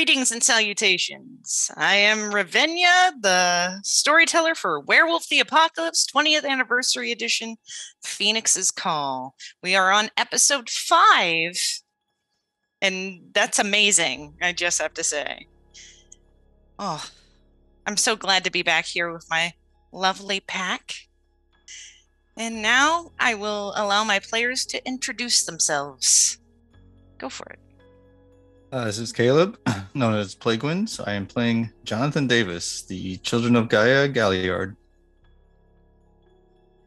Greetings and salutations. I am Ravinia, the storyteller for Werewolf the Apocalypse 20th Anniversary Edition, Phoenix's Call. We are on episode 5, and that's amazing, I just have to say. Oh, I'm so glad to be back here with my lovely pack. And now I will allow my players to introduce themselves. Go for it. This is Caleb, known as Plague Winds. I am playing Jonathan Davis, the Children of Gaia Galliard.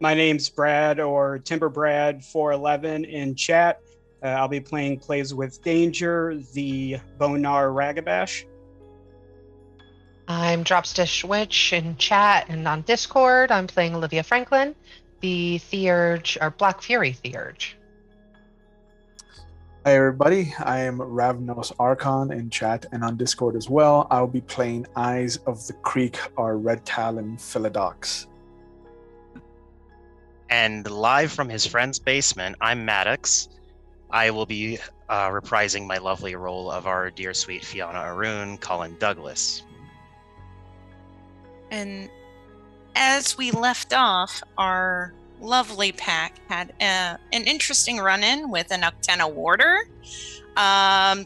My name's Brad, or Timber Brad 411 in chat. I'll be playing Plays with Danger, the Bonar Ragabash. I'm Dropstish Witch in chat and on Discord. I'm playing Olivia Franklin, the Theurge, or Black Fury Theurge. Hi everybody, I am Ravnos Archon in chat and on Discord as well. I'll be playing Eyes of the Creek or Red Talon Philodox. And live from his friend's basement, I'm Maddox. I will be reprising my lovely role of our dear sweet Fiona Arun, Colin Douglas. And as we left off, our lovely pack had an interesting run-in with an Uctena warder.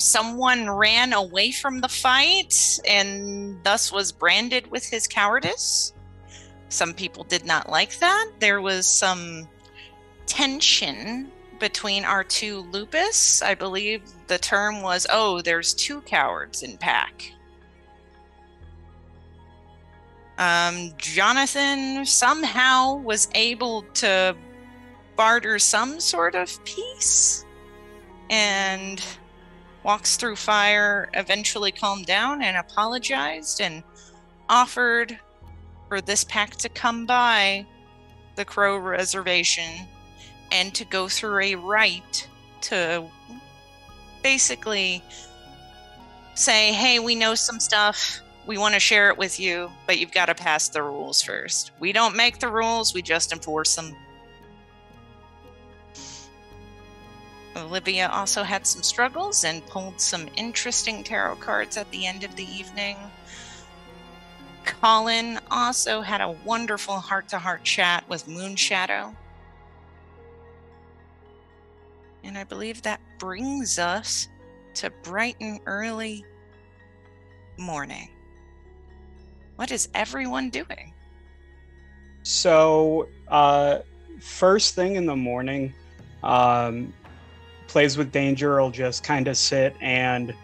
Someone ran away from the fight and thus was branded with his cowardice. Some people did not like that. There was some tension between our two lupus. I believe the term was, oh, there's two cowards in pack. Jonathan somehow was able to barter some sort of peace and walks through fire, eventually calmed down and apologized and offered for this pack to come by the Crow Reservation and to go through a rite to basically say, hey, we know some stuff. We want to share it with you, but you've got to pass the rules first. We don't make the rules, we just enforce them. Olivia also had some struggles and pulled some interesting tarot cards at the end of the evening. Colin also had a wonderful heart-to-heart chat with Moonshadow. And I believe that brings us to bright and early morning. What is everyone doing? So, first thing in the morning, Plays with Danger will just kind of sit and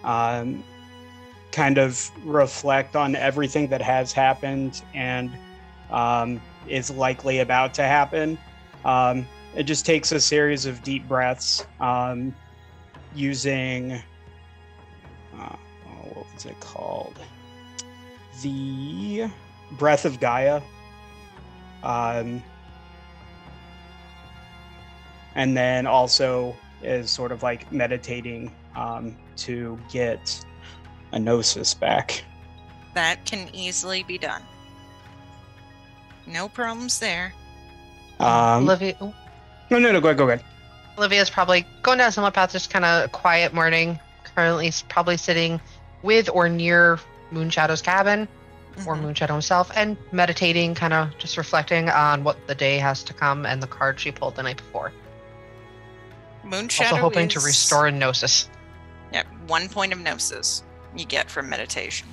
kind of reflect on everything that has happened and is likely about to happen. It just takes a series of deep breaths using, what was it called? The Breath of Gaia. And then also is sort of like meditating to get a gnosis back. That can easily be done. No problems there. Olivia. Oh. No, go ahead. Olivia's probably going down similar path, just kind of quiet morning. Currently, probably sitting with or near Moonshadow's cabin, or Moonshadow himself, and meditating, kind of just reflecting on what the day has to come and the card she pulled the night before. Moonshadow also hoping to restore gnosis. Yeah, 1 point of gnosis you get from meditation.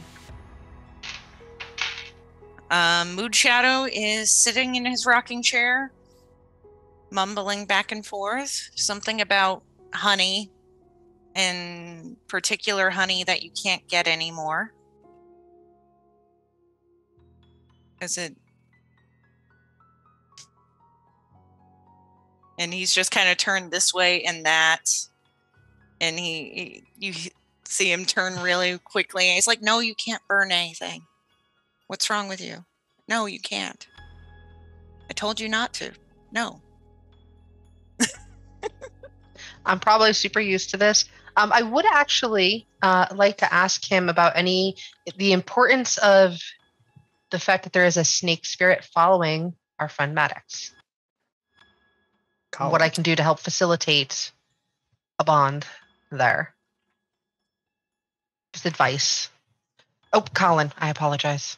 Moonshadow is sitting in his rocking chair, mumbling back and forth, something about honey, and particular honey that you can't get anymore. Is it? And he's just kind of turned this way and that, and you see him turn really quickly, and he's like, no, you can't burn anything. What's wrong with you? No, you can't. I told you not to. No. I'm probably super used to this. I would actually like to ask him about the importance of the fact that there is a snake spirit following our friend Maddox. What I can do to help facilitate a bond there. Just advice. Oh, Colin, I apologize.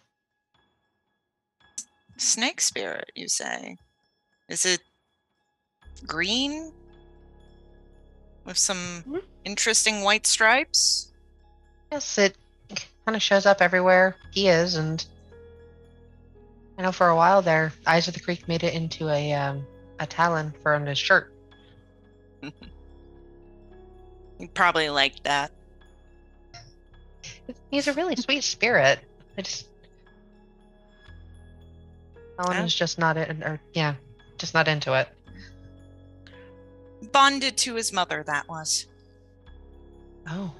Snake spirit, you say? Is it green? With some interesting white stripes? Yes, it kind of shows up everywhere he is, and I know for a while there, Eyes of the Creek made it into a talon for on his shirt. You probably like that. He's a really sweet spirit. Colin is just not just not into it. Bonded to his mother, that was. Oh.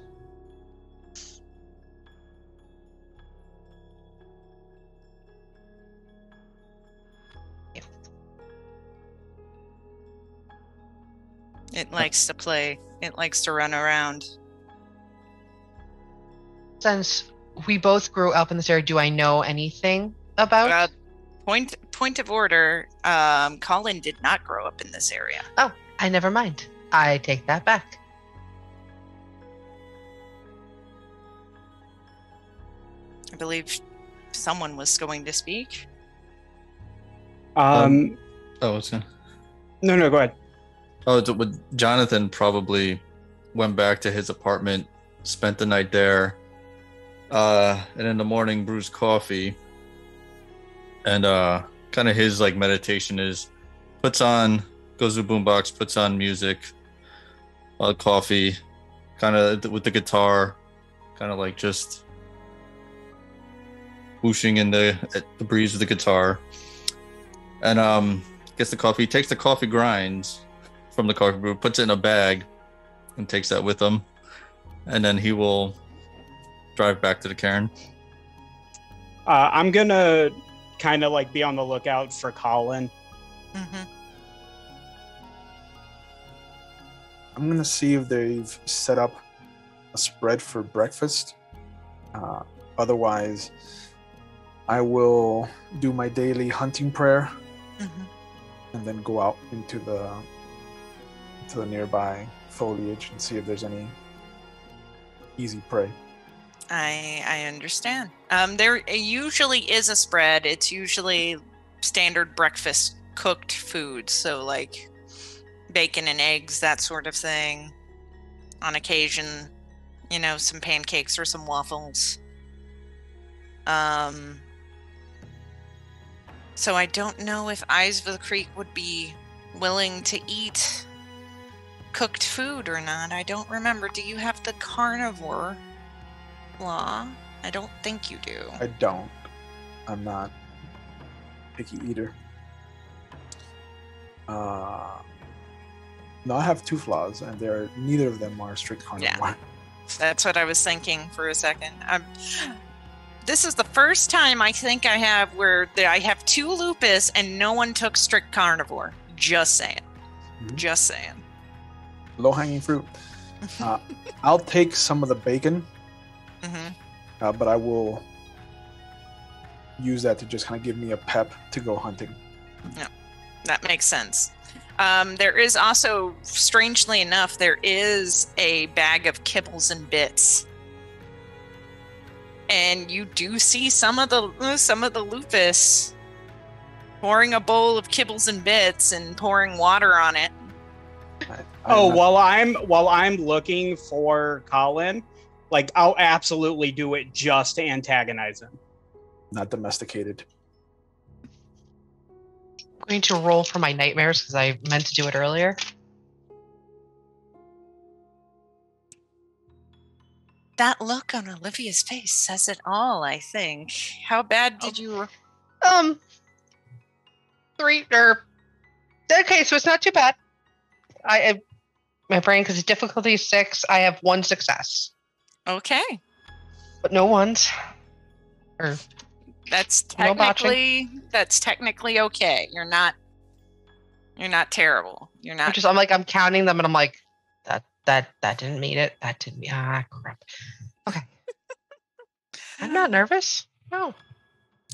It likes to play. It likes to run around. Since we both grew up in this area, do I know anything about? Point of order. Colin did not grow up in this area. Oh, I never mind. I take that back. I believe someone was going to speak. What's going? No, go ahead. Jonathan probably went back to his apartment, spent the night there, and in the morning brews coffee. And kind of his like meditation is goes to the boombox, puts on music, coffee, kind of with the guitar, kind of like just whooshing in the breeze of the guitar, and gets the coffee, takes the coffee grinds from the coffee brew, puts it in a bag, and takes that with him, and then he will drive back to the cairn. I'm gonna kind of like be on the lookout for Colin. Mm-hmm. I'm gonna see if they've set up a spread for breakfast. Otherwise, I will do my daily hunting prayer, and then go out into the nearby foliage and see if there's any easy prey. I understand. There usually is a spread. It's usually standard breakfast cooked food, so like bacon and eggs, that sort of thing. On occasion, some pancakes or some waffles. So I don't know if Eyes of the Creek would be willing to eat cooked food or not. I don't remember. Do you have the carnivore law? I don't think you do. I don't. I'm not picky eater. No, I have two flaws, and neither of them are strict carnivore. Yeah. That's what I was thinking for a second. This is the first time I think I have where I have two lupus and no one took strict carnivore. Just saying. Mm-hmm. Just saying. Low-hanging fruit. I'll take some of the bacon, but I will use that to just kind of give me a pep to go hunting. Yeah, that makes sense. There is also, strangely enough, there is a bag of kibbles and bits, and you do see some of the lupus pouring a bowl of kibbles and bits and pouring water on it. While I'm looking for Colin, like I'll absolutely do it just to antagonize him. Not domesticated. I'm going to roll for my nightmares because I meant to do it earlier. That look on Olivia's face says it all, I think. How bad did you... 3 or... Okay, so it's not too bad. My brain, because it's difficulty 6, I have 1 success. Okay. But no ones. Or that's technically okay. You're not terrible. You're not. I'm counting them, and I'm like, that didn't mean it. That didn't mean crap. Okay. I'm not nervous. No.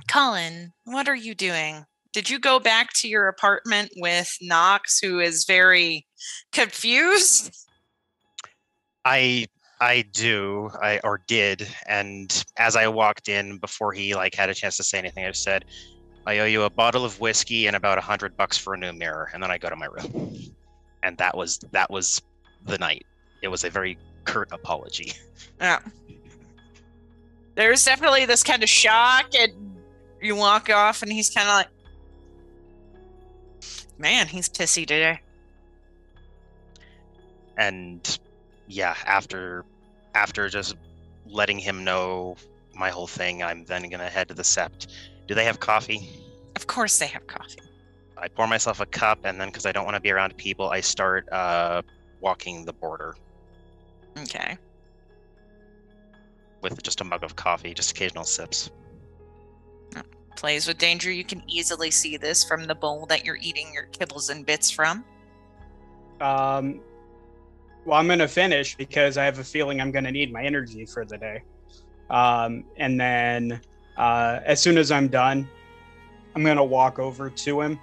Colin, what are you doing? Did you go back to your apartment with Knox, who is very confused? I I do, or did, and as I walked in, before he had a chance to say anything, I said, "I owe you a bottle of whiskey and about $100 for a new mirror," and then I go to my room. And that was the night. It was a very curt apology. Yeah. There's definitely this kind of shock, and you walk off, and he's kind of like, "Man, he's pissy today." And yeah, after just letting him know my whole thing, I'm then gonna head to the Sept. Do they have coffee? Of course they have coffee. I pour myself a cup, and then because I don't want to be around people, I start walking the border Okay. with just a mug of coffee, just occasional sips. Plays with danger. You can easily see this from the bowl that you're eating your kibbles and bits from. Well, I'm going to finish because I have a feeling I'm going to need my energy for the day. And then as soon as I'm done, I'm going to walk over to him,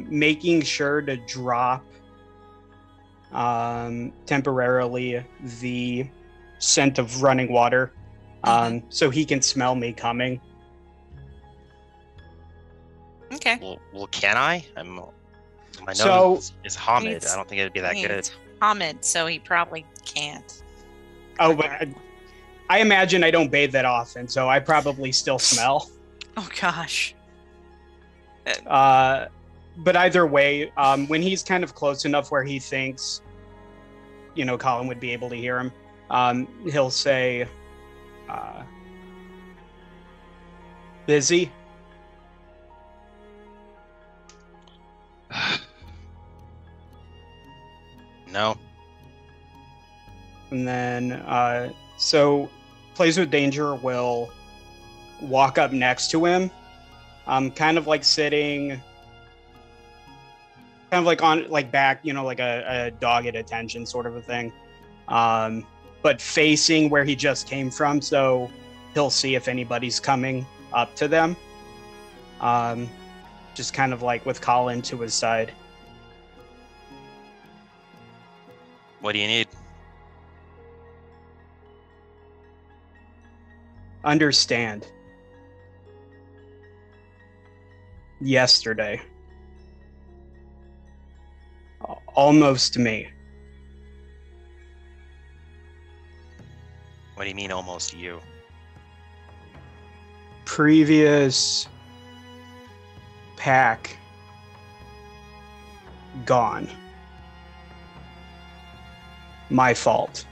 making sure to drop temporarily the scent of running water so he can smell me coming. Okay. Well, can I? My nose is Hamid. It's- I don't think it'd be that good. It's Hamid, so he probably can't. Oh, but I imagine I don't bathe that often, so I probably still smell. Oh gosh. But either way, when he's kind of close enough where he thinks, Colin would be able to hear him, he'll say, busy? No. And then, so Plays with Danger will walk up next to him, kind of like sitting, kind of like on, like back, like a dog at attention sort of a thing, but facing where he just came from, so he'll see if anybody's coming up to them. Just kind of like with Colin to his side. What do you need? Understand. Yesterday. Almost me. What do you mean, almost you? Previous pack gone. My fault.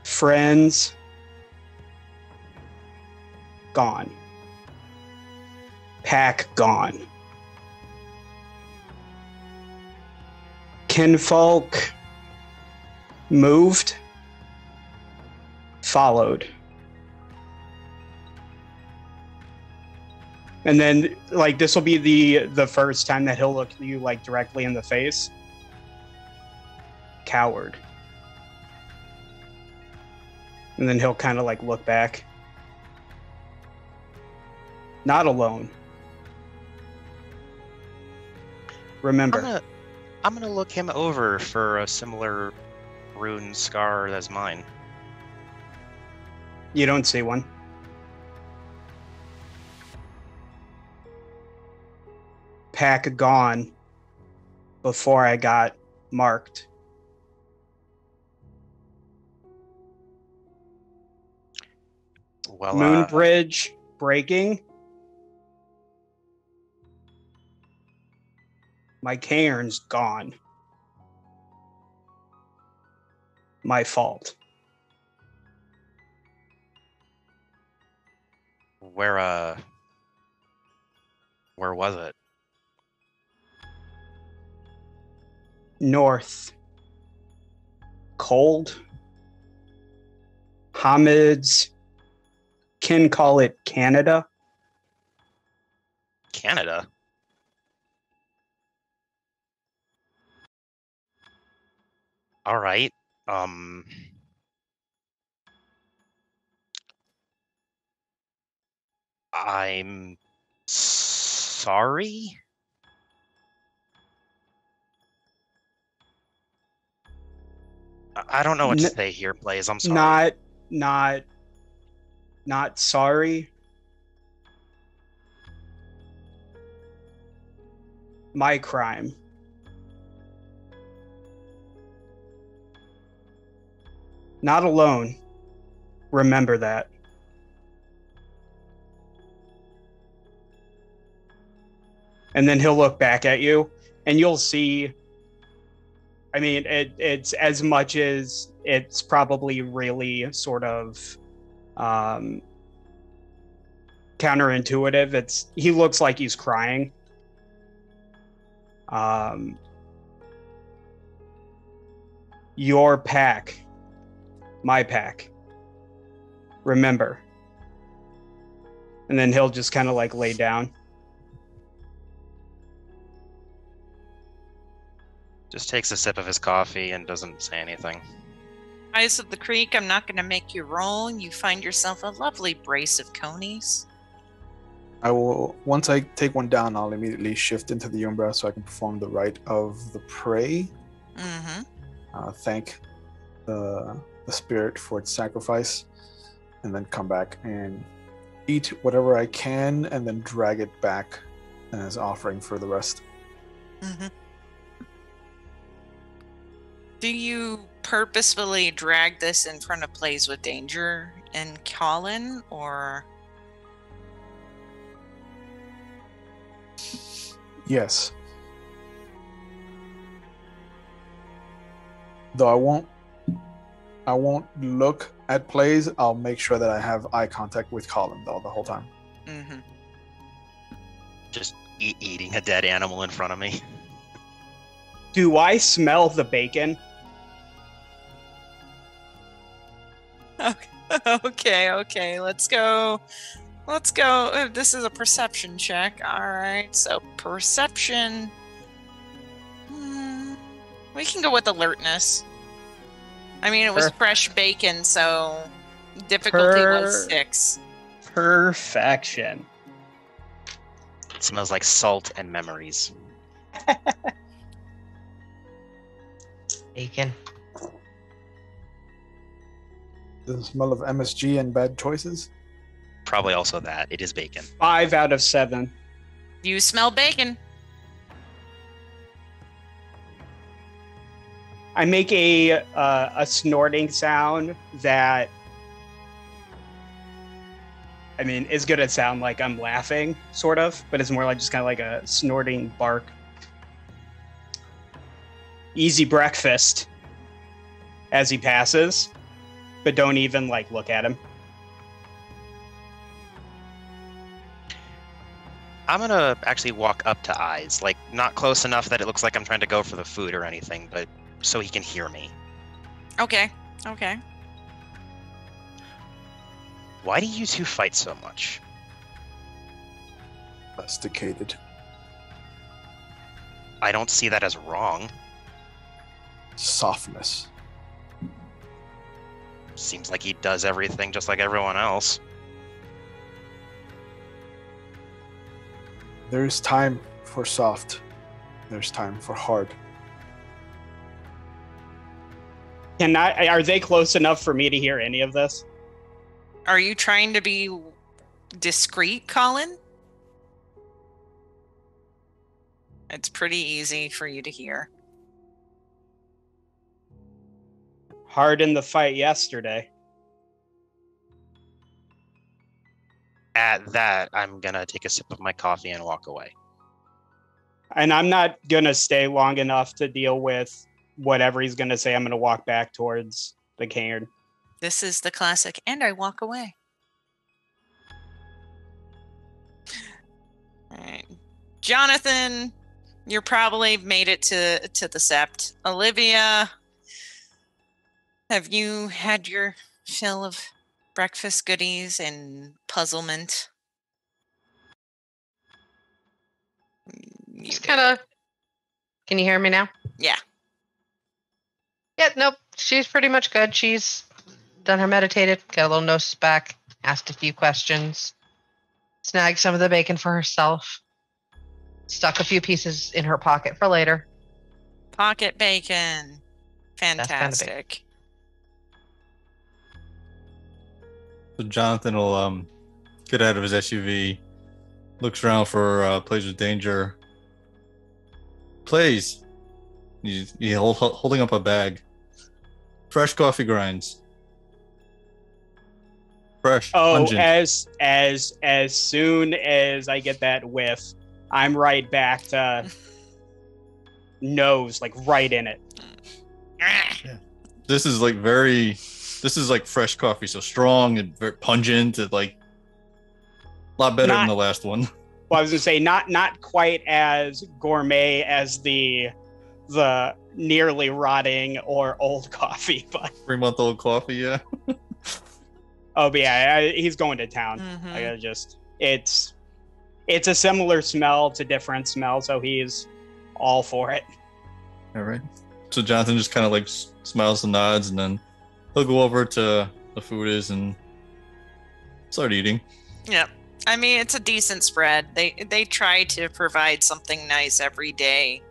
Friends gone. Pack gone. Kinfolk moved. Followed. And then, this will be the first time that he'll look you, directly in the face. Coward. And then he'll kind of, look back. Not alone. Remember. I'm gonna look him over for a similar rune scar as mine. You don't see one. Pack gone before I got marked. Well, Moonbridge breaking. My cairn's gone. My fault. where was it? North. Cold. Hamid's can call it Canada. Canada? All right. I'm sorry. I don't know what to say here, Blaze. I'm sorry. Not sorry. My crime. Not alone. Remember that. And then he'll look back at you, and you'll see. I mean, it's as much as it's probably really sort of counterintuitive. He looks like he's crying. Your pack, my pack. Remember. And then he'll just kind of like lay down. Just takes a sip of his coffee and doesn't say anything. Eyes of the Creek, I'm not going to make you roll. You find yourself a lovely brace of conies. I will, once I take one down, I'll immediately shift into the Umbra so I can perform the rite of the prey. Mm-hmm. Thank the spirit for its sacrifice, and then come back and eat whatever I can, and then drag it back as offering for the rest. Mm-hmm. Do you purposefully drag this in front of Plays with Danger and Colin, or? Yes. Though I won't look at Plays. I'll make sure that I have eye contact with Colin though the whole time. Mm-hmm. Just eating a dead animal in front of me. Do I smell the bacon? Okay. Let's go. This is a perception check. All right. So perception. We can go with alertness. I mean, it was fresh bacon, so difficulty was 6. Perfection. It smells like salt and memories. Bacon. The smell of MSG and bad choices. Probably also that. It is bacon. 5 out of 7. You smell bacon. I make a snorting sound that, I mean, is gonna sound like I'm laughing, sort of, but it's more like just kind of like a snorting bark. Easy breakfast as he passes, but don't even like look at him. I'm gonna actually walk up to Eyes, like not close enough that it looks like I'm trying to go for the food or anything, but so he can hear me. Okay. Why do you two fight so much? Domesticated. I don't see that as wrong. Softness. Seems like he does everything just like everyone else. There's time for soft. There's time for hard. Are they close enough for me to hear any of this? Are you trying to be discreet, Colin? It's pretty easy for you to hear. Hard in the fight yesterday. At that, I'm gonna take a sip of my coffee and walk away. And I'm not gonna stay long enough to deal with whatever he's gonna say. I'm gonna walk back towards the cairn. This is the classic, and I walk away. All right. Jonathan, you're probably made it to the sept. Olivia, have you had your fill of breakfast goodies and puzzlement? Just kind of. Can you hear me now? Yeah. Yeah, nope. She's pretty much good. She's done her meditated, got a little nose back, asked a few questions, snagged some of the bacon for herself, stuck a few pieces in her pocket for later. Pocket bacon. Fantastic. So Jonathan will get out of his SUV, looks around for plays with danger. Plays. He's holding up a bag. Fresh coffee grinds. Fresh. Oh, pungent. as soon as I get that whiff, I'm right back to nose, like right in it. This is like fresh coffee, so strong and very pungent. And like a lot better than the last one. Well, I was gonna say not quite as gourmet as the nearly rotting or old coffee, but 3-month-old coffee, yeah. oh, but yeah, he's going to town. Mhm. I gotta it's a similar smell to different smell, so he's all for it. All right. So Jonathan just kind of like smiles and nods, and then he'll go over to the food is and start eating. Yep. I mean, it's a decent spread. They try to provide something nice every day,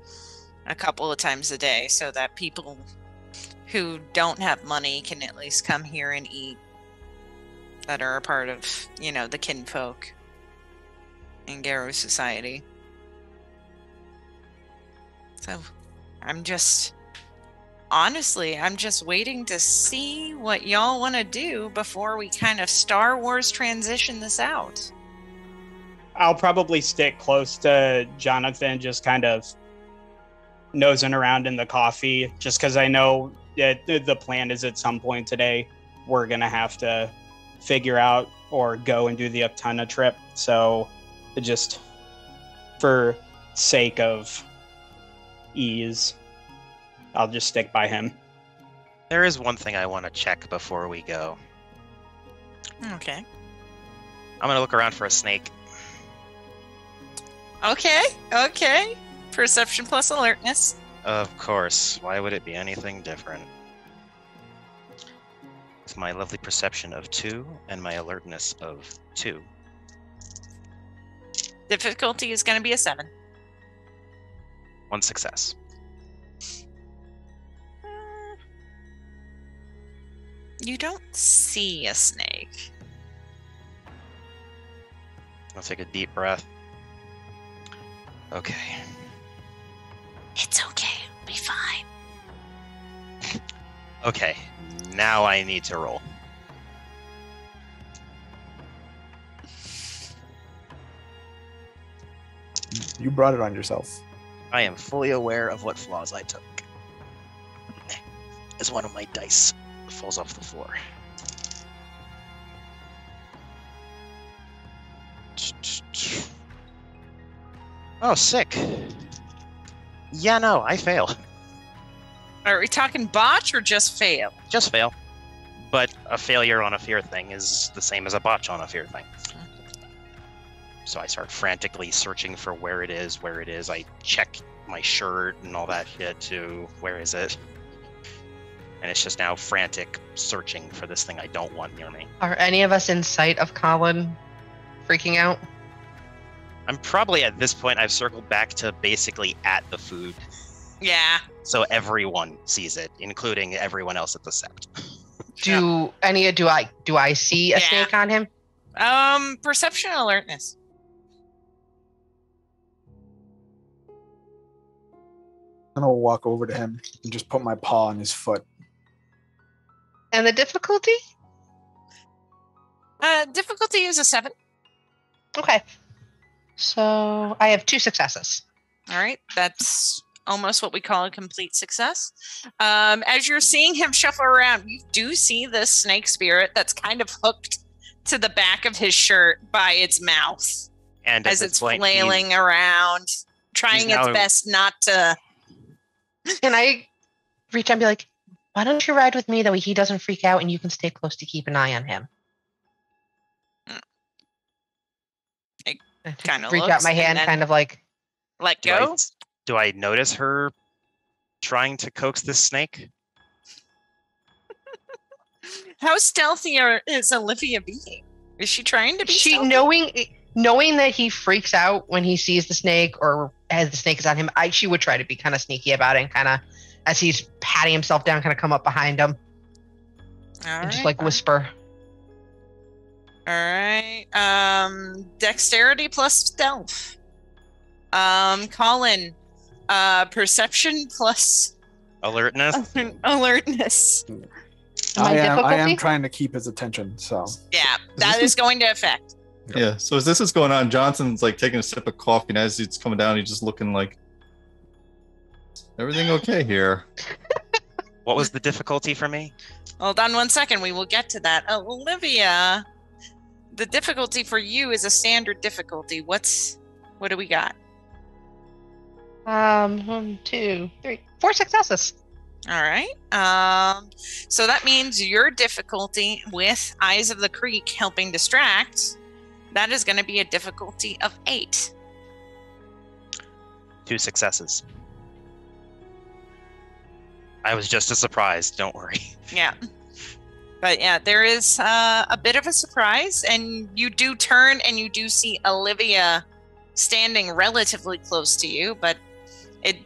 a couple of times a day, so that people who don't have money can at least come here and eat, that are a part of, the kinfolk in Garrow society. So I'm just waiting to see what y'all want to do before we kind of Star Wars transition this out. I'll probably stick close to Jonathan, just kind of nosing around in the coffee, just because I know that the plan is at some point today we're gonna have to figure out or go and do the Uptuna trip. So just for sake of ease, I'll just stick by him. There is one thing I want to check before we go. Okay. I'm gonna look around for a snake. Okay. Perception plus alertness. Of course. Why would it be anything different? With my lovely perception of 2 and my alertness of 2. Difficulty is going to be a 7. 1 success. You don't see a snake. I'll take a deep breath. Okay. It's okay. It'll be fine. Okay. Now I need to roll. You brought it on yourself. I am fully aware of what flaws I took. As one of my dice falls off the floor. Oh, sick. Yeah, no, I fail. Are we talking botch or just fail? Just fail. But a failure on a fear thing is the same as a botch on a fear thing. So I start frantically searching for where it is. I check my shirt and all that shit too. Where is it? And it's just now frantic searching for this thing I don't want near me. Are any of us in sight of Colin freaking out? I'm probably at this point, I've circled back to basically at the food. Yeah. So everyone sees it, including everyone else at the sept. Do I see a snake on him? Perception and alertness. And I'll walk over to him and just put my paw on his foot. And the difficulty? Difficulty is a 7. Okay. So I have 2 successes. All right. That's almost what we call a complete success. As you're seeing him shuffle around, you do see this snake spirit that's kind of hooked to the back of his shirt by its mouth. And as it's flailing around, trying its best not to... Can I reach out and be like, why don't you ride with me, that way he doesn't freak out and you can stay close to keep an eye on him? Kind of reach out my hand, kind of like, let go. Do I notice her trying to coax this snake? How stealthy is Olivia being? Is she trying to be stealthy? Knowing that he freaks out when he sees the snake or as the snake is on him, she would try to be kind of sneaky about it and kind of, as he's patting himself down, kind of come up behind him and just like whisper, All right. Dexterity plus stealth. Colin, perception plus Alertness. alertness. My I am difficulty? trying to keep his attention, so Yeah, that is going to affect. Yeah. So as this is going on, Johnson's like taking a sip of coffee, and as it's coming down, he's just looking like, everything okay here? What was the difficulty for me? Hold on 1 second. We will get to that. Olivia, the difficulty for you is a standard difficulty. What do we got? 1, 2, 3, 4 successes. All right. So that means your difficulty with Eyes of the Creek helping distract, that is going to be a difficulty of 8. 2 successes. I was just as surprised. Don't worry. Yeah. But yeah, there is a bit of a surprise, and you do turn and you do see Olivia standing relatively close to you, but it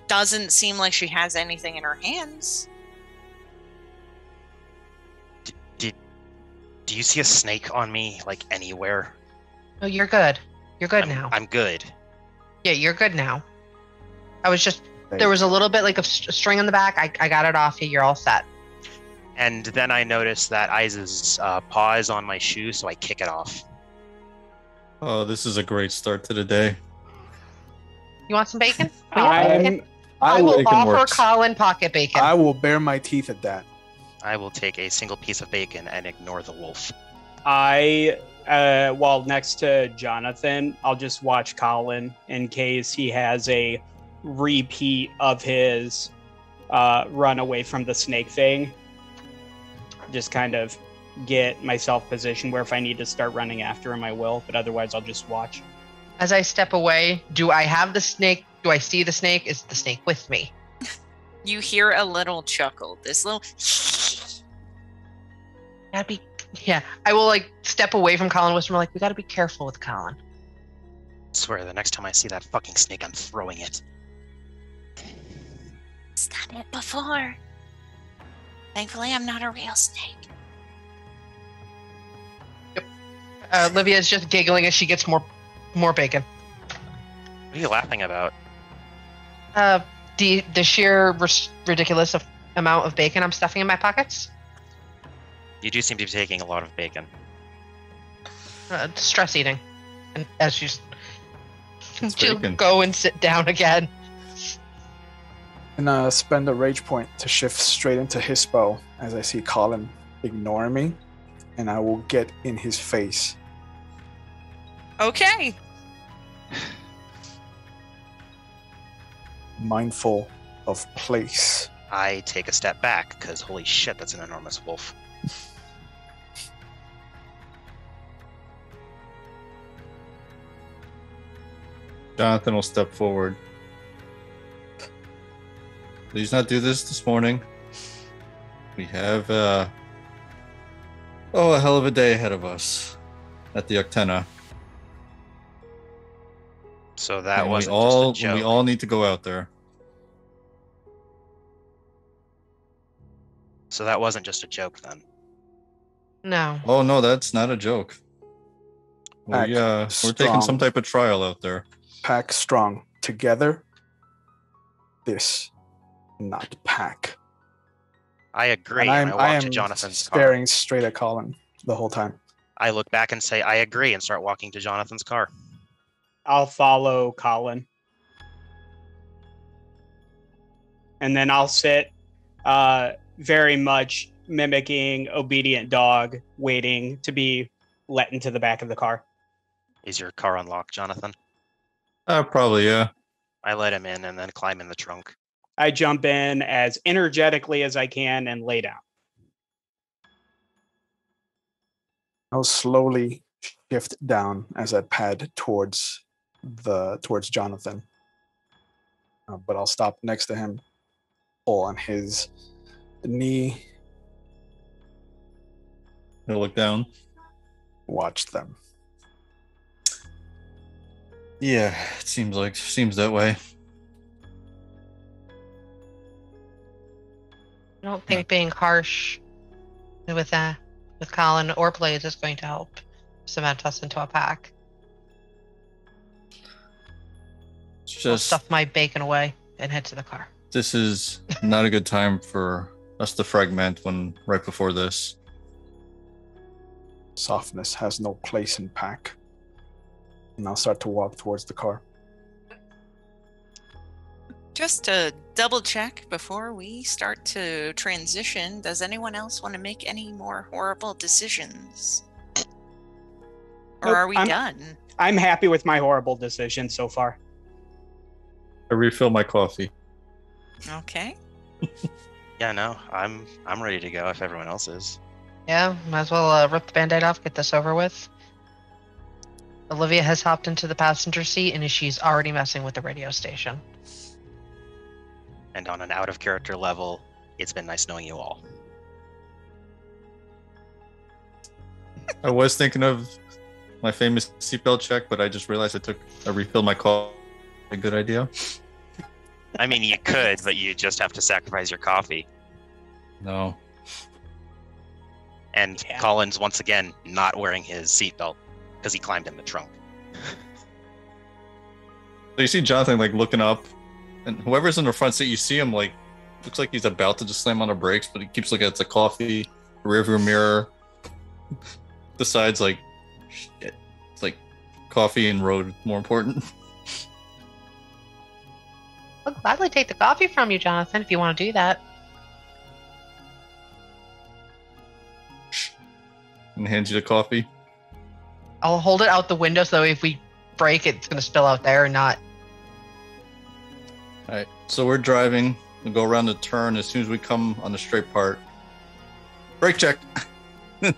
doesn't seem like she has anything in her hands. Do you see a snake on me, like anywhere? Oh, you're good. You're good now. I'm good. Yeah, you're good now. I was just there was a little bit like a string in the back. I got it off you. You're all set. And then I noticed that Isa's paw is on my shoe, so I kick it off. Oh, this is a great start to the day. You want some bacon? I will Bacon offer works. Colin pocket bacon. I will bare my teeth at that. I will take a single piece of bacon and ignore the wolf. While next to Jonathan, I'll just watch Colin in case he has a repeat of his run away from the snake thing. Just kind of get myself positioned where if I need to start running after him, I will. But otherwise, I'll just watch. As I step away, do I have the snake? Do I see the snake? Is the snake with me? You hear a little chuckle. This little. Gotta be. Yeah, I will like step away from Colin. Whisper like, we gotta be careful with Colin. I swear, the next time I see that fucking snake, I'm throwing it. It's done it before. Thankfully, I'm not a real snake. Olivia is just giggling as she gets more bacon. What are you laughing about? The sheer ridiculous amount of bacon I'm stuffing in my pockets. You do seem to be taking a lot of bacon. Stress eating, and as she's she'll bacon. go and sit down again. And spend a rage point to shift straight into Hispo as I see Colin ignoring me, and I will get in his face. Okay. Mindful of place. I take a step back, because holy shit, that's an enormous wolf. Jonathan will step forward. Please not do this morning. We have a hell of a day ahead of us at the Octena. So that And wasn't we all just a joke. we all need to go out there. So that wasn't just a joke then. No. Oh no, that's not a joke. Act We're strong. taking some type of trial out there. Pack strong. Together. This, not pack. I agree, And and I I walk am to Jonathan's car. staring straight at Colin the whole time. I look back and say, I agree, and start walking to Jonathan's car. I'll follow Colin. And then I'll sit very much mimicking obedient dog, waiting to be let into the back of the car. Is your car unlocked, Jonathan? Probably, yeah. I let him in and then climb in the trunk. I jump in as energetically as I can and lay down. I'll slowly shift down as I pad towards Jonathan. But I'll stop next to him, pull on his knee, He'll look down. watch them. Yeah, it seems that way. I don't think being harsh with Colin or Blaze is going to help. cement us into a pack. It's I'll just stuff my bacon away and head to the car. this is not a good time for us to fragment when right before this. Softness has no place in pack. And I'll start to walk towards the car. Just to double check before we start to transition, does anyone else want to make any more horrible decisions? Or Nope, are we done? I'm happy with my horrible decision so far. I refill my coffee. Okay. Yeah, no, I'm ready to go if everyone else is. Yeah, might as well rip the band-aid off, get this over with. Olivia has hopped into the passenger seat and she's already messing with the radio station. And on an out of character level, it's been nice knowing you all. I was thinking of my famous seatbelt check, but I just realized I refilled my coffee. A good idea. I mean, you could, but you just have to sacrifice your coffee. No. And Yeah. Colin's once again not wearing his seatbelt because he climbed in the trunk. So you see Jonathan like looking up, and whoever's in the front seat, you see him like looks like he's about to just slam on the brakes, but he keeps looking at the coffee, rearview mirror. Decides like, shit, it's like coffee and road more important. I'll gladly take the coffee from you, Jonathan, if you want to do that. And hands you the coffee. I'll hold it out the window so if we break it, it's going to spill out there and not. All right, so we're driving. We'll go around the turn. As soon as we come on the straight part, brake check.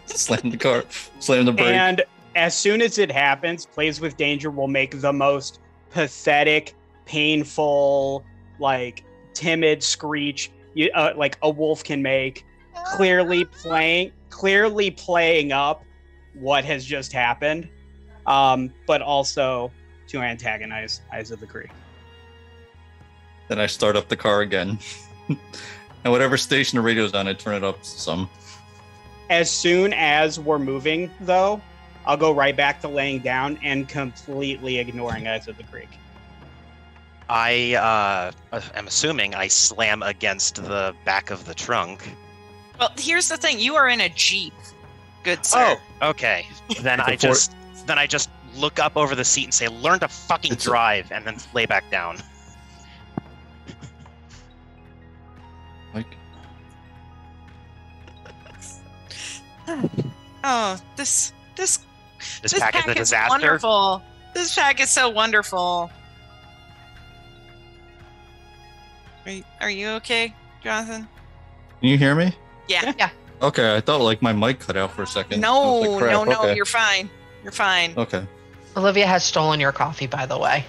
Slam the car. Slam the brake. And as soon as it happens, Plays with Danger will make the most pathetic, painful, like timid screech like a wolf can make, clearly playing up what has just happened, but also to antagonize Eyes of the Creek. Then I start up the car again. And whatever station the radio's on, I turn it up some. As soon as we're moving, though, I'll go right back to laying down and completely ignoring Eyes of the Creek. I am assuming I slam against the back of the trunk. Well, here's the thing. You are in a Jeep. Good sir. Oh, okay. Then I just look up over the seat and say, "Learn to fucking drive," and then lay back down. Like, Oh, this This pack is a is disaster. wonderful. This pack is so wonderful. Are you okay, Jonathan? can you hear me? Yeah. Okay, I thought like my mic cut out for a second. I No, was like, crap, no, okay. you're fine. You're fine. Okay. Olivia has stolen your coffee, by the way.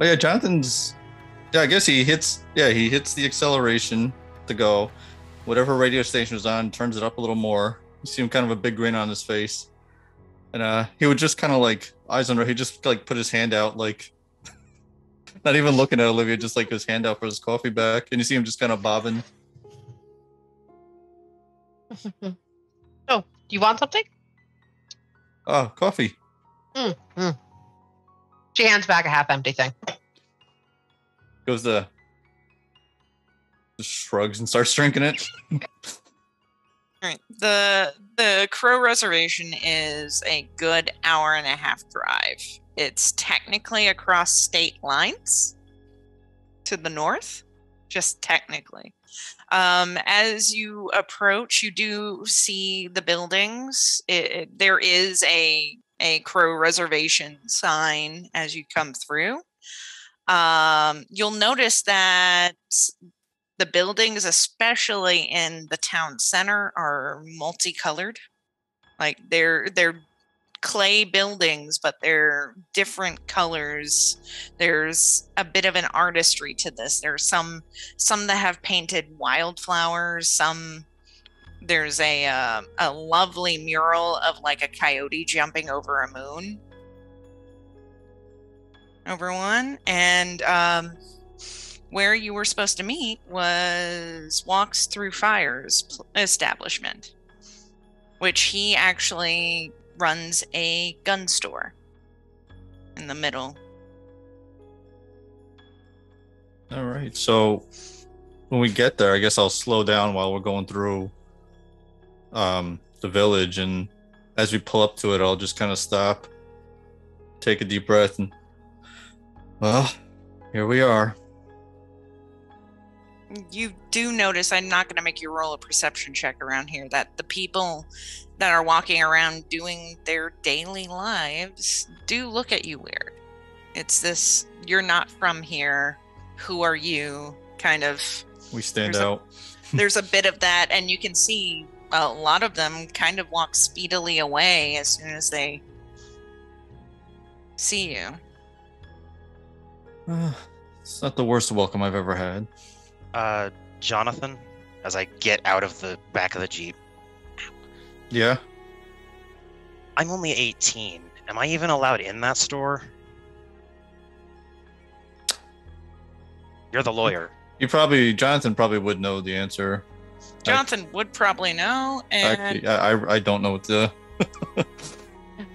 Oh yeah, Jonathan's. Yeah, I guess he hits the acceleration to go. Whatever radio station is on, turns it up a little more. You see him kind of a big grin on his face, and he would just kind of like eyes on her. He just like put his hand out, like not even looking at Olivia, just like his hand out for his coffee back, and you see him just kind of bobbing. Oh, do you want something? Oh, coffee. She hands back a half-empty thing. Goes to just shrugs and starts drinking it. All right. The Crow Reservation is a good hour and a half drive. It's technically across state lines to the north, just technically. As you approach, you do see the buildings. There is a Crow Reservation sign as you come through. You'll notice that the buildings, especially in the town center, are multicolored. Like they're clay buildings, but they're different colors. There's a bit of an artistry to this. There's some that have painted wildflowers. There's a lovely mural of like a coyote jumping over a moon. Over one, and where you were supposed to meet was Walks Through Fire's establishment, which he actually runs a gun store in the middle. All right. So when we get there, I guess I'll slow down while we're going through the village, and as we pull up to it, I'll just kind of stop, take a deep breath, and well, here we are. You do notice, I'm not going to make you roll a perception check around here, that the people that are walking around doing their daily lives do look at you weird. It's this, you're not from here, who are you, kind of. We stand out. There's a bit of that, and you can see a lot of them kind of walk speedily away as soon as they see you. It's not the worst welcome I've ever had. Jonathan, as I get out of the back of the Jeep. Yeah? I'm only 18. Am I even allowed in that store? You're the lawyer. Jonathan probably would know the answer. Jonathan would probably know, and I don't know what to.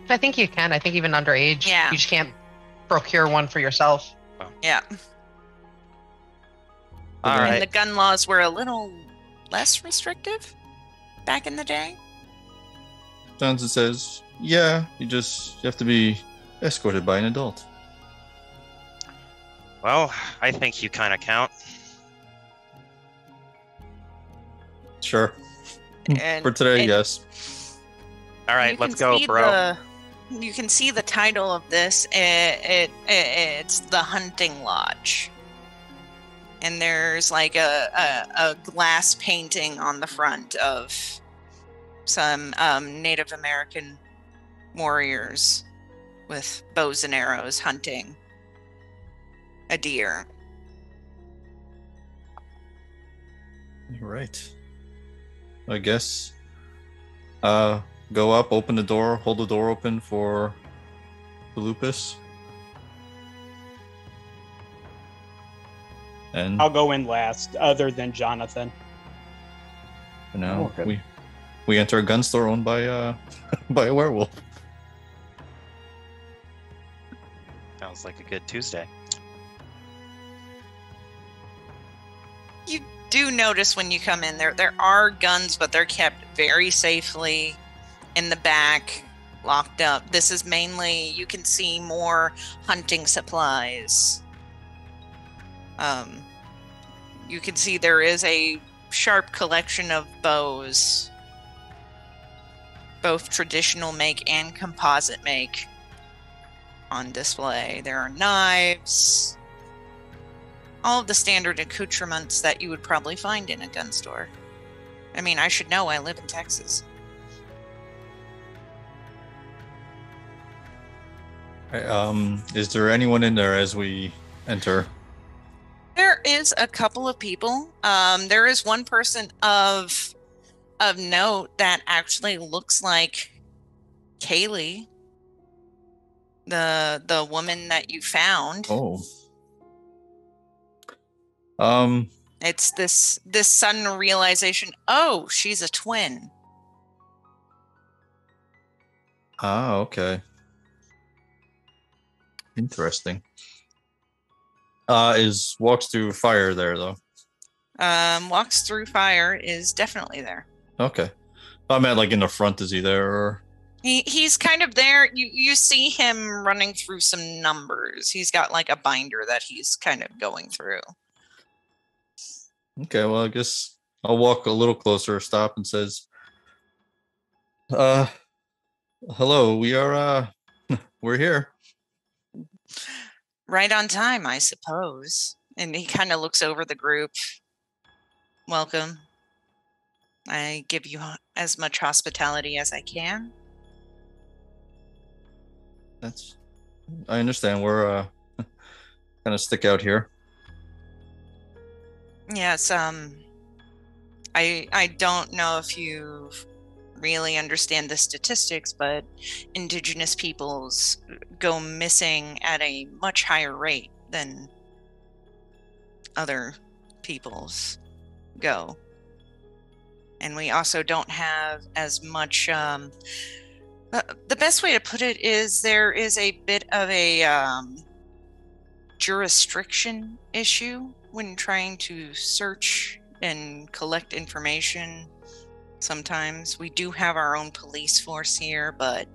I think you can. I think even underage, Yeah. you just can't procure one for yourself. yeah. All right. And the gun laws were a little less restrictive back in the day. Johnson says, yeah, you have to be escorted by an adult. Well, I think you kind of count. Sure. And, For today, and yes. All right, you let's can go, see bro. You can see the title of this. It's the Hunting Lodge. And there's like a glass painting on the front of some Native American warriors with bows and arrows hunting a deer. All right. I guess go up, open the door, hold the door open for the lupus. And I'll go in last, other than Jonathan. now Okay. we enter a gun store owned by by a werewolf. Sounds like a good Tuesday. You do notice when you come in there are guns, but they're kept very safely in the back, locked up. This is mainly, you can see more hunting supplies. You can see there is a sharp collection of bows, both traditional make and composite make, on display. There are knives, all of the standard accoutrements that you would probably find in a gun store. I mean, I should know, I live in Texas. Is there anyone in there as we enter? There is a couple of people. There is one person of note that actually looks like Kaylee, the woman that you found. Oh. It's this sudden realization, oh, she's a twin. Ah, okay. Interesting. Is walks through fire there though? Walks through fire is definitely there. Okay. I meant like in the front, is he there or? He's kind of there. You see him running through some numbers. He's got like a binder that he's kind of going through. Okay, well I guess I'll walk a little closer, stop and says, hello, we're here. Right on time, I suppose. And he kind of looks over the group. Welcome. I give you as much hospitality as I can. I understand. We're kind of stick out here. Yes, I don't know if you really understand the statistics, but indigenous peoples go missing at a much higher rate than other peoples go. And we also don't have as much The best way to put it is there is a bit of a jurisdiction issue when trying to search and collect information. Sometimes we do have our own police force here, but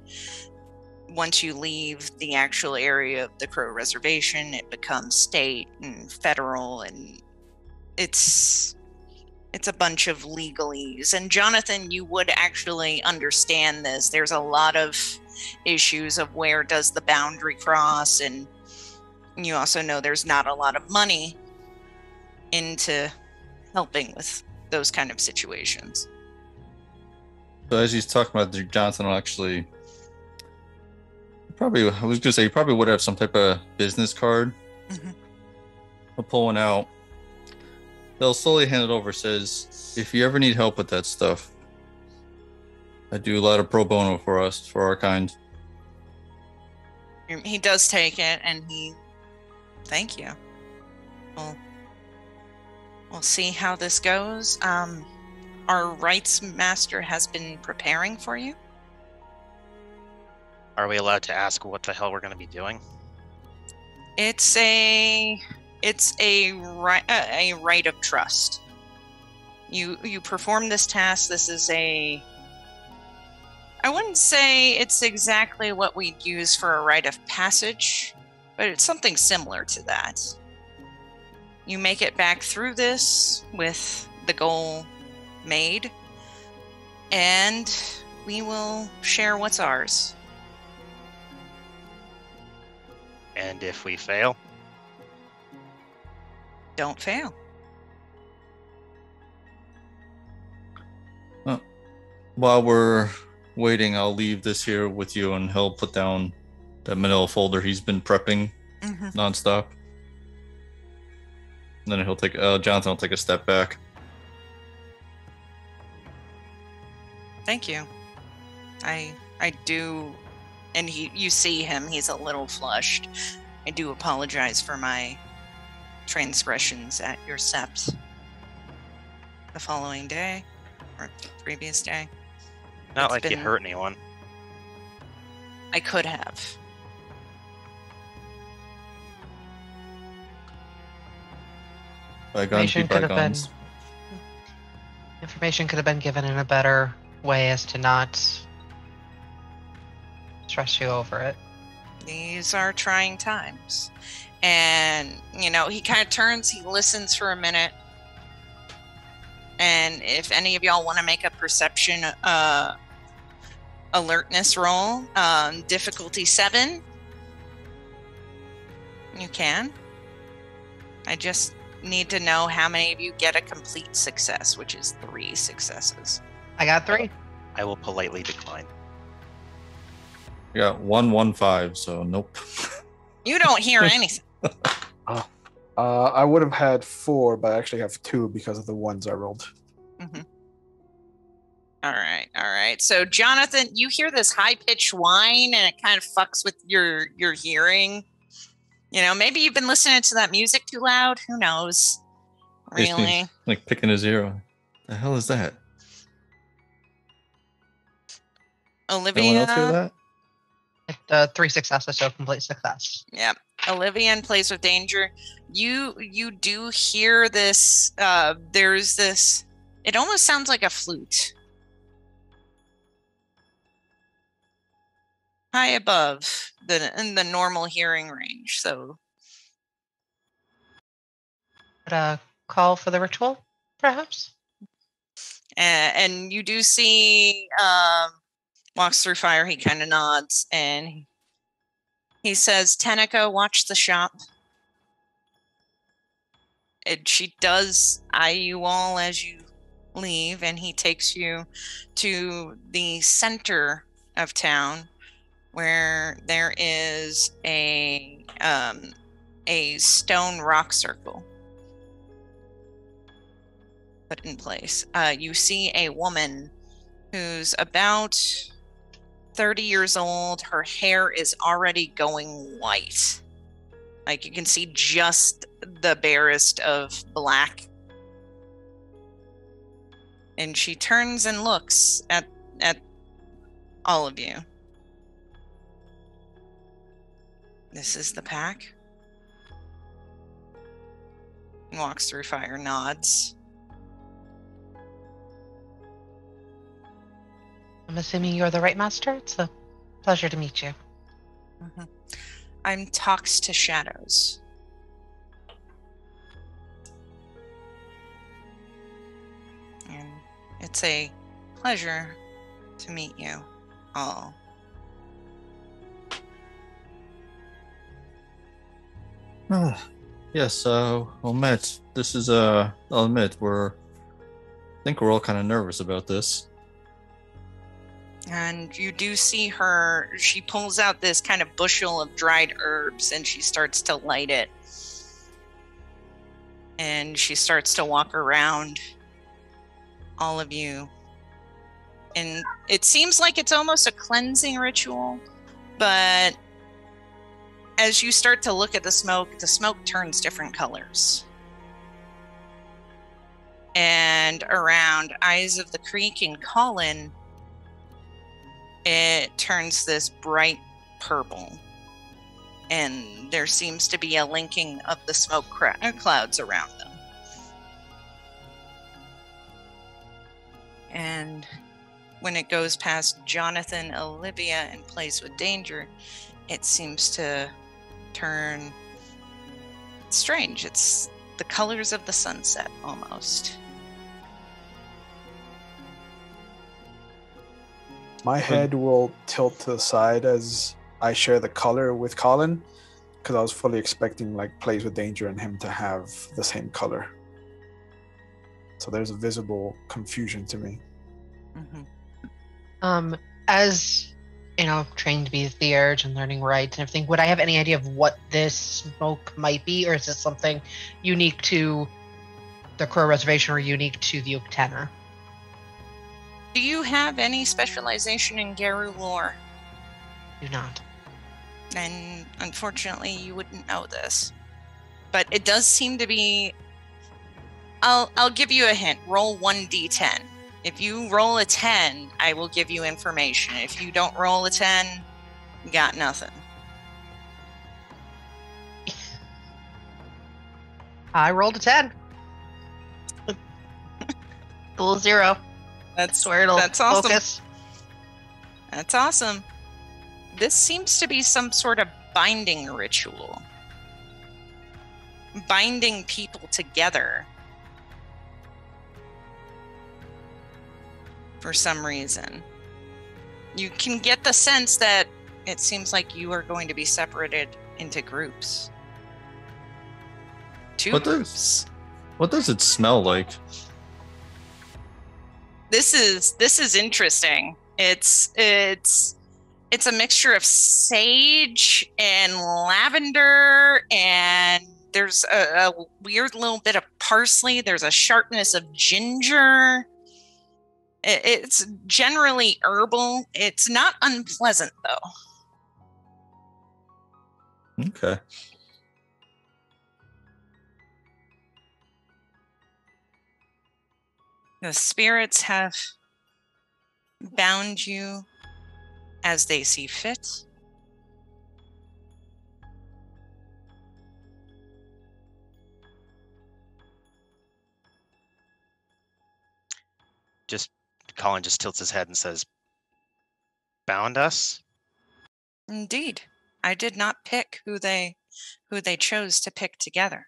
once you leave the actual area of the Crow Reservation, it becomes state and federal, and it's a bunch of legalese. And Jonathan, you would actually understand this. There's a lot of issues of where does the boundary cross, and you also know there's not a lot of money into helping with those kind of situations. So as he's talking about, Johnson will actually probably, I was gonna say, he probably would have some type of business card. Mm-hmm. He'll pull one out. They'll slowly hand it over. Says, if you ever need help with that stuff, I do a lot of pro bono for us, for our kind. He does take it, and thank you. We'll see how this goes. Our rights master has been preparing for you. Are we allowed to ask what the hell we're going to be doing? It's a right of trust. You perform this task. This is I wouldn't say it's exactly what we'd use for a rite of passage, but it's something similar to that. You make it back through this with the goal made, and we will share what's ours. And if we fail? Don't fail. While we're waiting, I'll leave this here with you, and he'll put down that manila folder he's been prepping nonstop. And then he'll take Jonathan will take a step back. Thank you. I do, and you see him, he's a little flushed. I do apologize for my transgressions at your sept the following day, or the previous day. Not like you hurt anyone. I could have. Information could have been given in a better way as to not stress you over it. These are trying times. And, he kind of turns, he listens for a minute. And if any of y'all want to make a perception alertness roll, difficulty 7, you can. I just need to know how many of you get a complete success, which is 3 successes. I got 3. I will politely decline. You got 115, so nope. You don't hear anything. I would have had 4, but I actually have 2 because of the ones I rolled. Mm-hmm. All right. So, Jonathan, you hear this high-pitched whine, and it kind of fucks with your hearing. Maybe you've been listening to that music too loud. Who knows? Really? Like picking his ear. The hell is that? Olivia. Anyone else hear that? 3 successes, so complete success. Yeah. Olivia in Plays with Danger. You do hear this. There's this. It almost sounds like a flute. High above in the normal hearing range. So. Call for the ritual, perhaps? And you do see walks through fire. He kind of nods and he says, Teneko, watch the shop. And she does eye you all as you leave, and he takes you to the center of town where there is a stone rock circle put in place. You see a woman who's about 30 years old. Her hair is already going white. Like you can see just the barest of black. And she turns and looks at all of you. This is the pack. Walks through fire, nods. I'm assuming you're the right master. It's a pleasure to meet you. Mm-hmm. I'm Talks to Shadows. And it's a pleasure to meet you all. Yes, well, Matt, this is, I'll admit, I think we're all kind of nervous about this. And you do see her, she pulls out this kind of bushel of dried herbs and she starts to light it. And she starts to walk around all of you. And it seems like it's almost a cleansing ritual, but as you start to look at the smoke turns different colors. And around Eyes of the Creek in Colin, it turns this bright purple. And there seems to be a linking of the smoke clouds around them. And when it goes past Jonathan, Olivia, and Plays with Danger, it seems to turn strange. It's the colors of the sunset, almost. My head will tilt to the side as I share the color with Colin, because I was fully expecting like Plays with Danger and him to have the same color. So there's a visible confusion to me. Mm-hmm. As trained to be the urge and learning rights and everything, would I have any idea of what this smoke might be, or is this something unique to the Crow Reservation or unique to the Uktana? Do you have any specialization in Geru lore? Do not. And unfortunately, you wouldn't know this. But it does seem to be... I'll give you a hint. Roll 1d10. If you roll a 10, I will give you information. If you don't roll a 10, you got nothing. I rolled a 10. Little 0. That's where it'll awesome. Focus. That's awesome. This seems to be some sort of binding ritual. Binding people together. For some reason. You can get the sense that it seems like you are going to be separated into groups. Two groups. What does it smell like? This is interesting. It's a mixture of sage and lavender, and there's a weird little bit of parsley. There's a sharpness of ginger. It's generally herbal. It's not unpleasant, though. Okay. The spirits have bound you as they see fit. Colin just tilts his head and says, "Bound us?" Indeed. I did not pick who they chose to pick together.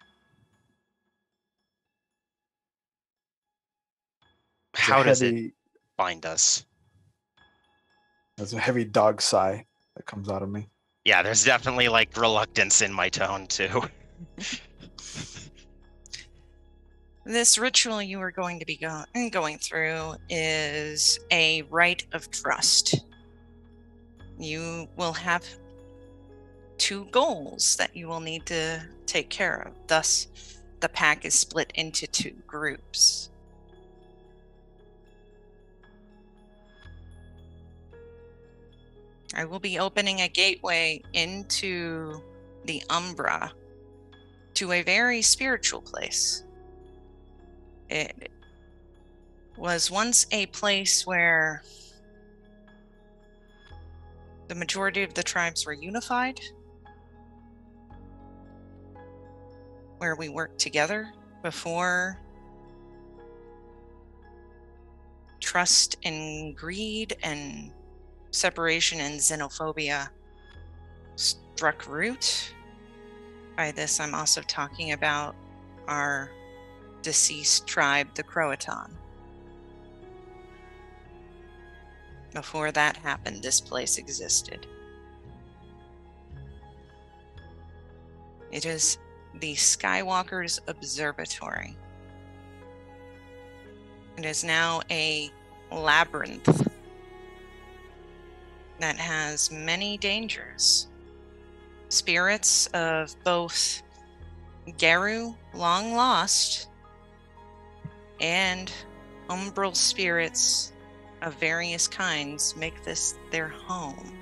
How does it bind us? There's a heavy dog sigh that comes out of me. Yeah, there's definitely like reluctance in my tone too. This ritual you are going to be going through is a rite of trust. You will have 2 goals that you will need to take care of. Thus, the pack is split into 2 groups. I will be opening a gateway into the Umbra to a very spiritual place. It was once a place where the majority of the tribes were unified, where we work together before trust and greed and separation and xenophobia struck root. By this, I'm also talking about our deceased tribe, the Croatan. Before that happened, this place existed. It is the Skywalker's Observatory. It is now a labyrinth that has many dangers. Spirits of both Garu, long lost, and umbral spirits of various kinds make this their home.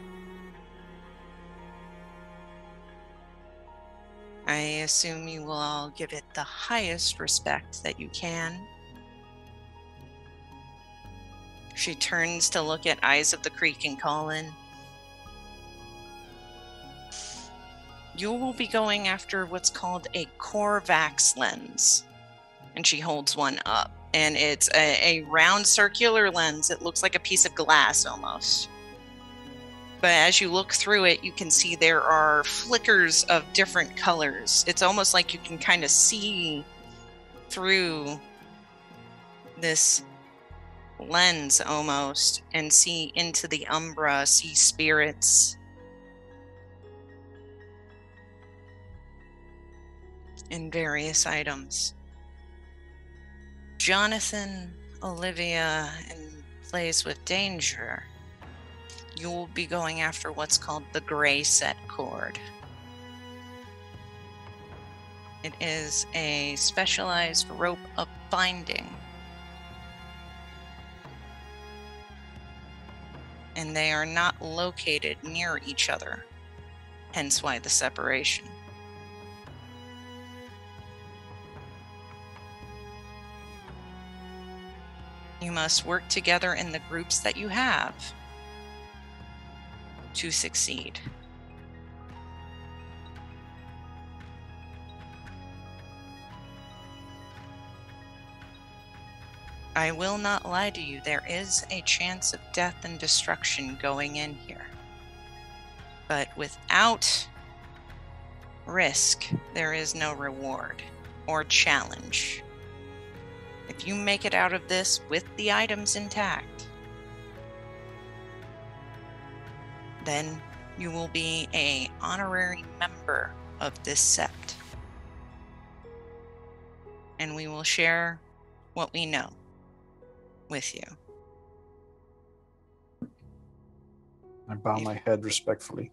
I assume you will all give it the highest respect that you can. She turns to look at Eyes of the Creek and call in. You will be going after what's called a Corvax lens. And she holds one up. And it's a round circular lens. It looks like a piece of glass almost. But as you look through it, you can see there are flickers of different colors. It's almost like you can kind of see through this lens almost and see into the umbra, see spirits. In various items. Jonathan, Olivia, and Plays with Danger, you will be going after what's called the Gray Set Cord. It is a specialized rope of binding. And they are not located near each other, hence why the separation. You must work together in the groups that you have to succeed. I will not lie to you, there is a chance of death and destruction going in here. But without risk, there is no reward or challenge. If you make it out of this with the items intact, then you will be an honorary member of this sept. And we will share what we know with you. I bow my head respectfully.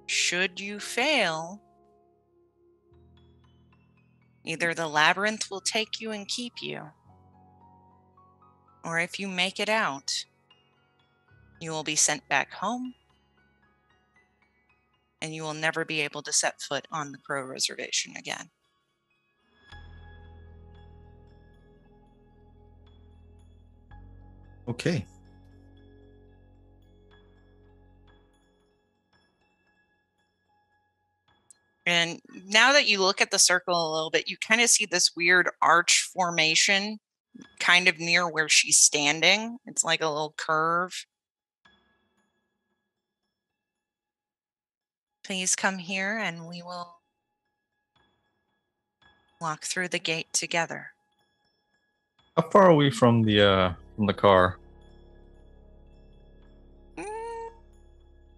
Should you fail, either the labyrinth will take you and keep you, or if you make it out, you will be sent back home, and you will never be able to set foot on the Crow Reservation again. Okay. And now that you look at the circle a little bit, you kind of see this weird arch formation kind of near where she's standing. It's like a little curve. Please come here and we will walk through the gate together. How far are we from the car?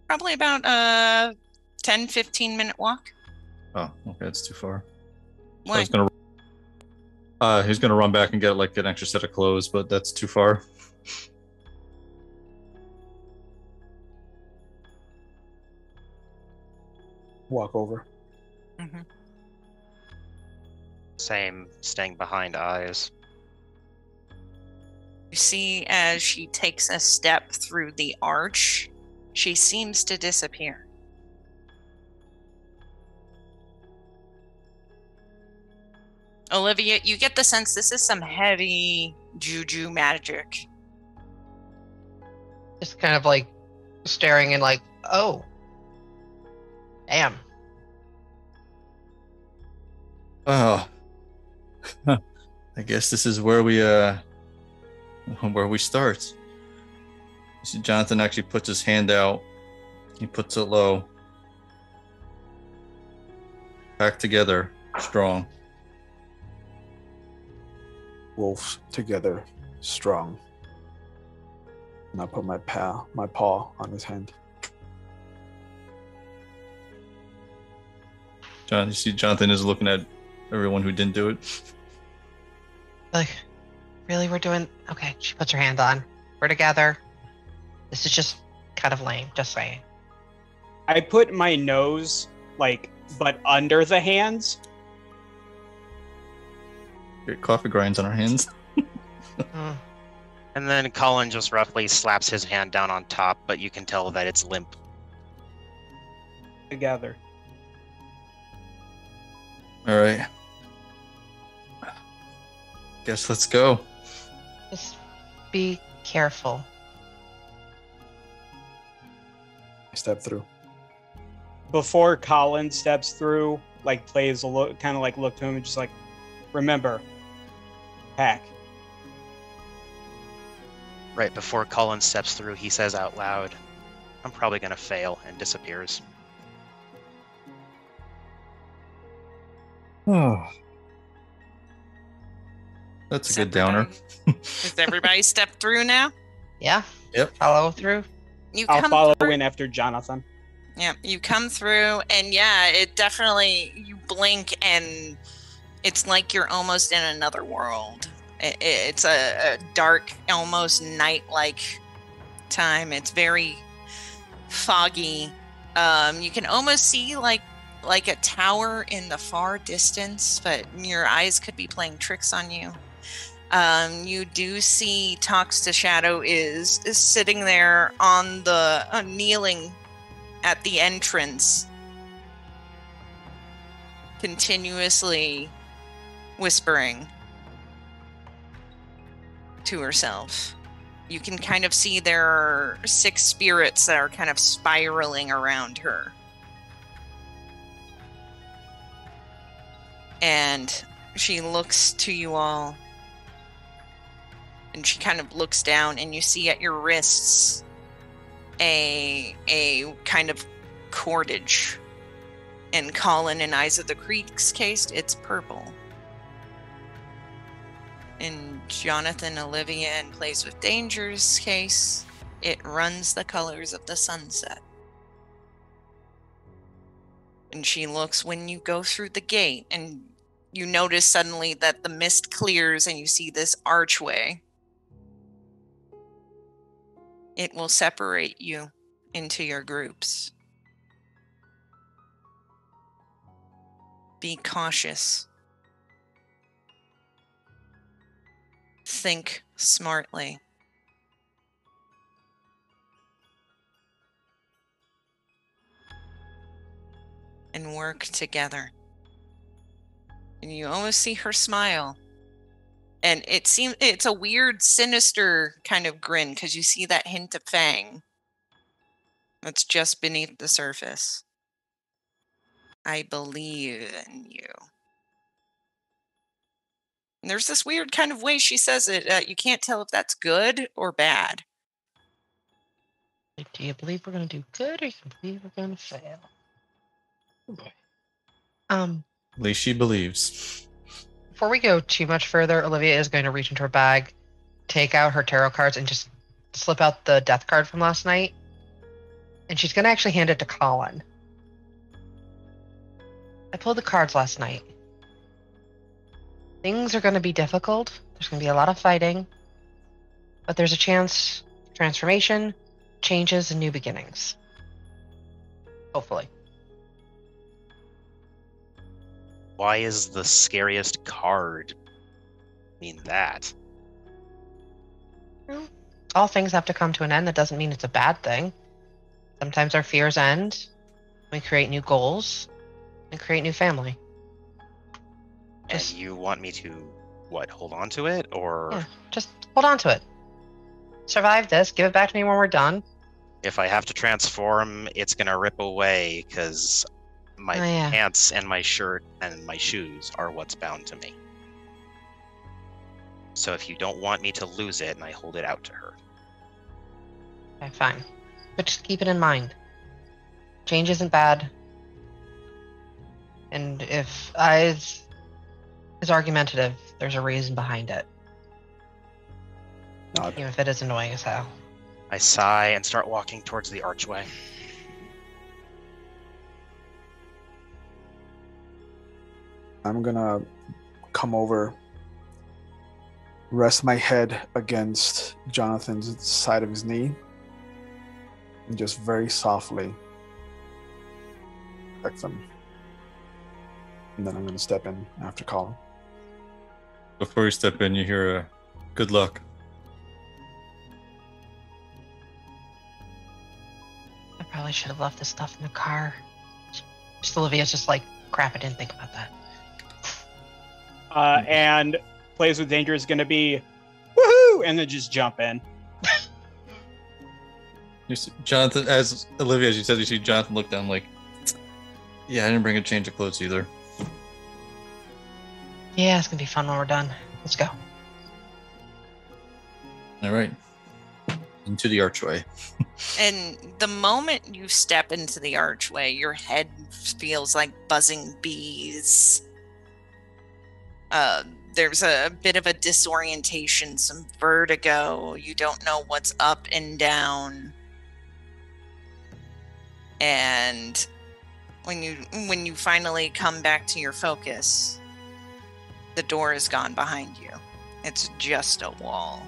Probably about a 10-15 minute walk. Oh, okay, that's too far. What? I was gonna he's gonna run back and get like an extra set of clothes, but that's too far. Walk over. Mm-hmm. Same, staying behind Eyes. You see, as she takes a step through the arch, she seems to disappear. Olivia, you get the sense this is some heavy juju magic. Just kind of like staring and like, oh, damn. Oh, I guess this is where we start. You see, Jonathan actually puts his hand out. He puts it low. Back together, strong. Wolves together, strong. And I put my paw on his hand. John, you see, Jonathan is looking at everyone who didn't do it. Like, really, we're doing... Okay, she puts her hand on. We're together. This is just kind of lame, just saying. I put my nose, like, but under the hands. Get coffee grinds on our hands. And then Colin just roughly slaps his hand down on top, but you can tell that it's limp. Together. All right. Guess let's go. Just be careful. I step through. Before Colin steps through, like plays a look, kind of like look to him and just like, remember, pack. Right before Colin steps through, he says out loud, "I'm probably gonna fail," and disappears. Oh. That's a good downer. Does everybody step through now? Yeah? Yep. Follow through? You I'll come follow through. in after Jonathan. Yeah, you come through, and yeah, it definitely, you blink, and it's like you're almost in another world. It's a dark, almost night-like time. It's very foggy. You can almost see like a tower in the far distance, but your eyes could be playing tricks on you. You do see Talks to Shadow is sitting there on the kneeling at the entrance, continuously whispering to herself. You can kind of see there are 6 spirits that are kind of spiraling around her. And she looks to you all, and she kind of looks down, and you see at your wrists a kind of cordage. In Colin and Eyes of the Creek's case, it's purple. In Jonathan, Olivia, and Plays with Danger's case, it runs the colors of the sunset. And she looks when you go through the gate, and you notice suddenly that the mist clears and you see this archway. It will separate you into your groups. Be cautious. Think smartly. And work together. And you almost see her smile. And it's a weird, sinister kind of grin, because you see that hint of fang that's just beneath the surface. I believe in you. And there's this weird kind of way she says it. You can't tell if that's good or bad. Do you believe we're going to do good, or you believe we're going to fail? Oh boy. At least she believes. Before we go too much further, Olivia is going to reach into her bag, take out her tarot cards, and just slip out the death card from last night. And she's going to actually hand it to Colin. I pulled the cards last night. Things are going to be difficult. There's going to be a lot of fighting. But there's a chance for transformation, changes, and new beginnings. Hopefully. Why is the scariest card mean that? Well, all things have to come to an end. That doesn't mean it's a bad thing. Sometimes our fears end. We create new goals and create new family. And you want me to, hold on to it? Or Yeah, just hold on to it. Survive this, give it back to me when we're done. if I have to transform, it's going to rip away, because My Oh, yeah. pants and my shirt and my shoes are what's bound to me. So if you don't want me to lose it, and I hold it out to her. Okay, fine. But just keep it in mind. Change isn't bad. And if eyes is argumentative, there's a reason behind it. Nod. Even if it is annoying as hell. I sigh and start walking towards the archway. I'm gonna come over, rest my head against Jonathan's side of his knee, and just very softly peck them. And then I'm gonna step in after Colin. Before you step in, you hear a good luck. I probably should have left this stuff in the car. Just Olivia's just like, crap, I didn't think about that. And Plays with Danger is going to be woohoo, and then just jump in. You see Jonathan, as Olivia, as you said, you see Jonathan look down like, yeah, I didn't bring a change of clothes either. Yeah, it's gonna be fun when we're done. Let's go. All right. Into the archway. And the moment you step into the archway, your head feels like buzzing bees. There's a bit of a disorientation, some vertigo. You don't know what's up and down. And when you finally come back to your focus, the door is gone behind you. It's just a wall.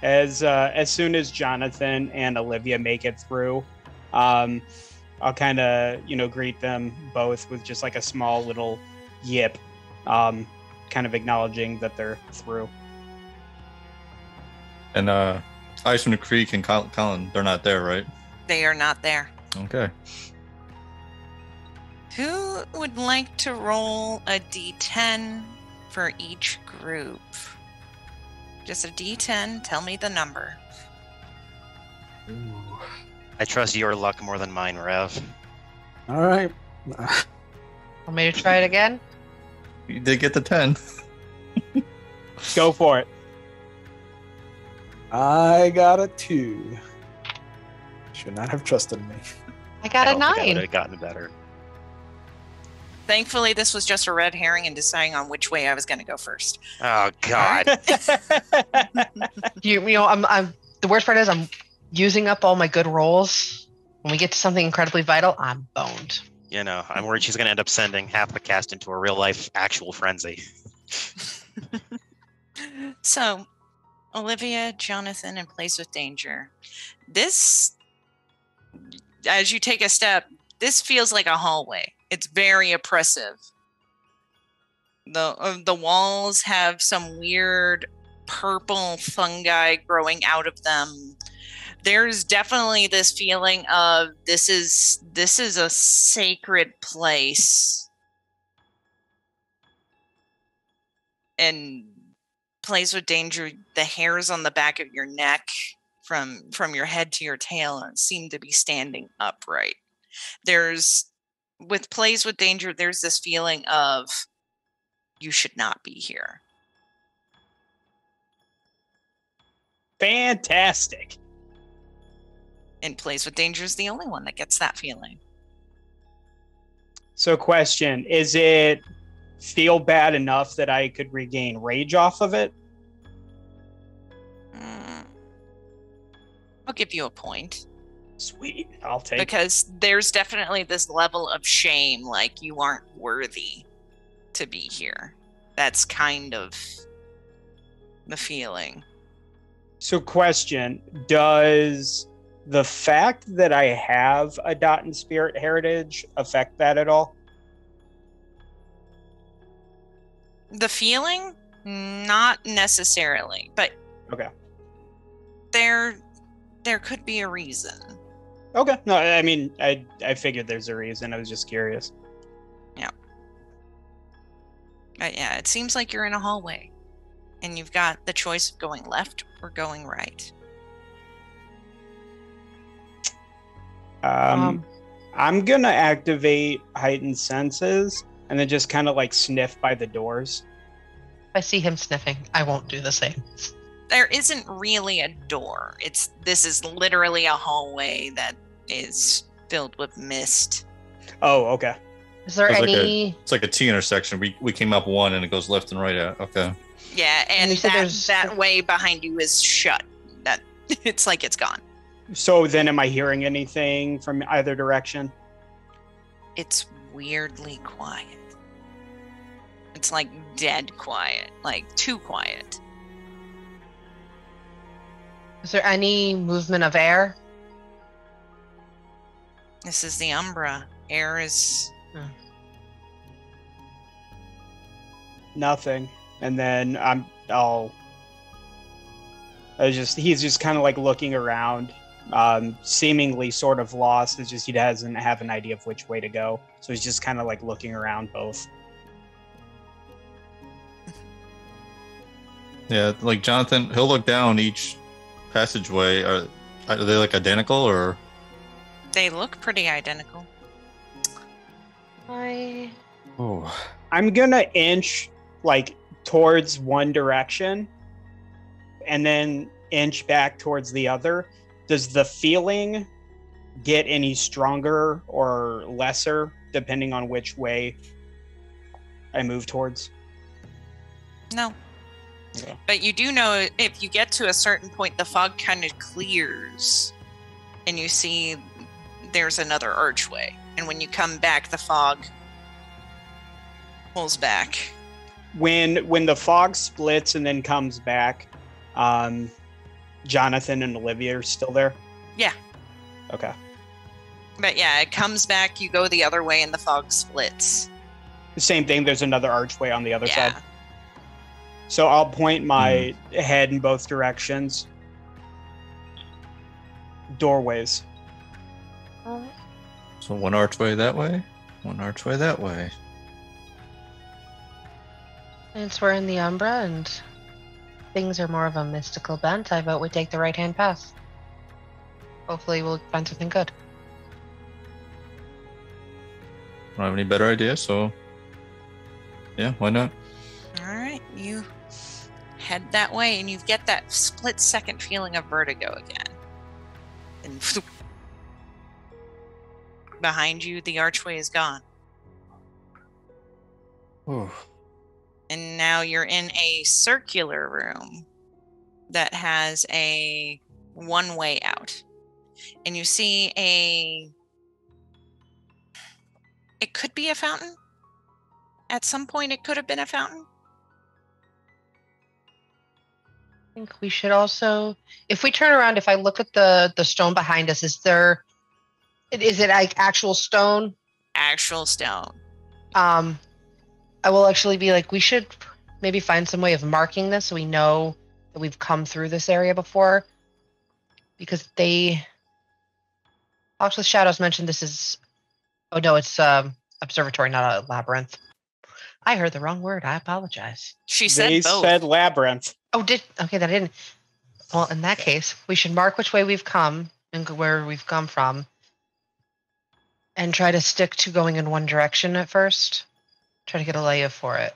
As soon as Jonathan and Olivia make it through, I'll kind of, greet them both with just like a small little yip, kind of acknowledging that they're through. And Ice from the Creek and Colin, they're not there, right? They are not there. Okay. Who would like to roll a d10 for each group? Just a d10. Tell me the number. Ooh. I trust your luck more than mine, Rev. All right. Want me to try it again? You did get the 10. Go for it. I got a 2. Should not have trusted me. I got a I would 9. have gotten better. Thankfully, this was just a red herring in deciding on which way I was going to go first. Oh God! I'm the worst part is I'm using up all my good rolls. When we get to something incredibly vital, I'm boned. I'm worried she's going to end up sending half the cast into a real life actual frenzy. So, Olivia, Jonathan, and Plays with Danger. This, as you take a step, this feels like a hallway. It's very oppressive. The walls have some weird purple fungi growing out of them. There's definitely this feeling of this is a sacred place. And Plays with Danger, the hairs on the back of your neck from your head to your tail seem to be standing upright. With Plays with Danger, there's this feeling of you should not be here. Fantastic. And Plays with Danger is the only one that gets that feeling. So question, is it feel bad enough that I could regain rage off of it? I'll give you a point. Sweet, I'll take it. Because there's definitely this level of shame, like you aren't worthy to be here. That's kind of the feeling. So question, does the fact that I have a Dot and Spirit heritage affect that at all? The feeling? Not necessarily, but Okay. There could be a reason. Okay. No, I mean, I figured there's a reason. I was just curious. Yeah. Yeah, it seems like you're in a hallway, and you've got the choice of going left or going right. I'm gonna activate heightened senses and then just kind of like sniff by the doors. If I see him sniffing, I won't do the same. There isn't really a door. This is literally a hallway that is filled with mist. Oh, okay. Is there any? It's like a T intersection. We came up one and it goes left and right out. Okay. Yeah, and you said that way behind you is shut. That it's like it's gone. So then, am I hearing anything from either direction? It's weirdly quiet. It's like dead quiet, like too quiet. Is there any movement of air? This is the Umbra. Air is... Nothing. And then he's just kind of like looking around, seemingly sort of lost. It's just he doesn't have an idea of which way to go. So he's just kind of like looking around both. Yeah, like Jonathan, he'll look down each passageway. Are they like identical or? They look pretty identical. Oh. I'm gonna inch like towards one direction and then inch back towards the other. Does the feeling get any stronger or lesser depending on which way I move towards? No. Yeah. But you do know if you get to a certain point, the fog kind of clears and you see there's another archway. And when you come back, the fog pulls back. When the fog splits and then comes back, Jonathan and Olivia are still there? Yeah. Okay. But yeah, it comes back, you go the other way, and the fog splits. The same thing, there's another archway on the other Yeah. side. So I'll point my head in both directions. Doorways. So one archway that way, one archway that way. Since we're in the Umbra and things are more of a mystical bent, I vote we take the right-hand path. Hopefully we'll find something good. I don't have any better idea, so yeah, why not? All right, you head that way, and you get that split-second feeling of vertigo again. And behind you, the archway is gone. Oh. And now you're in a circular room that has a one-way out. And you see it could be a fountain. At some point, it could have been a fountain. I think we should also, if we turn around, if I look at the stone behind us, is it like actual stone? Actual stone. I will actually be like, we should maybe find some way of marking this so we know that we've come through this area before. Because Fox with Shadows mentioned this is, oh no, it's observatory, not a labyrinth. I heard the wrong word. I apologize. She said They both. said labyrinth. Oh, okay, that I didn't. Well, in that case, we should mark which way we've come and where we've come from. And try to stick to going in one direction at first. Try to get a lay of for it.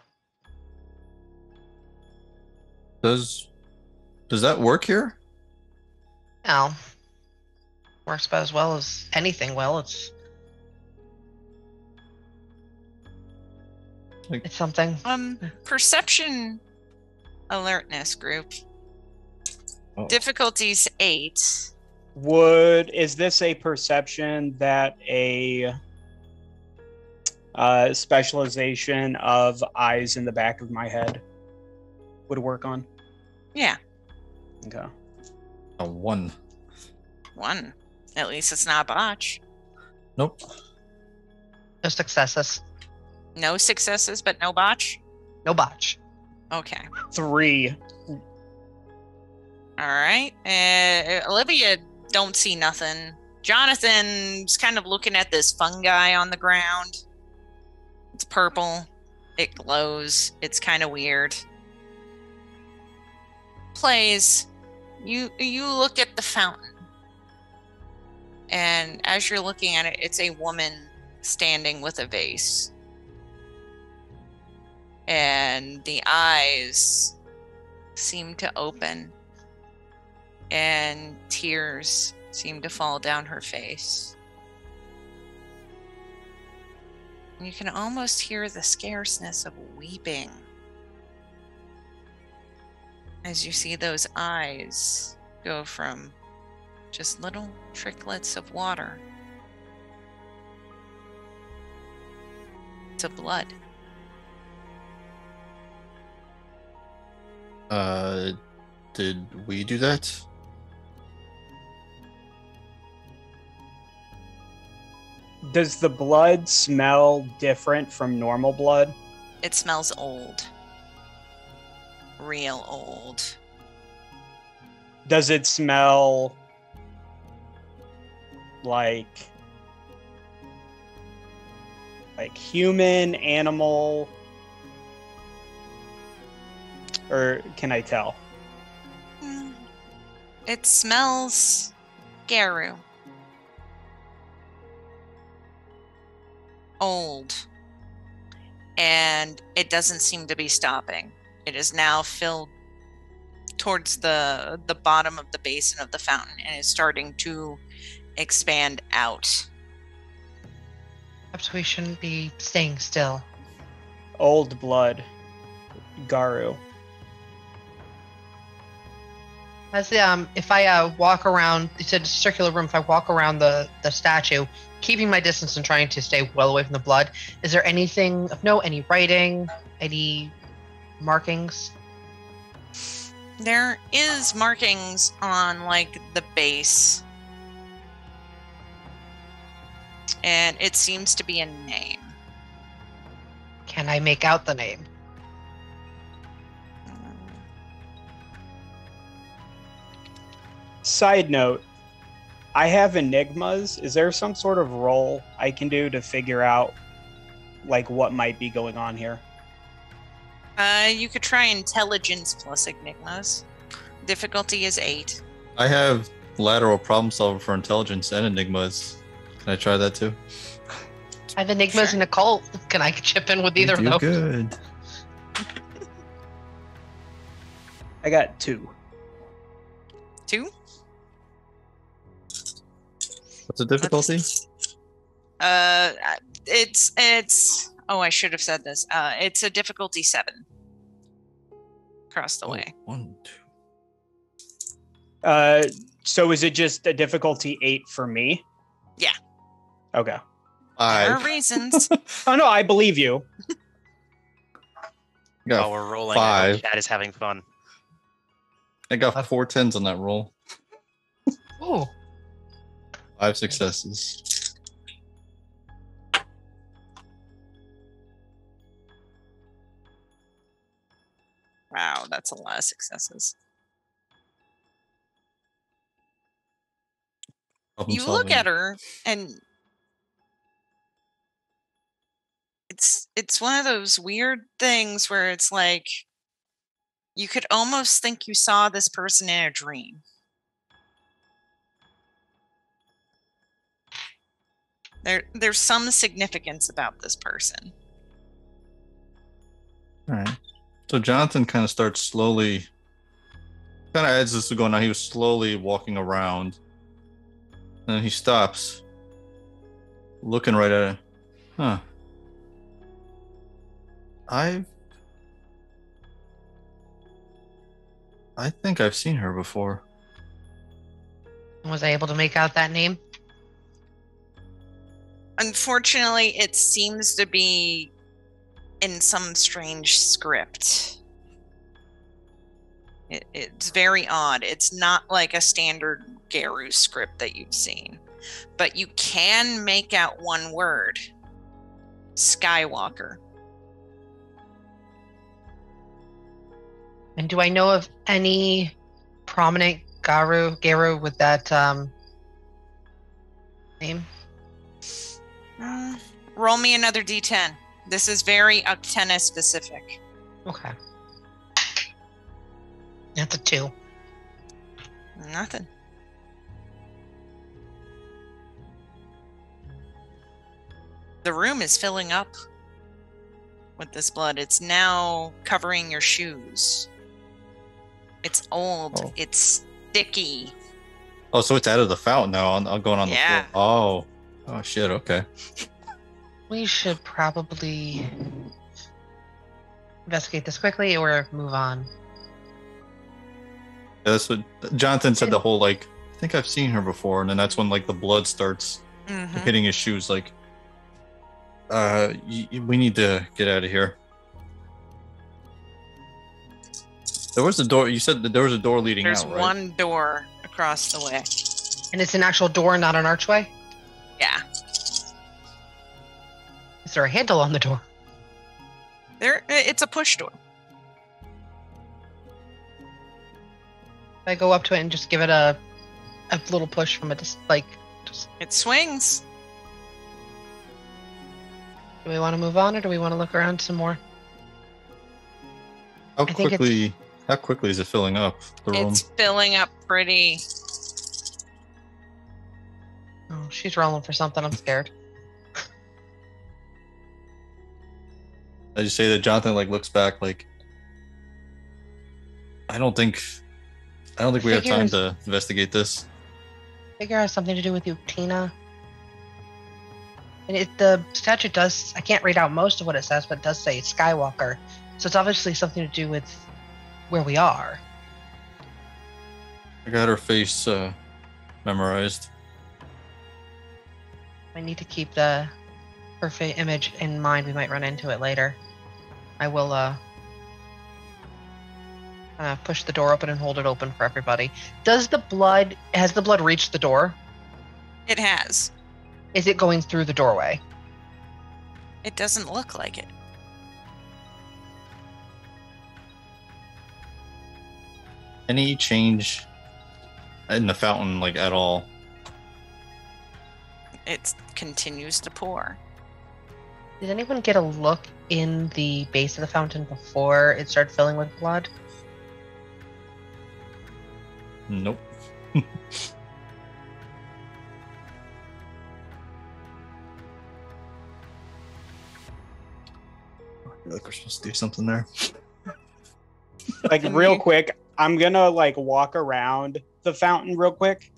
Does that work here? No. Works about as well as anything. Well, it's something. Perception alertness group. Oh. Difficulties 8. Is this a perception that a specialization of eyes in the back of my head would work on? Yeah. Okay. A 1. 1. At least it's not botch. Nope. No successes. No successes, but no botch? No botch. Okay. 3. All right. Olivia don't see nothing. Jonathan's kind of looking at this fungi on the ground. It's purple. It glows. It's kind of weird. Plays. You look at the fountain. And as you're looking at it, it's a woman standing with a vase. And the eyes seem to open, and tears seem to fall down her face. You can almost hear the scarceness of weeping as you see those eyes go from just little tricklets of water to blood. Did we do that? Does the blood smell different from normal blood? It smells old. Real old. Does it smell like human, animal, or can I tell? It smells Garu. Old. And it doesn't seem to be stopping. It is now filled towards the bottom of the basin of the fountain and is starting to expand out. Perhaps we shouldn't be staying still. Old blood. Garu. As if I walk around, it's a circular room. If I walk around the statue, keeping my distance and trying to stay well away from the blood, is there anything of note? Any writing? Any markings? There is markings on like the base, and it seems to be a name. Can I make out the name? Side note, I have enigmas. Is there some sort of roll I can do to figure out like what might be going on here? You could try intelligence plus enigmas. Difficulty is 8. I have lateral problem solver for intelligence and enigmas. Can I try that too? I have enigmas and occult. Can I chip in with either of those? Good. I got 2. 2? What's the difficulty? It's oh, I should have said this. It's a difficulty 7. Across the way. 1, 2. So is it just a difficulty 8 for me? Yeah. Okay. There are 5. reasons. Oh no, I believe you. Got While we're rolling, 5. Chat is having fun. I got 4 10s on that roll. Ooh. 5 successes. Wow, that's a lot of successes. Problem You look solving. at her, and it's one of those weird things where it's like you could almost think you saw this person in a dream. There's some significance about this person. All right. So Jonathan kind of starts slowly, kind of as this is going on, he was slowly walking around. And then he stops, looking right at it. Huh. I think I've seen her before. Was I able to make out that name? Unfortunately, it seems to be in some strange script. It's very odd. It's not like a standard Garu script that you've seen. But you can make out one word. Skywalker. And do I know of any prominent Garu with that name? Roll me another d10. This is very Uctena specific. Okay. That's a 2. Nothing. The room is filling up with this blood. It's now covering your shoes. It's old. Oh. It's sticky. Oh, so it's out of the fountain now. I'm going on the Yeah. floor. Oh shit. Okay. We should probably investigate this quickly or move on. Yeah, that's what Jonathan said. The whole like, I think I've seen her before, and then that's when like the blood starts Mhm. hitting his shoes. Like, we need to get out of here. There was a door. You said that there was a door leading There's out, right? one door across the way. And it's an actual door, not an archway? Yeah. Is there a handle on the door? It's a push door. I go up to it and just give it a little push from just. It swings. Do we want to move on or do we want to look around some more? How I think quickly is it filling up the room? It's filling up pretty. Oh, she's rolling for something. I'm scared. I just say that Jonathan like looks back like, I don't think we have time to investigate this. Figure has something to do with you, Tina. And the statute does, I can't read out most of what it says, but it does say Skywalker. So it's obviously something to do with where we are. I got her face memorized. I need to keep her image in mind. We might run into it later. I will push the door open and hold it open for everybody. Has the blood reached the door? It has. Is it going through the doorway? It doesn't look like it. Any change in the fountain, like at all? It continues to pour. Did anyone get a look in the base of the fountain before it started filling with blood? Nope. I feel like we're supposed to do something there. Like real quick, I'm gonna like walk around the fountain real quick,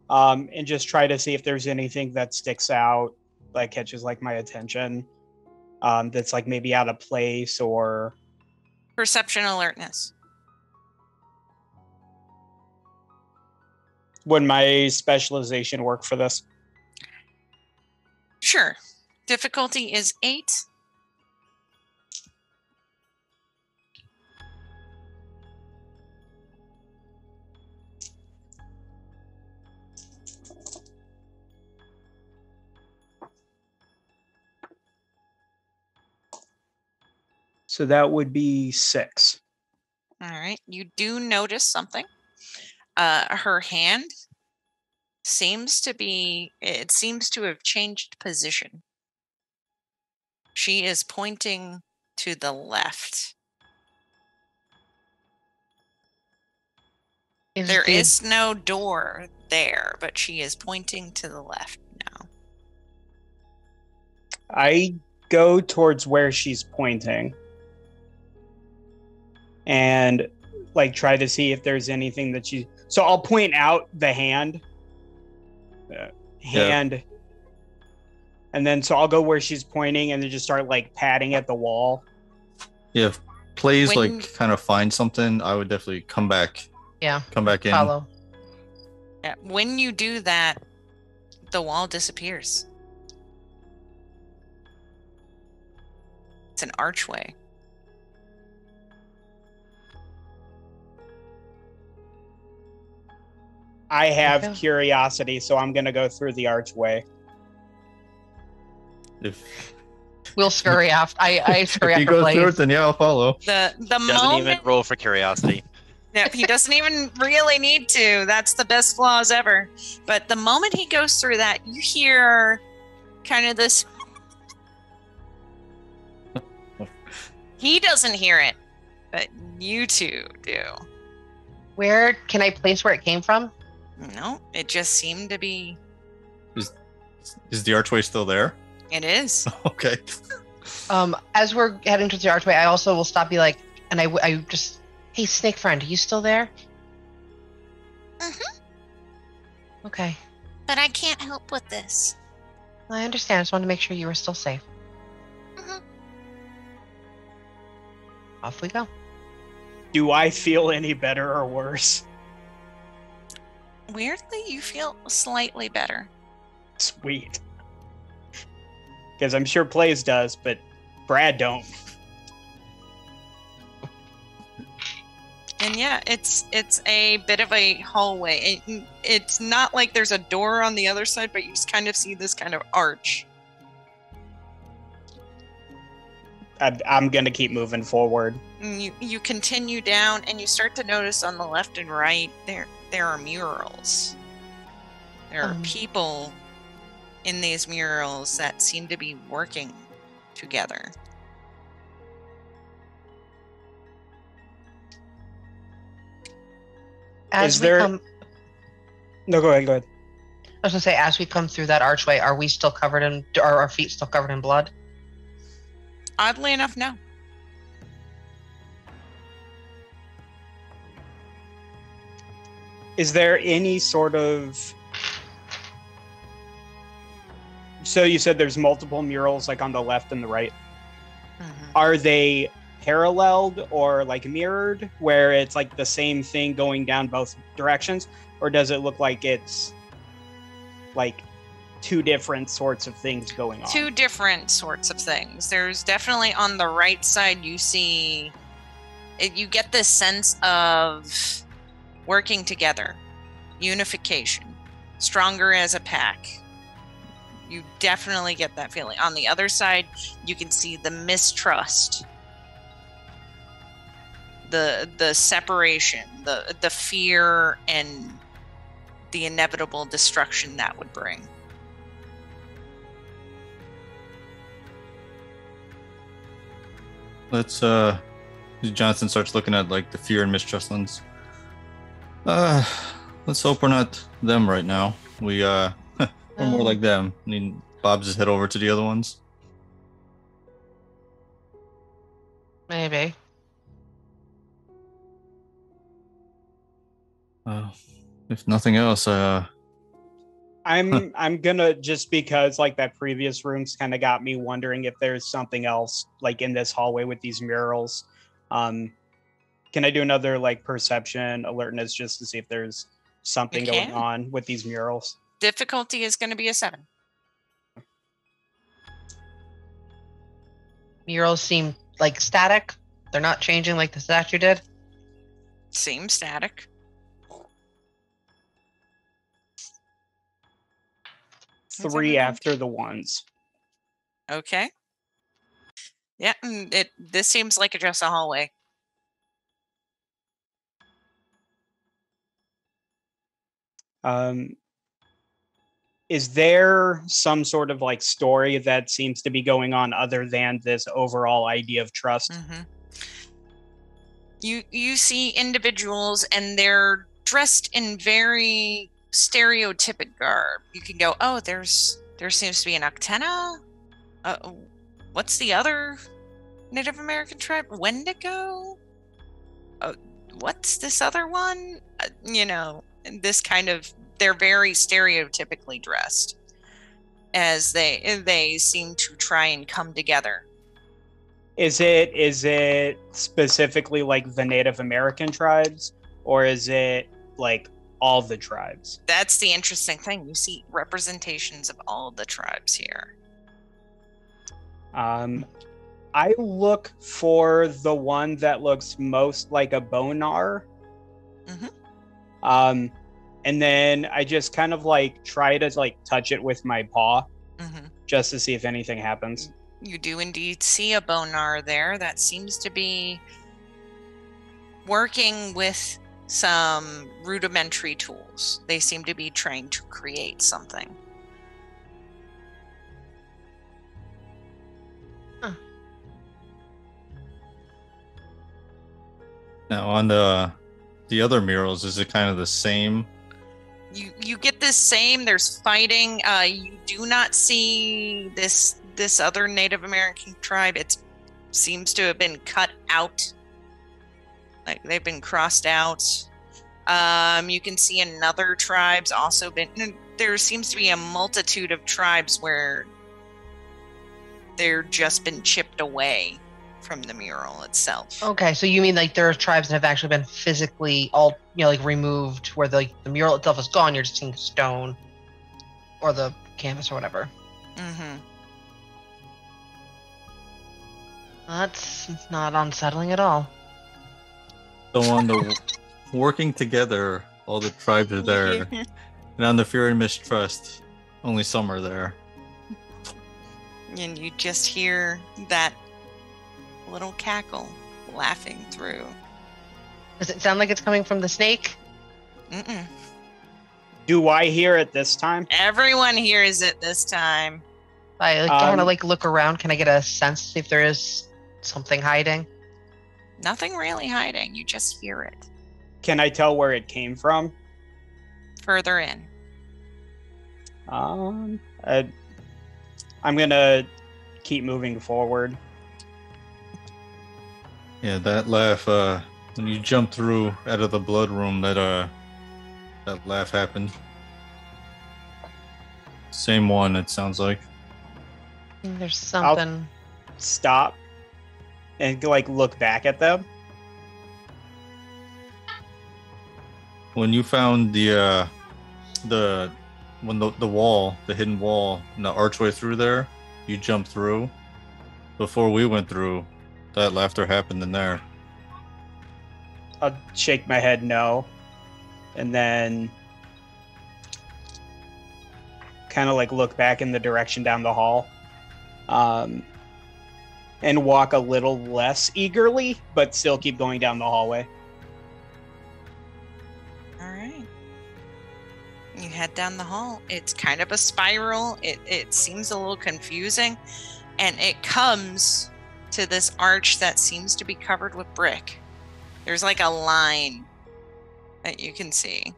and just try to see if there's anything that sticks out, like catches like my attention, that's like maybe out of place or. Perception alertness. Would my specialization work for this? Sure. Difficulty is 8. So that would be 6. All right. You do notice something. Her hand seems to have changed position. She is pointing to the left. There is no door there, but she is pointing to the left now. I go towards where she's pointing and like try to see if there's anything that she. So I'll point out the hand, and then so I'll go where she's pointing and then just start like patting at the wall. Yeah, if plays like kind of find something, I would definitely come back. Yeah. Come back in. Follow. Yeah, when you do that, the wall disappears. It's an archway. I have Okay. curiosity, so I'm gonna go through the archway. If We'll scurry after. I scurry if you after go through it, Blaze. then yeah, I'll follow. The Doesn't moment even roll for curiosity. Yep, he doesn't even really need to. That's the best flaws ever. But the moment he goes through that, you hear kind of this. He doesn't hear it, but you two do. Where can I place where it came from? No, it just seemed to be. Is the archway still there? It is. Okay. As we're heading towards the archway, I also will stop, be like, and I just, hey, snake friend, are you still there? Mm-hmm. Okay. But I can't help with this. I understand. I just wanted to make sure you were still safe. Mm-hmm. Off we go. Do I feel any better or worse? Weirdly, you feel slightly better. Sweet. Because I'm sure Plays does, but Brad don't. And yeah, it's a bit of a hallway. It's not like there's a door on the other side, but you just kind of see this kind of arch. I'm going to keep moving forward. And you continue down, and you start to notice on the left and right there are murals. There are people in these murals that seem to be working together. Is there... No, go ahead. I was gonna say, as we come through that archway, are we still covered in, are our feet still covered in blood? Oddly enough, no. Is there any sort of... So you said there's multiple murals, like on the left and the right. Mm-hmm. Are they paralleled or like mirrored, where it's like the same thing going down both directions? Or does it look like it's like two different sorts of things going on? Two different sorts of things. There's definitely on the right side, you see, you get this sense of working together, unification, stronger as a pack. You definitely get that feeling. On the other side, you can see the mistrust, the separation, the fear, and the inevitable destruction that would bring. Let's Jonathan starts looking at like the fear and mistrust lens. Let's hope we're not them right now. We're more like them. I mean, Bob's just head over to the other ones. Maybe. If nothing else, I'm gonna, just because like that previous room's kind of got me wondering if there's something else like in this hallway with these murals. Can I do another like perception alertness just to see if there's something going on with these murals? Difficulty is going to be a 7. Murals seem like static. They're not changing like the statue did. Seems static. Three after the ones. Okay. Yeah, this seems like just a hallway. Is there some sort of like story that seems to be going on other than this overall idea of trust? Mm-hmm. You see individuals, and they're dressed in very stereotypic garb. You can go, oh, there seems to be an Octena. What's the other Native American tribe? Wendigo. What's this other one? This kind of, they're very stereotypically dressed, as they seem to try and come together. Is it specifically like the Native American tribes, or is it like all the tribes? That's the interesting thing. You see representations of all the tribes here. I look for the one that looks most like a bonar. Mm-hmm. And then I just kind of like try to like touch it with my paw, just to see if anything happens. You do indeed see a bonar there that seems to be working with some rudimentary tools. They seem to be trying to create something. Huh. now on the other murals, is it kind of the same? You get this same, there's fighting. You do not see this other Native American tribe, it seems to have been cut out. Like they've been crossed out. You can see another tribe's also been. There seems to be a multitude of tribes where they're just been chipped away from the mural itself. Okay, so you mean like there are tribes that have actually been physically all like removed, where the mural itself is gone. You're just seeing the stone or the canvas or whatever. Mm-hmm. That's not unsettling at all. So on the working together, all the tribes are there, and on the fear and mistrust, only some are there. And you just hear that little cackle laughing through. Does it sound like it's coming from the snake? Mm-mm. Do I hear it this time? Everyone hears it this time. I kind of look around. Can I get a sense to see if there is something hiding? Nothing really hiding. You just hear it. Can I tell where it came from? Further in. I'm gonna keep moving forward. Yeah, that laugh. When you jump through out of the blood room, that laugh happened. Same one. It sounds like. There's something. Stop and look back at them. When you found the wall, the hidden wall, and the archway through there, you jumped through. Before we went through, that laughter happened in there. I'll shake my head no, and then kind of look back in the direction down the hall, and walk a little less eagerly, but still keep going down the hallway. All right. You head down the hall. It's kind of a spiral. It seems a little confusing, and it comes to this arch that seems to be covered with brick. There's like a line that you can see.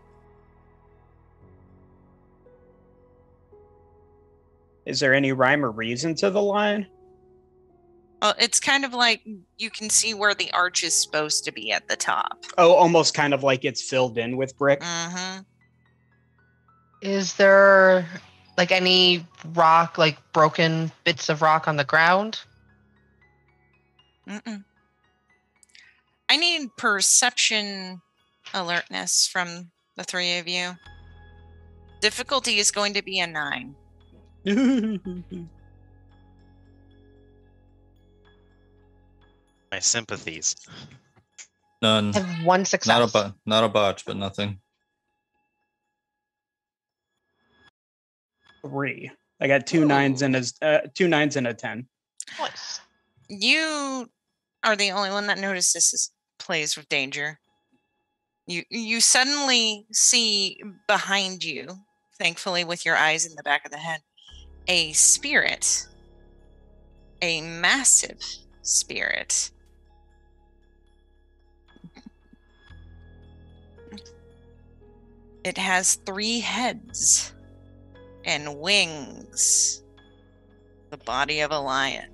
Is there any rhyme or reason to the line? Well, it's kind of like you can see where the arch is supposed to be at the top. Oh, almost kind of like it's filled in with brick. Mm-hmm. Is there any rock, broken bits of rock on the ground? Mm-mm. I need perception alertness from the three of you. Difficulty is going to be a 9. My sympathies. None. I have one success. Not a botch, but nothing. 3. I got two nines and a 10. Nice. You are the only one that notices this plays with danger. You suddenly see behind you, thankfully with your eyes in the back of the head, a spirit. A massive spirit. It has 3 heads and wings. The body of a lion.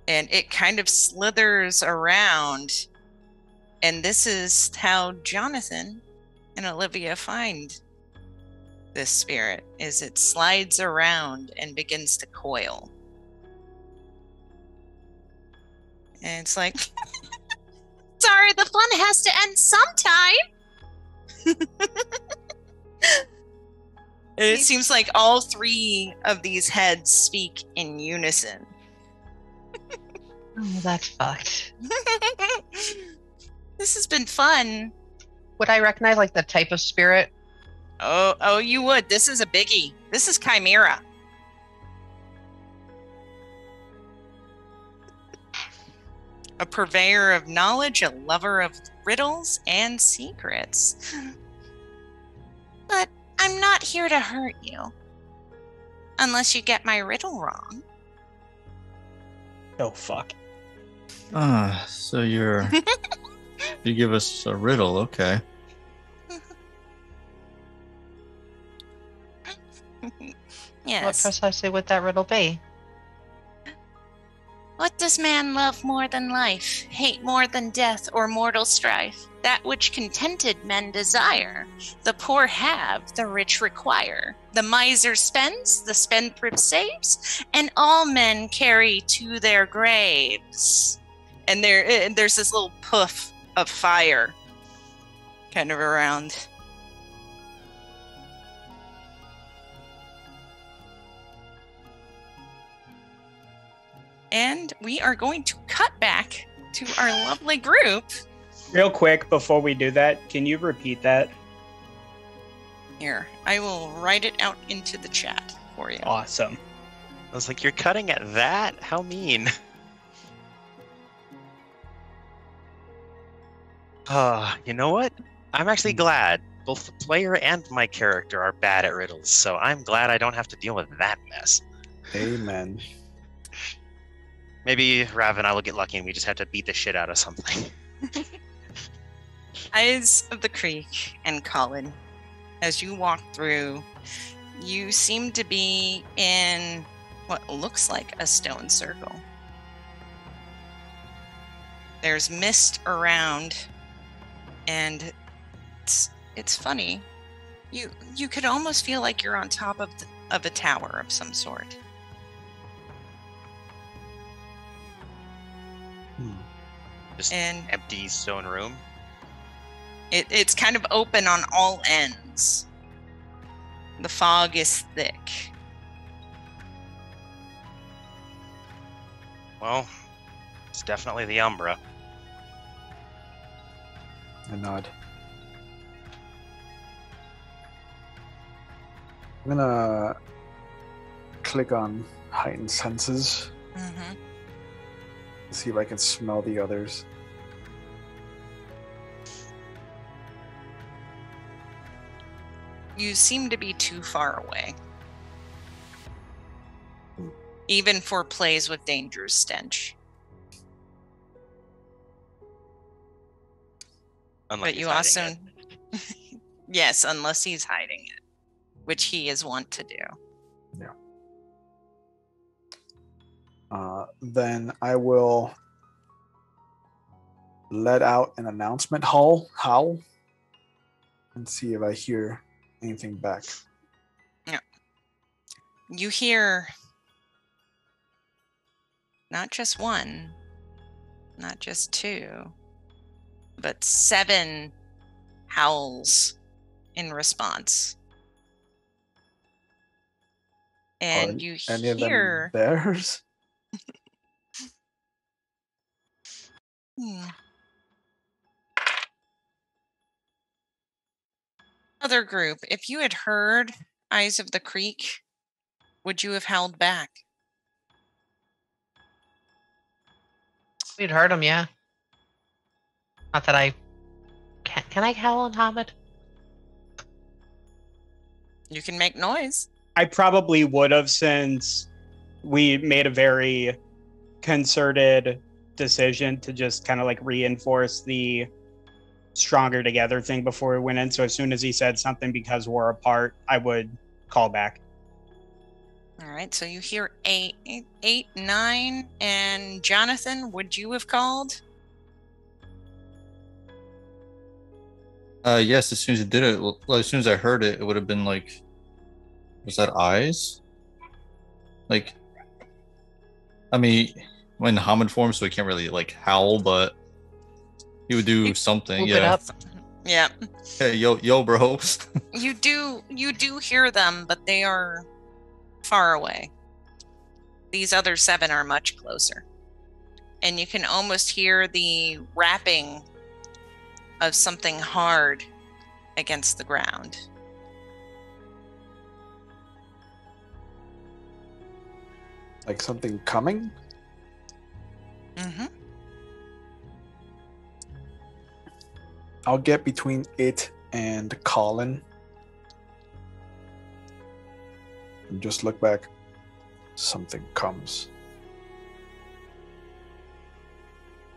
And it kind of slithers around. And this is how Jonathan and Olivia find this spirit, is it slides around and begins to coil. And it's like, sorry, the fun has to end sometime. It seems like all 3 of these heads speak in unison. Oh, that's fucked. This has been fun. Would I recognize the type of spirit? Oh, you would. This is a biggie. This is Chimera. A purveyor of knowledge, a lover of riddles and secrets. But I'm not here to hurt you. Unless you get my riddle wrong. Oh, fuck. So you give us a riddle, okay. What Yes. precisely would that riddle be? What does man love more than life, hate more than death or mortal strife? That which contented men desire, the poor have, the rich require. The miser spends, the spendthrift saves, and all men carry to their graves. And there's this little puff of fire kind of around. And we are going to cut back to our lovely group. Real quick, before we do that, can you repeat that? Here, I will write it out into the chat for you. Awesome. I was like, you're cutting at that? How mean. You know what? I'm actually glad. Both the player and my character are bad at riddles, so I'm glad I don't have to deal with that mess. Amen. Maybe Rav and I will get lucky and we just have to beat the shit out of something. Eyes of the Creek and Colin, as you walk through, you seem to be in what looks like a stone circle. There's mist around, and it's funny. You could almost feel like you're on top of a tower of some sort. Just And empty stone room. it's kind of open on all ends. The fog is thick. Well, it's definitely the Umbra. I nod. I'm gonna click on heightened senses. Mm-hmm. See if I can smell the others. You seem to be too far away. Even for plays with dangerous stench. Unless But he's you hiding also... it. Yes, unless he's hiding it, which he is wont to do. Then I will let out an announcement howl and see if I hear anything back. You hear not just one, not just two, but 7 howls in response. And you Any of them hear... bears? Other group, if you had heard Eyes of the Creek, would you have howled back? We'd heard him, yeah. Not that I... Can I howl on Hobbit? You can make noise. I probably would have, since we made a very concerted decision to just kind of like reinforce the stronger together thing before we went in. So as soon as he said something because we're apart, I would call back. All right, so you hear 8, 9, and Jonathan, would you have called? Yes, as soon as it did it, well, as soon as I heard it, it would have been like, was that eyes? Like, I mean, I'm in Hamid form, so I can't really like howl, but he would do something. Whoop Yeah. it up. Yeah. Hey, yo, bro. You do hear them, but they are far away. These other 7 are much closer. And you can almost hear the rapping of something hard against the ground. Like something coming? Mm-hmm. I'll get between it and Colin. And just look back. Something comes.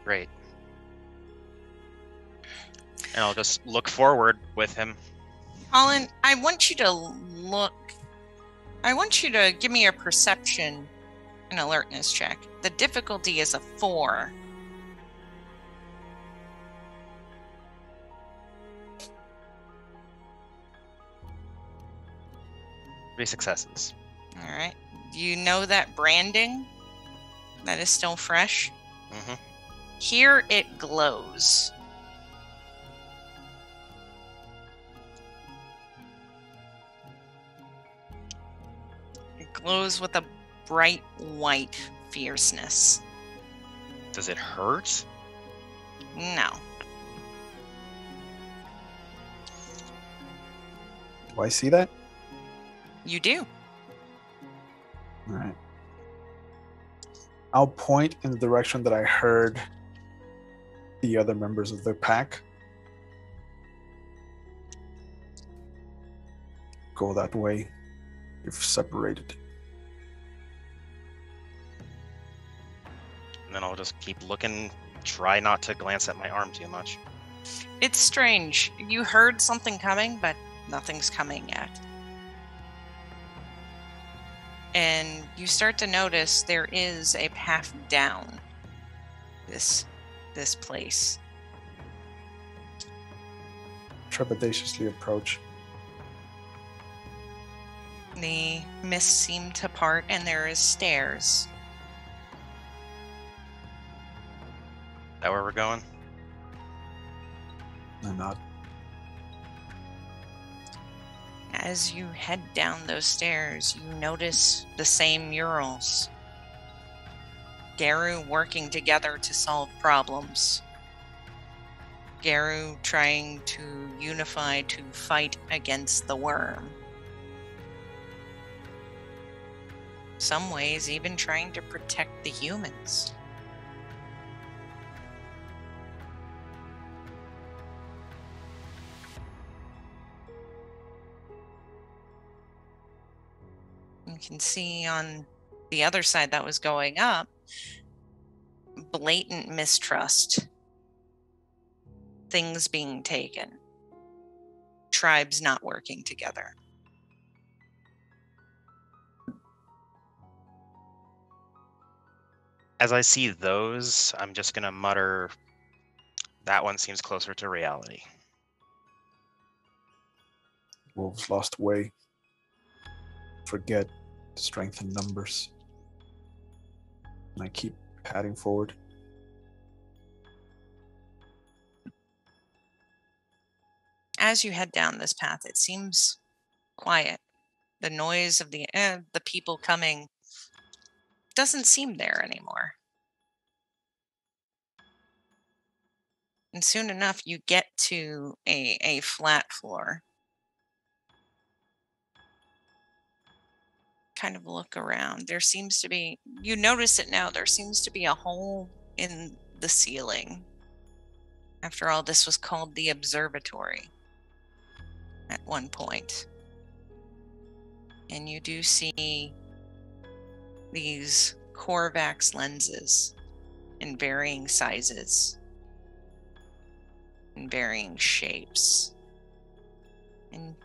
Great. And I'll just look forward with him. Colin, I want you to look I want you to give me a perception and alertness check. The difficulty is a 4. 3 successes. All right. Do you know that branding that is still fresh? Mm-hmm. Here it glows. It glows with a bright white fierceness. Does it hurt? No. Do I see that? You do. All right. I'll point in the direction that I heard the other members of the pack go that way. You've separated. And then I'll just keep looking, try not to glance at my arm too much. It's strange. You heard something coming, but nothing's coming yet. And you start to notice there is a path down this place. Trepidatiously approach. The mist seemed to part, and there is stairs. Is that where we're going? I nod. As you head down those stairs, you notice the same murals. Garu working together to solve problems. Garu trying to unify to fight against the worm. Some ways even trying to protect the humans. You can see on the other side that was going up, blatant mistrust. Things being taken. Tribes not working together. As I see those, I'm just going to mutter, that one seems closer to reality. Wolves lost way. Forget strength in numbers. And I keep padding forward. As you head down this path, it seems quiet. The noise of the people coming doesn't seem there anymore. And soon enough, you get to a flat floor. Kind of look around. There seems to be, you notice it now, there seems to be a hole in the ceiling. After all, this was called the observatory at one point. And you do see these Corvax lenses in varying sizes, in varying shapes. And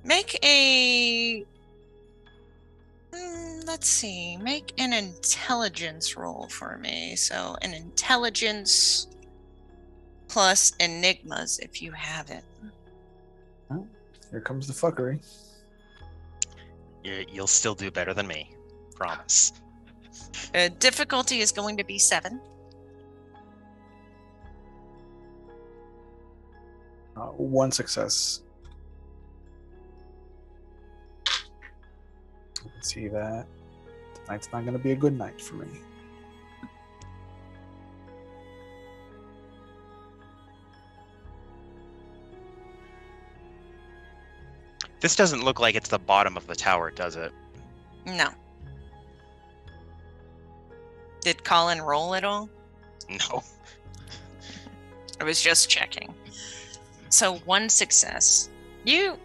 make a let's see, make an intelligence roll for me. So an intelligence plus enigmas if you have it. Oh, here comes the fuckery. You'll still do better than me. Promise. Difficulty is going to be 7. One success. You can see that tonight's not going to be a good night for me. This doesn't look like it's the bottom of the tower, does it? No. Did Colin roll at all? No. I was just checking. So 1 success. You've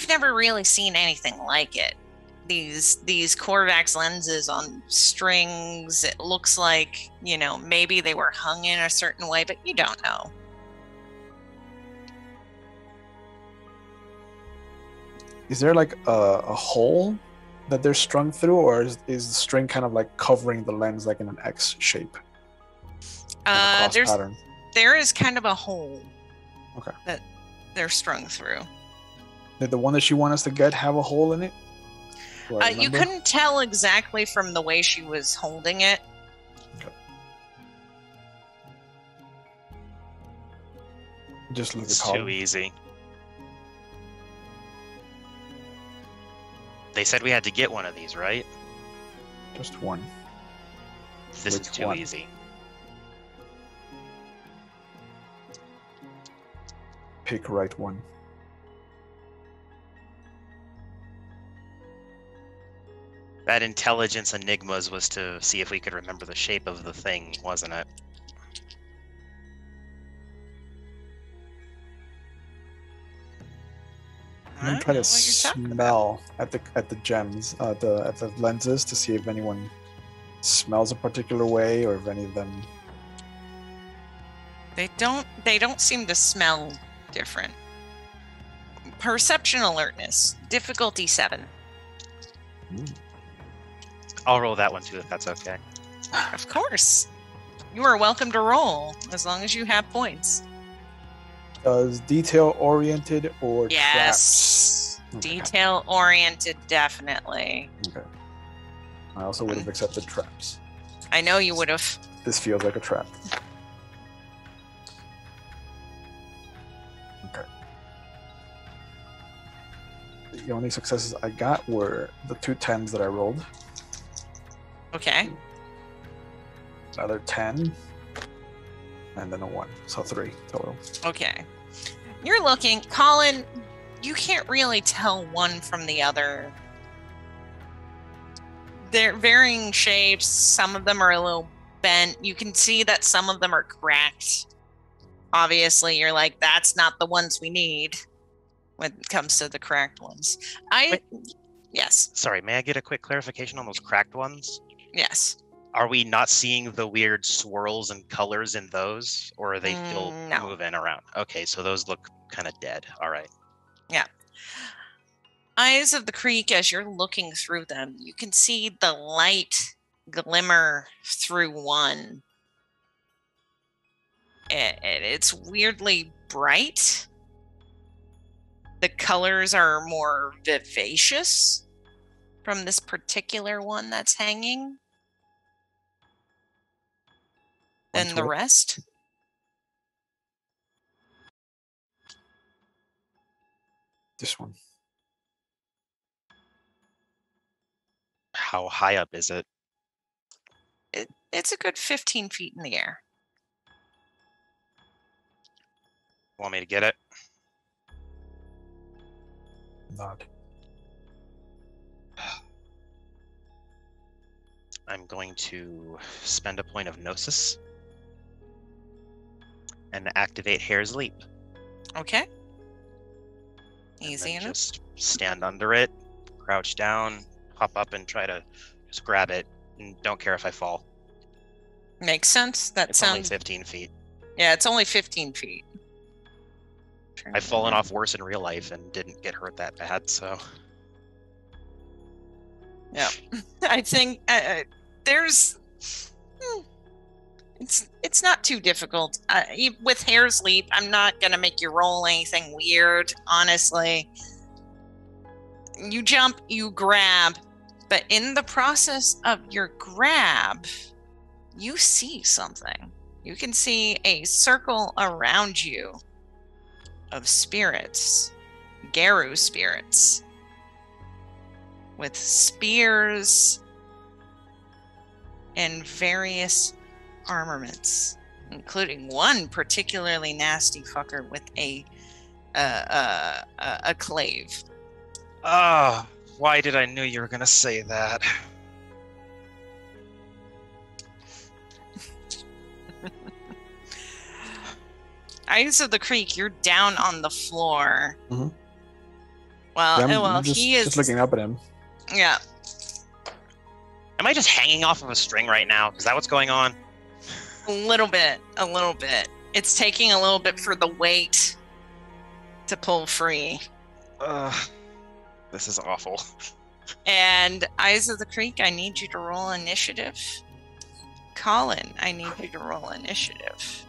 never really seen anything like it. These Corvax lenses on strings. It looks like, maybe they were hung in a certain way, but you don't know. Is there like a hole that they're strung through, or is the string kind of like covering the lens like in an X shape? Like a cross pattern? There is kind of a hole. Okay. That they're strung through. Did the one that you want us to get have a hole in it? You couldn't tell exactly from the way she was holding it. Okay. Just look It's at too easy. They said we had to get one of these, right? Just one. This Which is too one? easy. Pick right one. That intelligence enigmas was to see if we could remember the shape of the thing, wasn't it? I'm gonna try to smell at the gems, at the lenses to see if anyone smells a particular way or if any of them. They don't seem to smell different. Perception alertness, difficulty 7. I'll roll that one too, if that's okay. Of course. You are welcome to roll, as long as you have points. Does detail-oriented or Yes. traps? Okay. Detail-oriented, definitely. Okay. I also would have accepted traps. I know you would have. This feels like a trap. Okay. The only successes I got were the 2 10s that I rolled. Okay. Another 10. And then a 1. So 3 total. Okay. You're looking, Colin, you can't really tell one from the other. They're varying shapes. Some of them are a little bent. You can see that some of them are cracked. Obviously, you're like, that's not the ones we need when it comes to the cracked ones. Yes. Sorry, may I get a quick clarification on those cracked ones? Yes. Are we not seeing the weird swirls and colors in those, or are they still No. moving around? Okay, so those look kind of dead. All right. Yeah. Eyes of the Creek, as you're looking through them, you can see the light glimmer through one. It's weirdly bright. The colors are more vivacious from this particular one that's hanging than the rest. This one. How high up is it? It's a good 15 feet in the air. Want me to get it? Nod. I'm going to spend a point of Gnosis and activate Hair's Leap. Okay. And Easy then enough. just stand under it, crouch down, hop up and try to just grab it, and don't care if I fall. Makes sense. That It's only sounds. 15 feet. Yeah, it's only 15 feet. I've fallen off worse in real life and didn't get hurt that bad, so. Yeah, I think there's. It's not too difficult. With Hair's Leap, I'm not gonna make you roll anything weird. Honestly, you jump, you grab, but in the process of your grab, you see something. You can see a circle around you of spirits, Garu spirits, with spears and various armaments, including one particularly nasty fucker with a clave. Ah, why did I know you were gonna say that? Eyes of the Creek, you're down on the floor. Mm-hmm. Well, I'm he is just looking up at him. Yeah. Am I just hanging off of a string right now? Is that what's going on? A little bit. It's taking a little bit for the weight to pull free. This is awful. And Eyes of the Creek, I need you to roll initiative. Colin, I need you to roll initiative.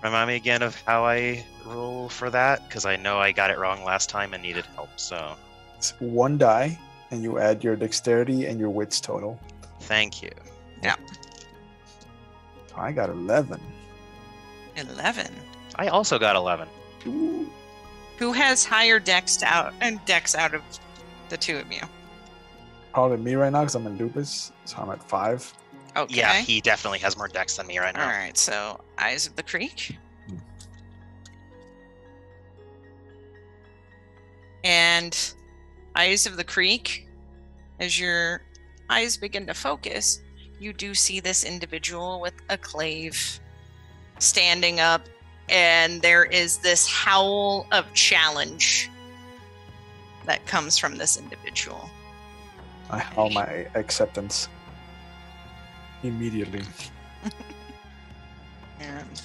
Remind me again of how I roll for that, because I know I got it wrong last time and needed help, so... It's 1 die, and you add your dexterity and your wits total. Thank you. Yeah. So I got 11. 11. I also got 11. Ooh. Who has higher dex out of the two of you? Probably me right now because I'm in lupus, so I'm at 5. Okay. Yeah, he definitely has more dex than me right now. All right, so Eyes of the Creek. And Eyes of the Creek, as your eyes begin to focus, you do see this individual with a clave standing up, and there is this howl of challenge that comes from this individual. I howl my acceptance immediately. And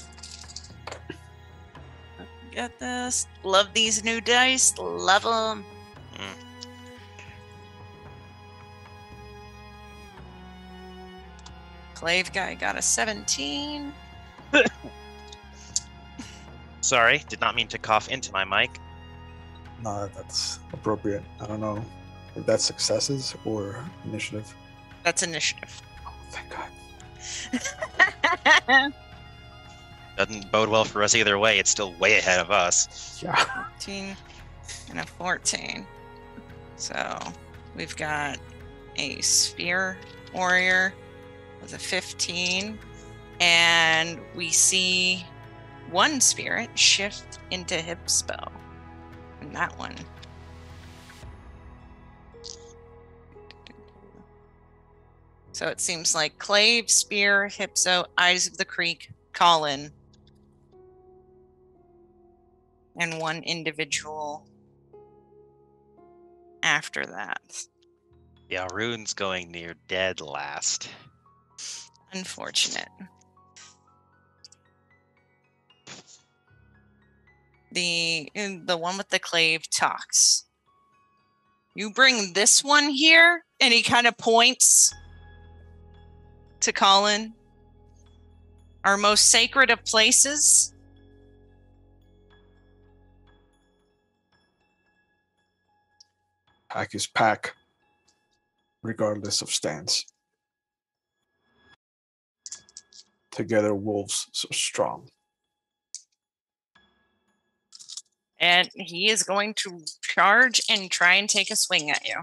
get this. Love these new dice. Love them. Clave guy got a 17. Sorry, did not mean to cough into my mic. No, that's appropriate. I don't know if that's successes or initiative. That's initiative. Oh, thank God. Doesn't bode well for us either way. It's still way ahead of us. Yeah. 15 and a 14. So we've got a spear warrior with a 15. And we see one spirit shift into Hipspo. And that one. So it seems like Clave, Spear, Hypso, Eyes of the Creek, Colin, and one individual after that. Yeah, Rune's going near dead last. Unfortunate. The one with the clave talks. You bring this one here, and he kind of points to Colin. Our most sacred of places. Pack is pack, regardless of stance. Together, wolves so strong. And he is going to charge and try and take a swing at you.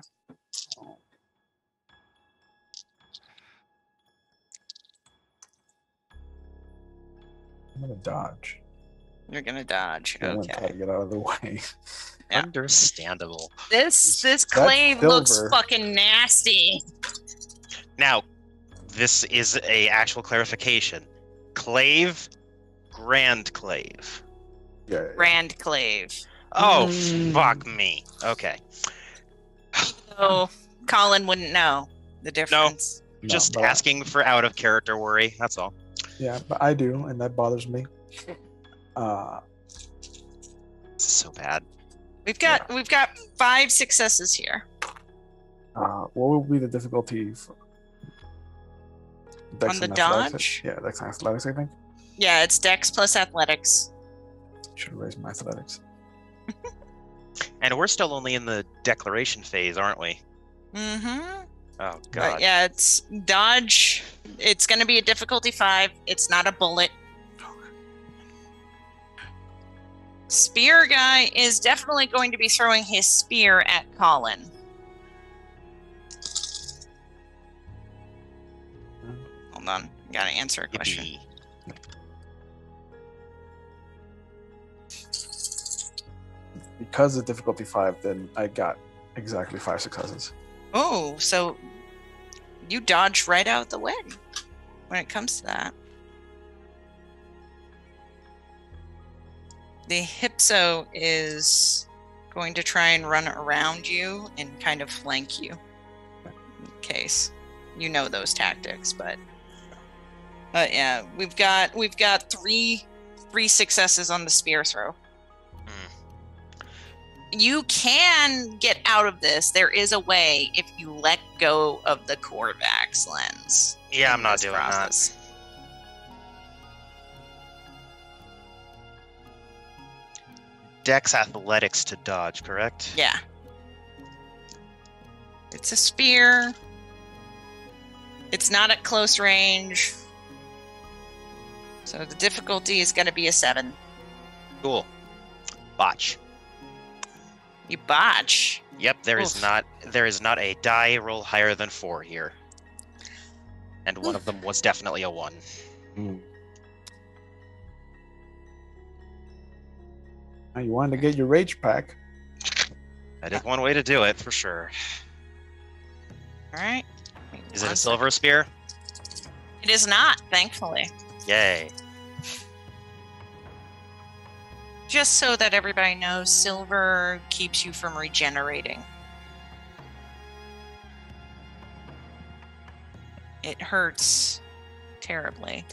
I'm gonna dodge. You're gonna dodge. I'm gonna try Okay. to get out of the way. Yeah. Understandable. This That clave looks silver- fucking nasty. Now, this is a actual clarification. Clave, Grand Clave. Yeah. Grand clave. Oh, fuck me. Okay. So Colin wouldn't know the difference. No, Just but I- asking for out of character worry. That's all. Yeah, but I do, and that bothers me. This is so bad. We've got 5 successes here. What will be the difficulty for Dex On the and athletics? dodge? Yeah, Dex and athletics, I think. Yeah, it's Dex plus Athletics. Should raise my athletics. And we're still only in the declaration phase, aren't we? Mm-hmm. Oh, But God. yeah, it's dodge. It's going to be a difficulty 5. It's not a bullet. Spear guy is definitely going to be throwing his spear at Colin. Hold on. Gotta answer a question. Yippee. Because it's difficulty 5, then I got exactly 5 successes. Oh, so you dodged right out the way when it comes to that. The Hypso is going to try and run around you and kind of flank you. In case you know those tactics, but yeah, we've got 3 successes on the spear throw. You can get out of this. There is a way if you let go of the Corvax lens. Yeah, I'm in not this doing process. that. Dex athletics to dodge, correct? Yeah. It's a spear. It's not at close range. So the difficulty is going to be a 7. Cool. Botch. You botch. Yep, there is Oof. not a die roll higher than 4 here. And one of them was definitely a 1. Now you wanted to get your rage pack. That is one way to do it, for sure. All right. Is it a silver spear? It is not, thankfully. Yay. Just so that everybody knows, silver keeps you from regenerating. It hurts terribly.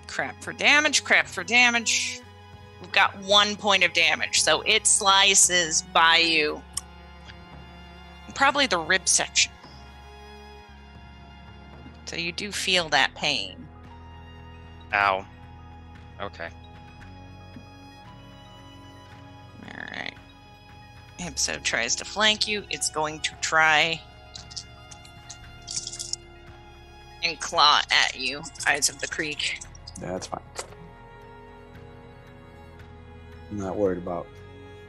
Crap for damage, crap for damage. We've got 1 point of damage, so it slices by you. Probably the rib section. So you do feel that pain. Ow. Okay. Alright. Hypso tries to flank you. It's going to try and claw at you, Eyes of the Creek. Yeah, that's fine. I'm not worried about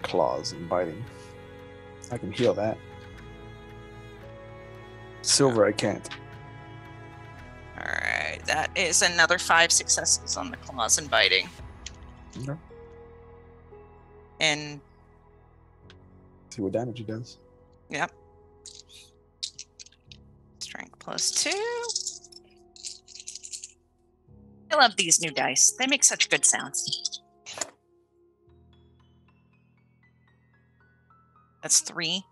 claws and biting. I can heal that. Silver, I can't. Alright, that is another 5 successes on the claws and biting. Okay. And, See what damage he does. yep. Strength +2. I love these new dice. They make such good sounds. That's 3.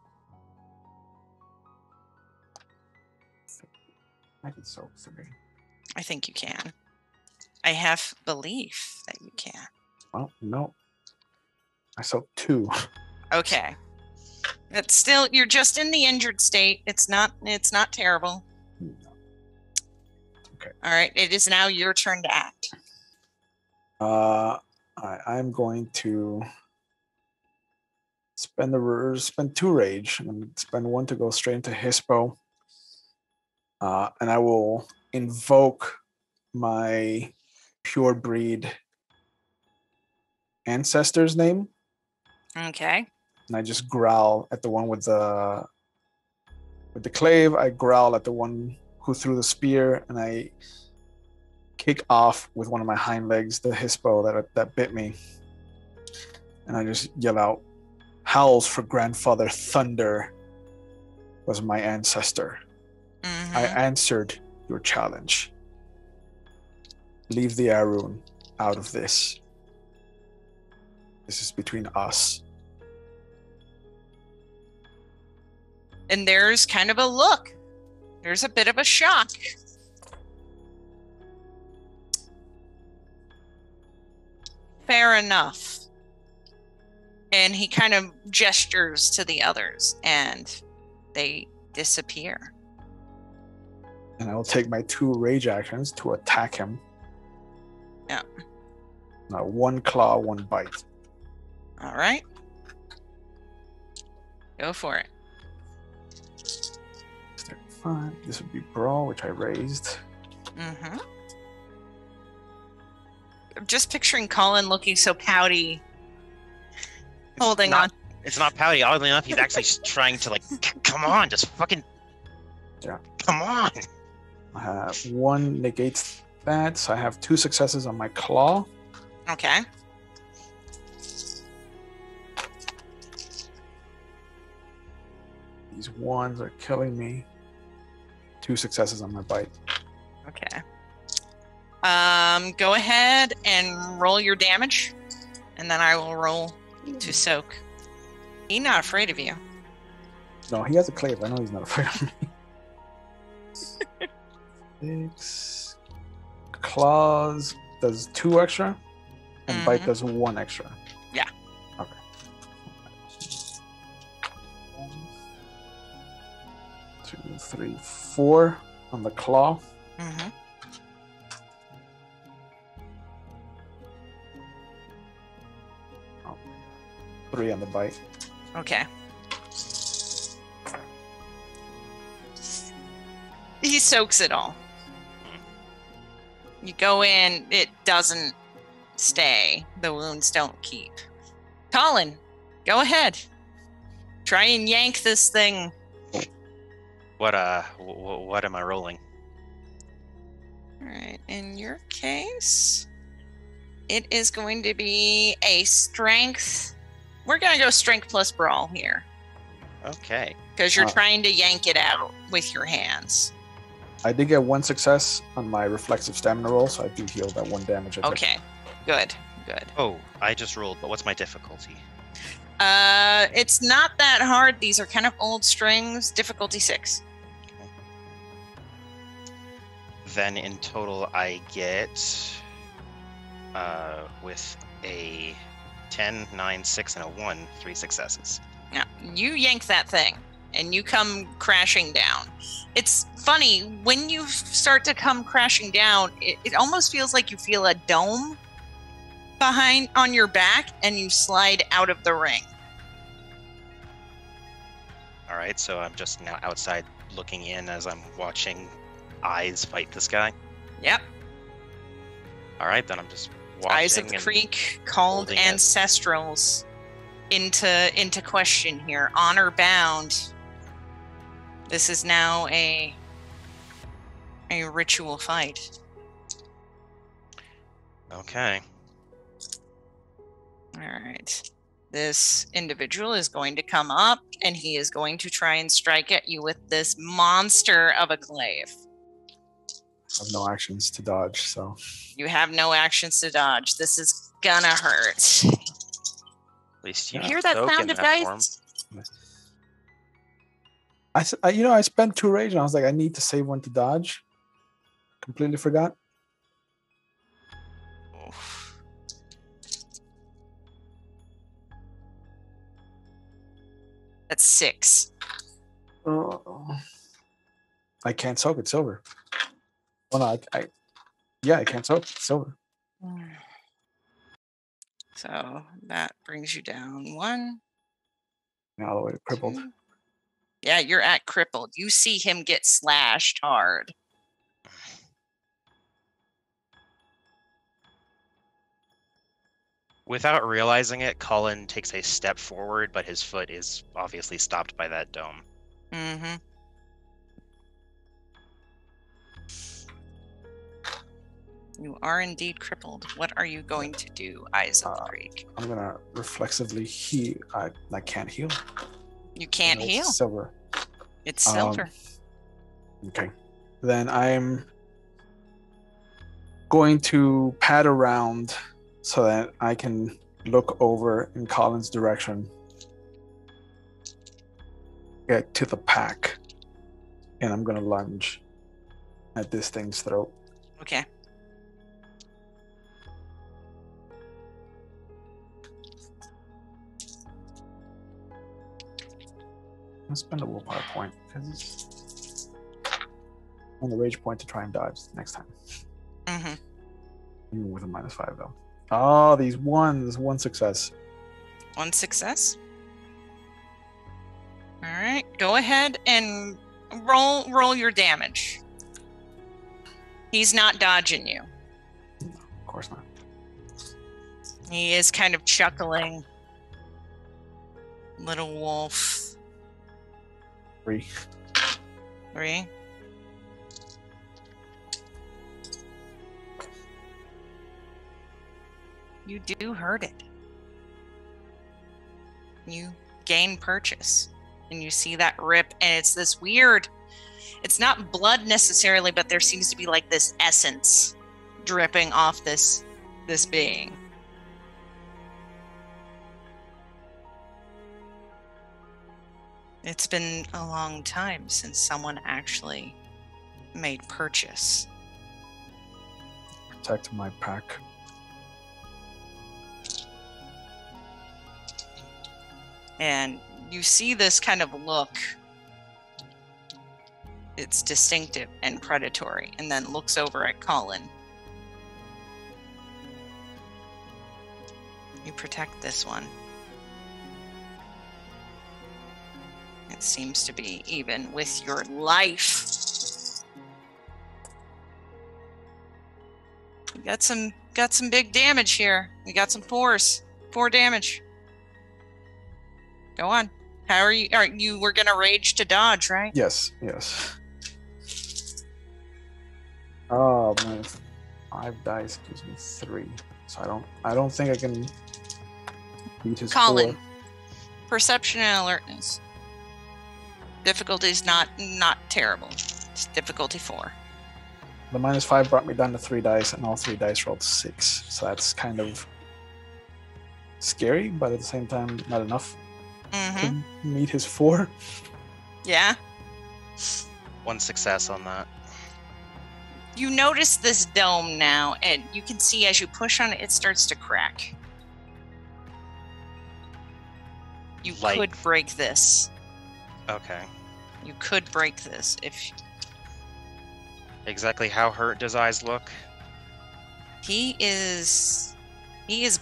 I can soak 3. I think you can. I have belief that you can. Well, no. I soak 2. Okay. It's still, you're just in the injured state. It's not terrible. Okay. All right. It is now your turn to act. I'm going to spend 2 rage and spend 1 to go straight into Hispo. And I will invoke my pure breed ancestor's name. Okay. And I just growl at the one with the clave. I growl at the one who threw the spear, and I kick off with one of my hind legs the Hispo that bit me. And I just yell out, "Howls for Grandfather Thunder was my ancestor. Mhm. I answered your challenge. Leave the Arun out of this. This is between us." And there's kind of a look. There's a bit of a shock. Fair enough. And he kind of gestures to the others, and they disappear. And I will take my 2 rage actions to attack him. Yeah. Now 1 claw, 1 bite. All right. Go for it. 35. This would be brawl, which I raised. Mm-hmm. I'm just picturing Colin looking so pouty, holding on. It's not pouty. Oddly enough, he's actually trying to, like, come on, just fucking... Yeah. Come on! I have 1 negates that, so I have 2 successes on my claw. Okay. These 1s are killing me. 2 successes on my bite. Okay. Go ahead and roll your damage, and then I will roll to soak. He's not afraid of you. No, he has a clave. I know he's not afraid of me. 6. Claws does 2 extra, and bite does 1 extra. Yeah. Okay. 2, 3, 4 on the claw. Mm-hmm. Oh, 3 on the bite. Okay. He soaks it all. You go in, it doesn't stay. The wounds don't keep. Colin, go ahead. Try and yank this thing. What am I rolling? All right. In your case, it is going to be a strength. We're going to go strength plus brawl here Okay. because you're trying to yank it out with your hands. I did get 1 success on my reflexive stamina roll, so I do heal that 1 damage. Okay. Good. Oh, I just rolled, but what's my difficulty? It's not that hard. These are kind of old strings. Difficulty 6. Then in total, I get with a 10, 9, 6, and a 1, 3 successes. Now, you yank that thing, and you come crashing down. It's funny, when you start to come crashing down, it almost feels like you feel a dome behind on your back, and you slide out of the ring. All right, so I'm just now outside looking in as I'm watching eyes fight this guy. Yep. All right, then I'm just watching. Eyes of the Creek called holding it. ancestrals into question here. Honor bound. This is now a ritual fight. Okay. All right. This individual is going to come up and he is going to try and strike at you with this monster of a glaive. I have no actions to dodge, so. You have no actions to dodge. This is gonna hurt. At least you hear that soak sound in of that form. dice? I spent 2 rage and I was like, I need to save 1 to dodge. Completely forgot. Oof. That's 6. Oh. I can't soak, it's silver. Well, no, I can't soak, it's silver. So that brings you down 1. Now all the way to crippled. 2. Yeah, you're at crippled. You see him get slashed hard. Without realizing it, Colin takes a step forward, but his foot is obviously stopped by that dome. Mm-hmm. You are indeed crippled. What are you going to do, Eyes of the Creek? I'm gonna reflexively heal. I can't heal. You can't It's heal. silver. It's silver. Okay. Then I'm going to pad around so that I can look over in Colin's direction, get to the pack, and I'm going to lunge at this thing's throat. Okay. I'll spend a willpower point because on the rage point to try and dodge next time. Mm-hmm. Even with a -5 though. Oh, these ones. 1 success. 1 success. All right. Go ahead and roll your damage. He's not dodging you. No, of course not. He is kind of chuckling. Little wolf. 3. 3. You do hurt it. You gain purchase. And you see that rip, and it's this weird, it's not blood necessarily, but there seems to be like this essence dripping off this being. It's been a long time since someone actually made purchase. Protect my pack. And you see this kind of look It's distinctive and predatory, and then looks over at Colin. You protect this one. It seems to be even with your life. We got some big damage here. We got some 4s. 4 damage. Go on. How are you? You were gonna rage to dodge, right? Yes. Oh man, 5 dice gives me 3, so I don't think I can beat his Colin, 4. perception and alertness. Difficulty is not terrible. It's difficulty 4. The -5 brought me down to 3 dice, and all 3 dice rolled 6. So that's kind of scary, but at the same time, not enough to meet his 4. Yeah. 1 success on that. You notice this dome now, and you can see as you push on it, it starts to crack. You could break this. Okay. You could break this if... Exactly how hurt does Eyes look? He is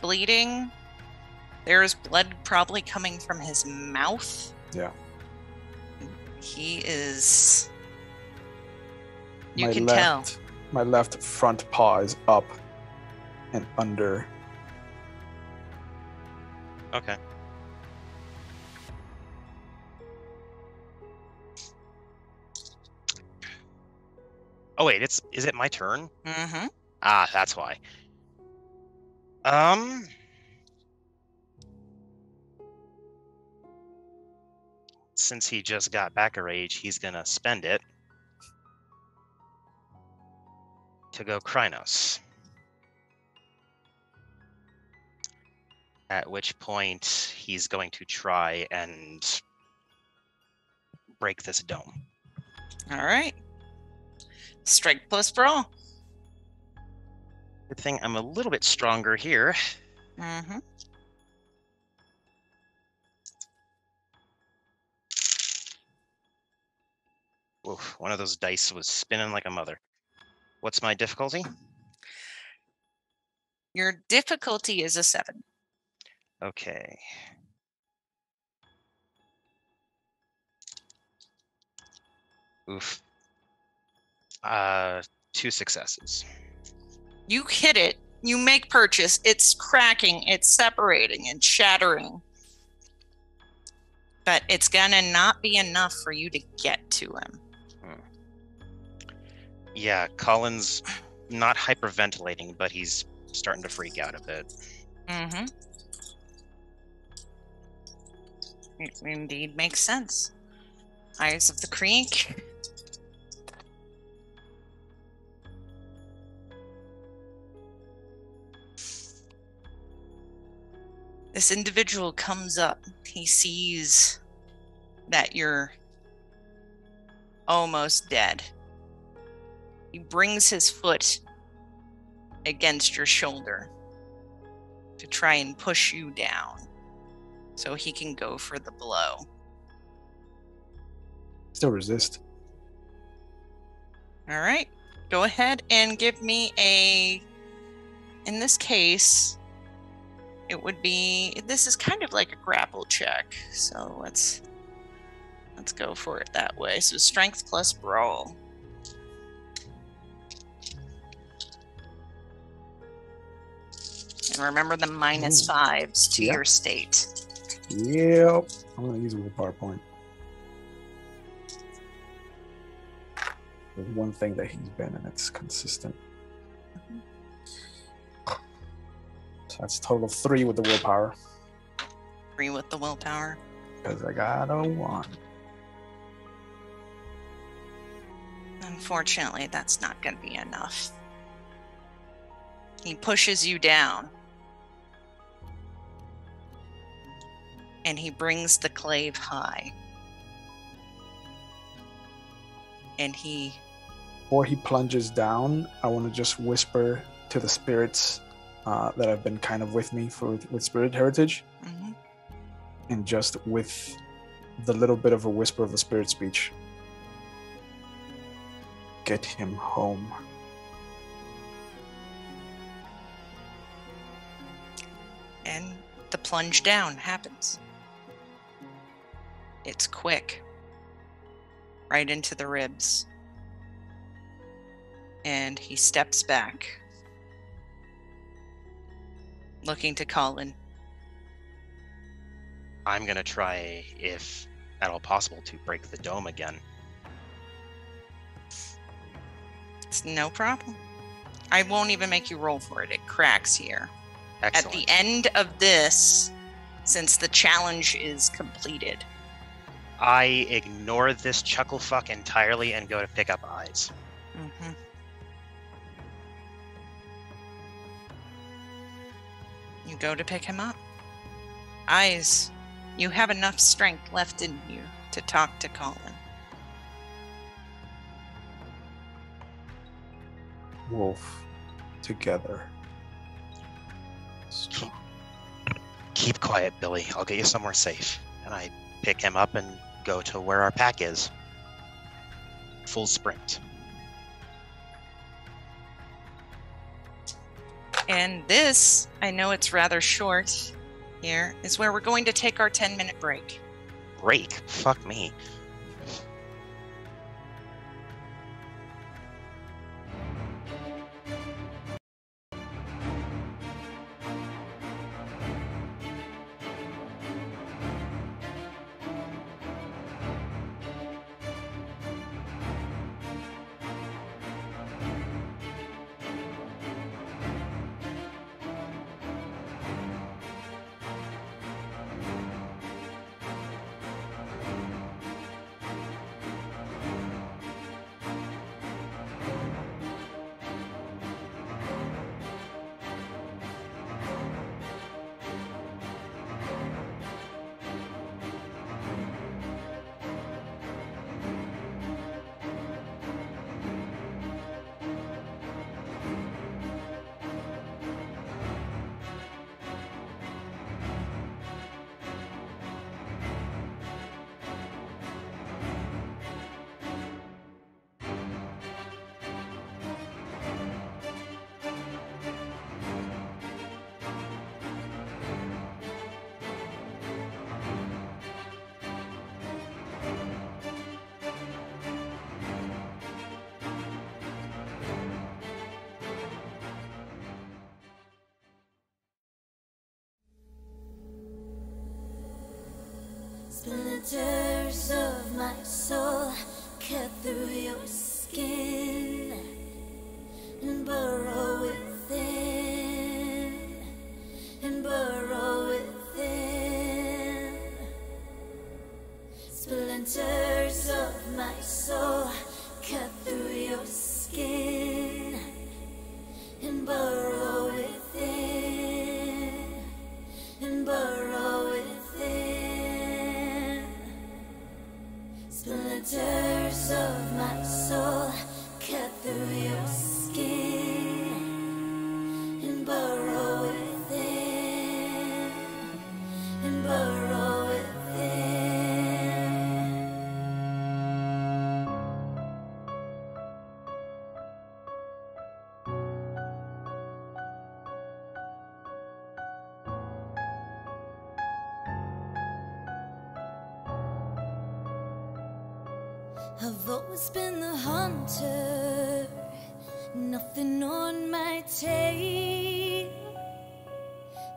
bleeding. There is blood probably coming from his mouth. Yeah. He is... You My can left, tell. My left front paw is up and under. Okay. Oh wait, is it my turn? Mm-hmm. Ah, that's why. Since he just got back a rage, he's gonna spend it to go Krynos. At which point he's going to try and break this dome. All right. Strike plus brawl. Good thing I'm a little bit stronger here. Mm-hmm. Oof, one of those dice was spinning like a mother. What's my difficulty? Your difficulty is a 7. Okay. Oof. 2 successes. You hit it. You make purchase. It's cracking. It's separating and shattering. But it's gonna not be enough for you to get to him. Yeah, Colin's not hyperventilating, but he's starting to freak out a bit. Mm-hmm. It indeed makes sense. Eyes of the Creek. This individual comes up. He sees that you're almost dead. He brings his foot against your shoulder to try and push you down so he can go for the blow. Still resist. All right. Go ahead and give me in this case, it would be, this is kind of like a grapple check. So let's go for it that way. So strength plus brawl. And remember the -5s to your state. Yep. I'm going to use it with a PowerPoint. There's one thing that he's been, and it's consistent. So that's a total of 3 with the willpower. 3 with the willpower. Because I got a 1. Unfortunately, that's not going to be enough. He pushes you down. And he brings the clave high. And he... Before he plunges down, I want to just whisper to the spirits that have been kind of with me with Spirit Heritage. Mm-hmm. And just with the little bit of a whisper of the spirit speech. get him home. And the plunge down happens. It's quick. Right into the ribs. And he steps back, looking to Colin. I'm going to try, if at all possible, to break the dome again. It's no problem. I won't even make you roll for it. It cracks here. Excellent. At the end of this, since the challenge is completed. I ignore this chuckle fuck entirely and go to pick up eyes. Mm-hmm. You go to pick him up. Eyes, you have enough strength left in you to talk to Colin. Wolf, together. Strong. Keep quiet, Billy. I'll get you somewhere safe. And I pick him up and go to where our pack is. Full sprint. And this, I know it's rather short here, is where we're going to take our 10-minute break. Break? Fuck me. Splinters of my soul cut through your skin and burrow within, and burrow within. Splinters of my soul cut through your skin and burrow within, and burrow within. Splinters of my soul cut through your skin and burrow within, and burrow within. I've always been the hunter, nothing on my tail.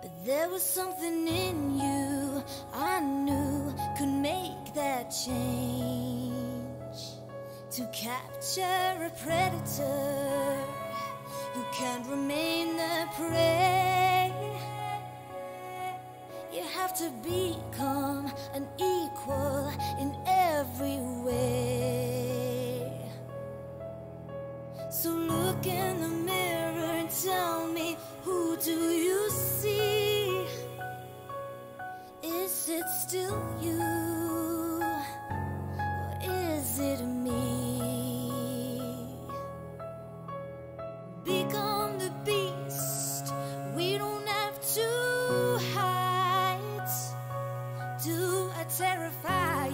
But there was something in you I knew could make that change. To capture a predator who can't remain a prey, you have to become an equal in every way. So look in the mirror and tell me, who do you see? Is it still you, or is it me? Become the beast, we don't have to hide. Do I terrify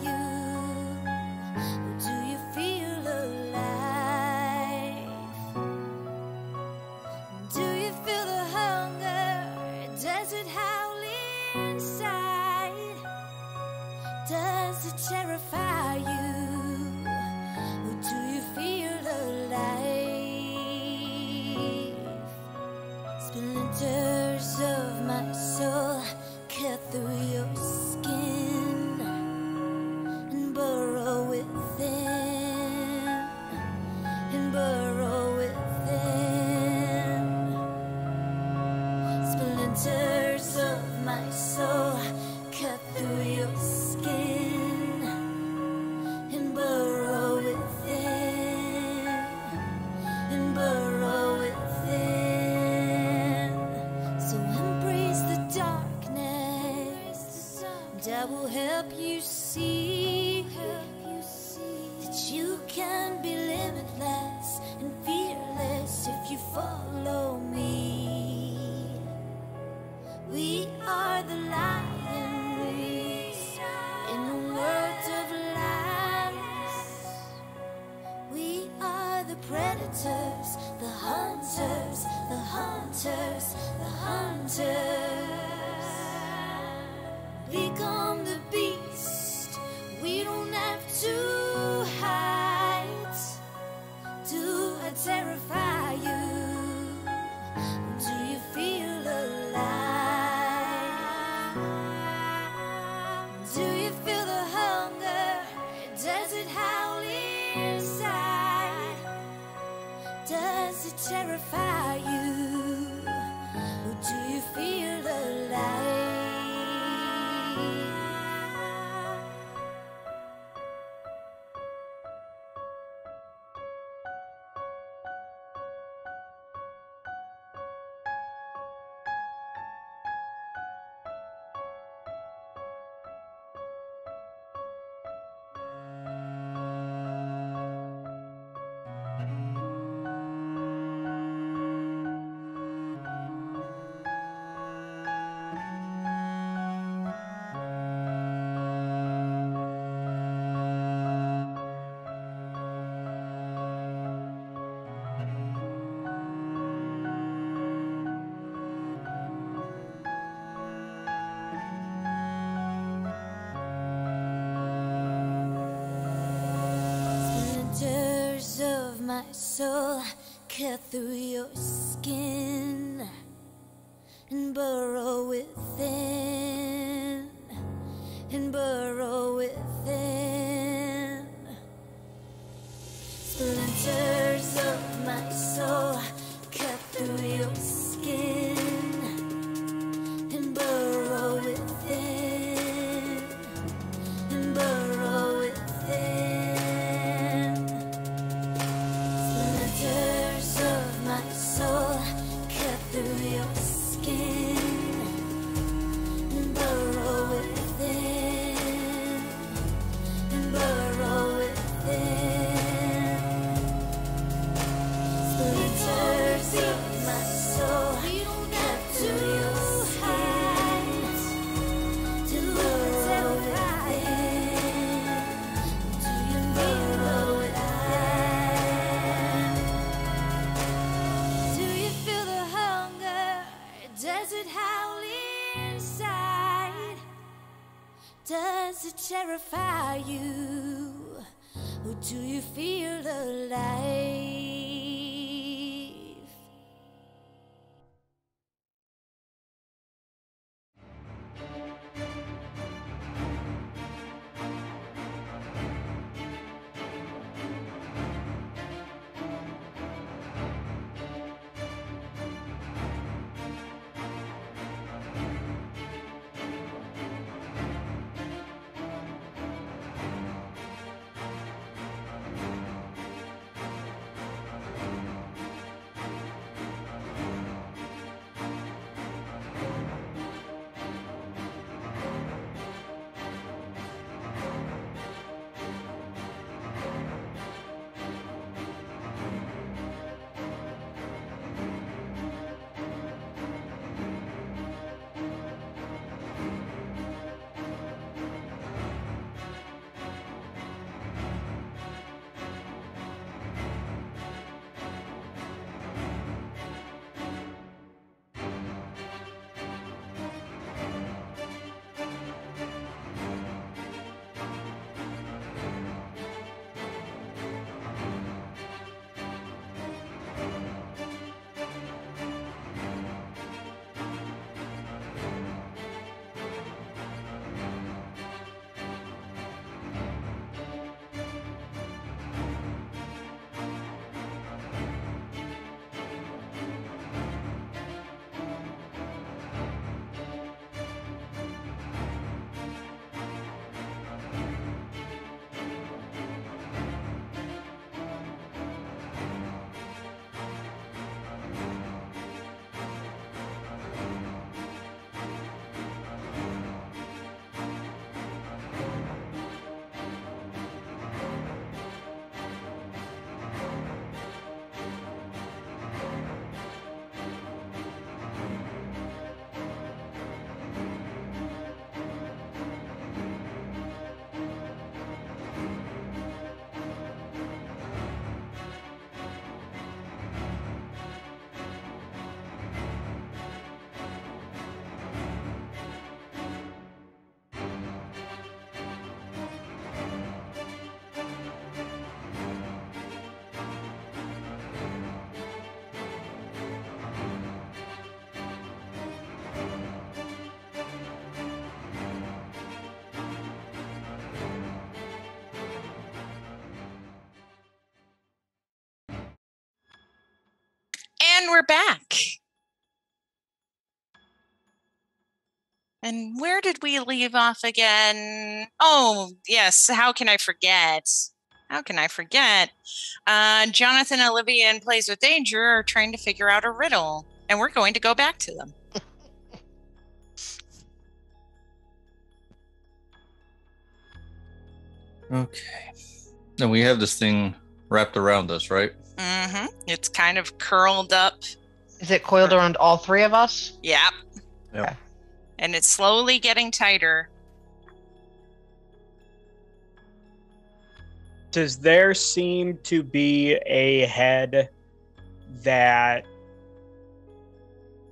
inside? Does it terrify you? Or do you feel alive? Splinters of my soul cut through your skin and burrow within, and burrow within. Splinters of my soul cut through your skin and burrow within, and burrow within. Splinters of my soul cut through your skin and burrow within, and burrow within. Splinters of my soul cut through your skin to burrow within, to burrow within. Do you feel the hunger? Does it howl inside? Does it terrify you? Or do you feel alive? And we're back. And where did we leave off again? Oh, yes. How can I forget? Jonathan, Olivia, and Plays with Danger are trying to figure out a riddle, and we're going to go back to them. Okay. And we have this thing wrapped around us, right? Mm-hmm. It's kind of curled up. Is it coiled around all three of us? Yep. Yep. And it's slowly getting tighter. Does there seem to be a head that...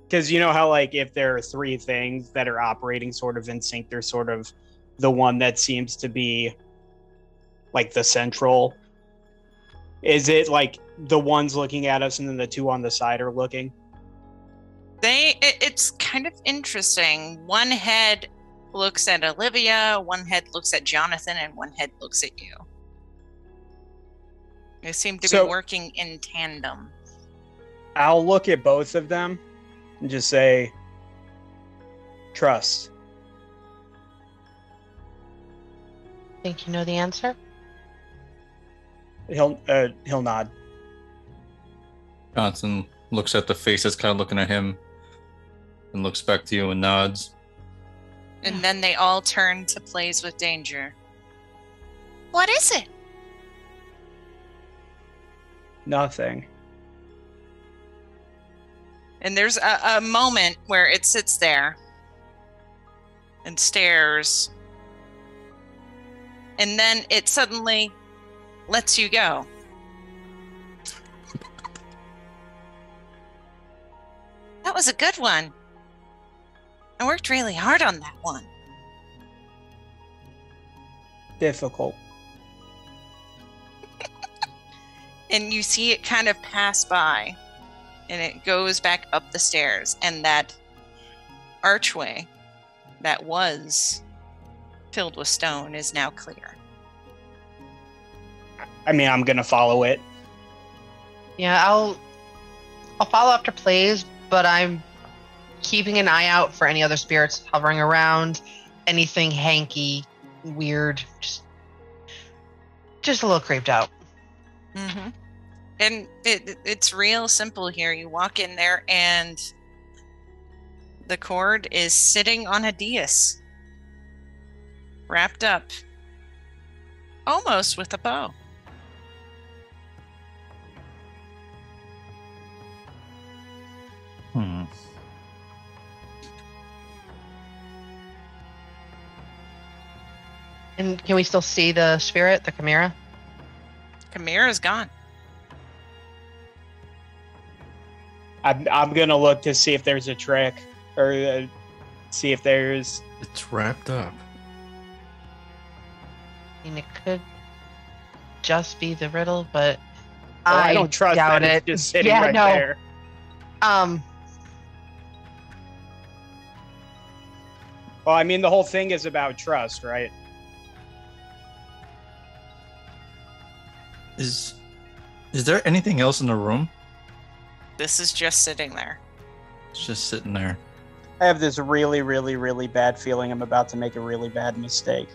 Because you know how, like, if there are three things that are operating sort of in sync, there's sort of the one that seems to be, like, the central. Is it, like, the ones looking at us and then the two on the side are looking? It's kind of interesting. One head looks at Olivia, one head looks at Jonathan, and one head looks at you. They seem to be working in tandem. I'll look at both of them and just say, trust. Think you know the answer? He'll nod. Johnson looks at the face that's kind of looking at him and looks back to you and nods. And then they all turn to Plays with Danger. What is it? Nothing. And there's a moment where it sits there and stares. And then it suddenly lets you go. That was a good one. I worked really hard on that one. Difficult. And you see it kind of pass by. And it goes back up the stairs. And that archway that was filled with stone is now clear. I mean, I'm gonna follow it. Yeah, I'll follow after Plays, but I'm keeping an eye out for any other spirits hovering around, anything hanky, weird, just a little creeped out. Mm-hmm. And it's real simple here. You walk in there and the cord is sitting on a dais, wrapped up almost with a bow. And can we still see the spirit, the chimera? Chimera is gone. I'm gonna look to see if there's a trick, or see if there's. It's wrapped up. I mean, it could just be the riddle, but I don't trust doubt that it. it's just sitting right there. Well, I mean, the whole thing is about trust, right? Is there anything else in the room? This is just sitting there. It's just sitting there. I have this really, really, really bad feeling I'm about to make a really bad mistake.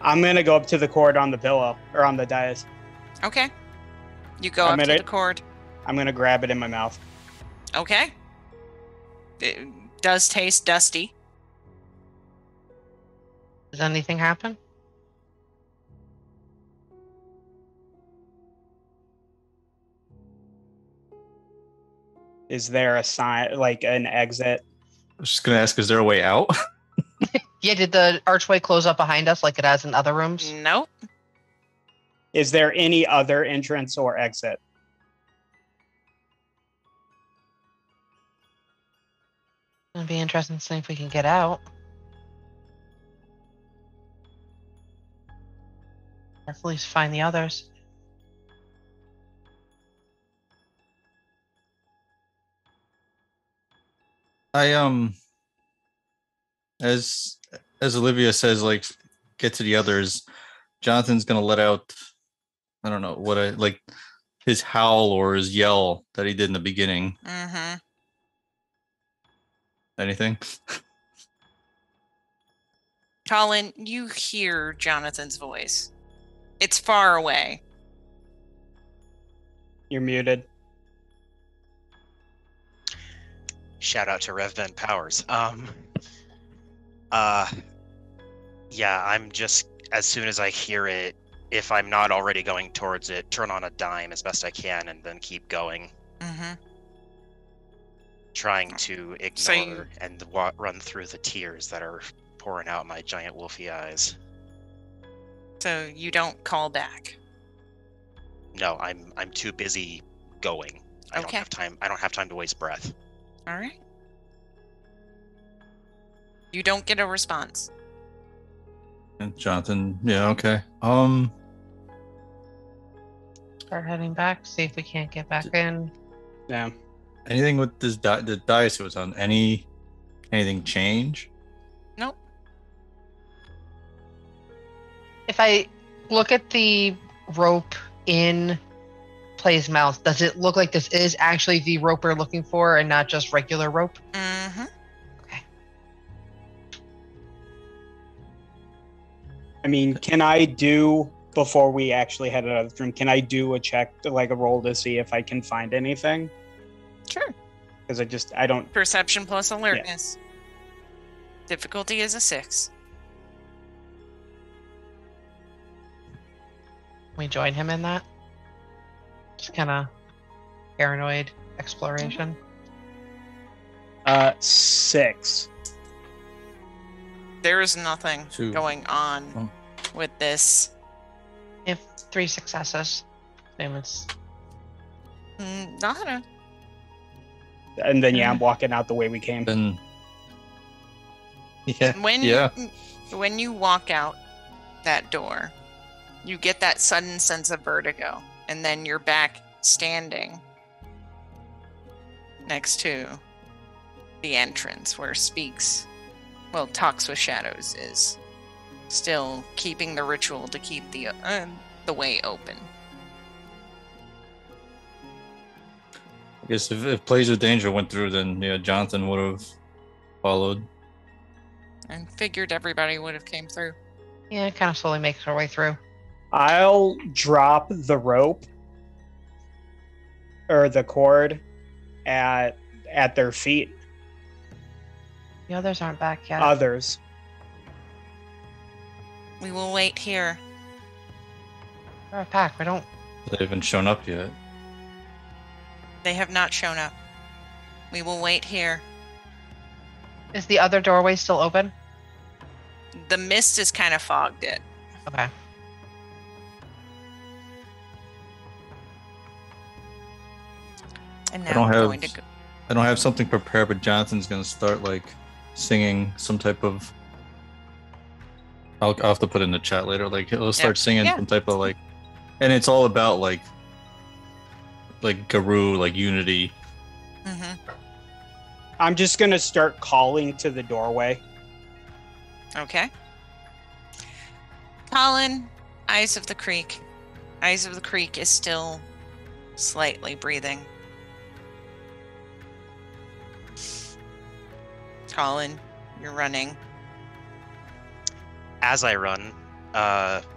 I'm gonna go up to the cord on the pillow, or on the dais. Okay. You go up to the cord. I'm gonna grab it in my mouth. Okay. It does taste dusty. Does anything happen? Is there a sign, like an exit? I was just gonna ask, is there a way out? Yeah, did the archway close up behind us like it has in other rooms? Nope. Is there any other entrance or exit? It'll be interesting to see if we can get out. Or at least find the others. As Olivia says, like, get to the others, Jonathan's gonna let out, I don't know what his howl or his yell that he did in the beginning. Mm-hmm. Anything? Colin, you hear Jonathan's voice. It's far away. You're muted. Shout out to RevBen Powers. Yeah, I'm just, as soon as I hear it, if I'm not already going towards it, turn on a dime as best I can and then keep going. Mm-hmm. Trying to ignore So and run through the tears that are pouring out my giant wolfy eyes. So you don't call back. No, I'm too busy going. I don't Okay. have time. I don't have time to waste breath. All right. You don't get a response. And Jonathan, yeah, okay. Start heading back. See if we can't get back in. Yeah. Anything with this the dice it was on? Anything change? Nope. If I look at the rope in Play's mouth, does it look like this is actually the rope we're looking for and not just regular rope? Mm-hmm. Okay. I mean, can I do, before we actually head out of the room, can I do a check, like a roll to see if I can find anything? Sure. Because I don't. Perception plus alertness. Difficulty is a 6. We join him in that. Just kind of paranoid exploration. 6. There is nothing 2. going on with this. If 3 successes, then it's Nada. And then, I'm walking out the way we came. Then yeah, When you walk out that door, you get that sudden sense of vertigo, and then you're back standing next to the entrance where Talks with Shadows is still keeping the ritual to keep the way open. I guess if Plays of Danger went through, then yeah, Jonathan would have followed. And figured everybody would have came through. yeah, it kind of slowly makes our way through. I'll drop the rope or the cord at their feet. The others aren't back yet. Others. We will wait here. We're a pack. We don't. They haven't shown up yet. They have not shown up. We will wait here. Is the other doorway still open? The mist has kind of fogged it. Okay. And I now don't I'm have going to go. I don't have something prepared, but Jonathan's gonna start like singing some type of. I'll have to put it in the chat later. Like he'll start singing some type of like, and it's all about like Garou, like unity. Mm-hmm. I'm just going to start calling to the doorway. Okay. Colin, Eyes of the Creek. Eyes of the Creek is still slightly breathing. Colin, you're running. As I run,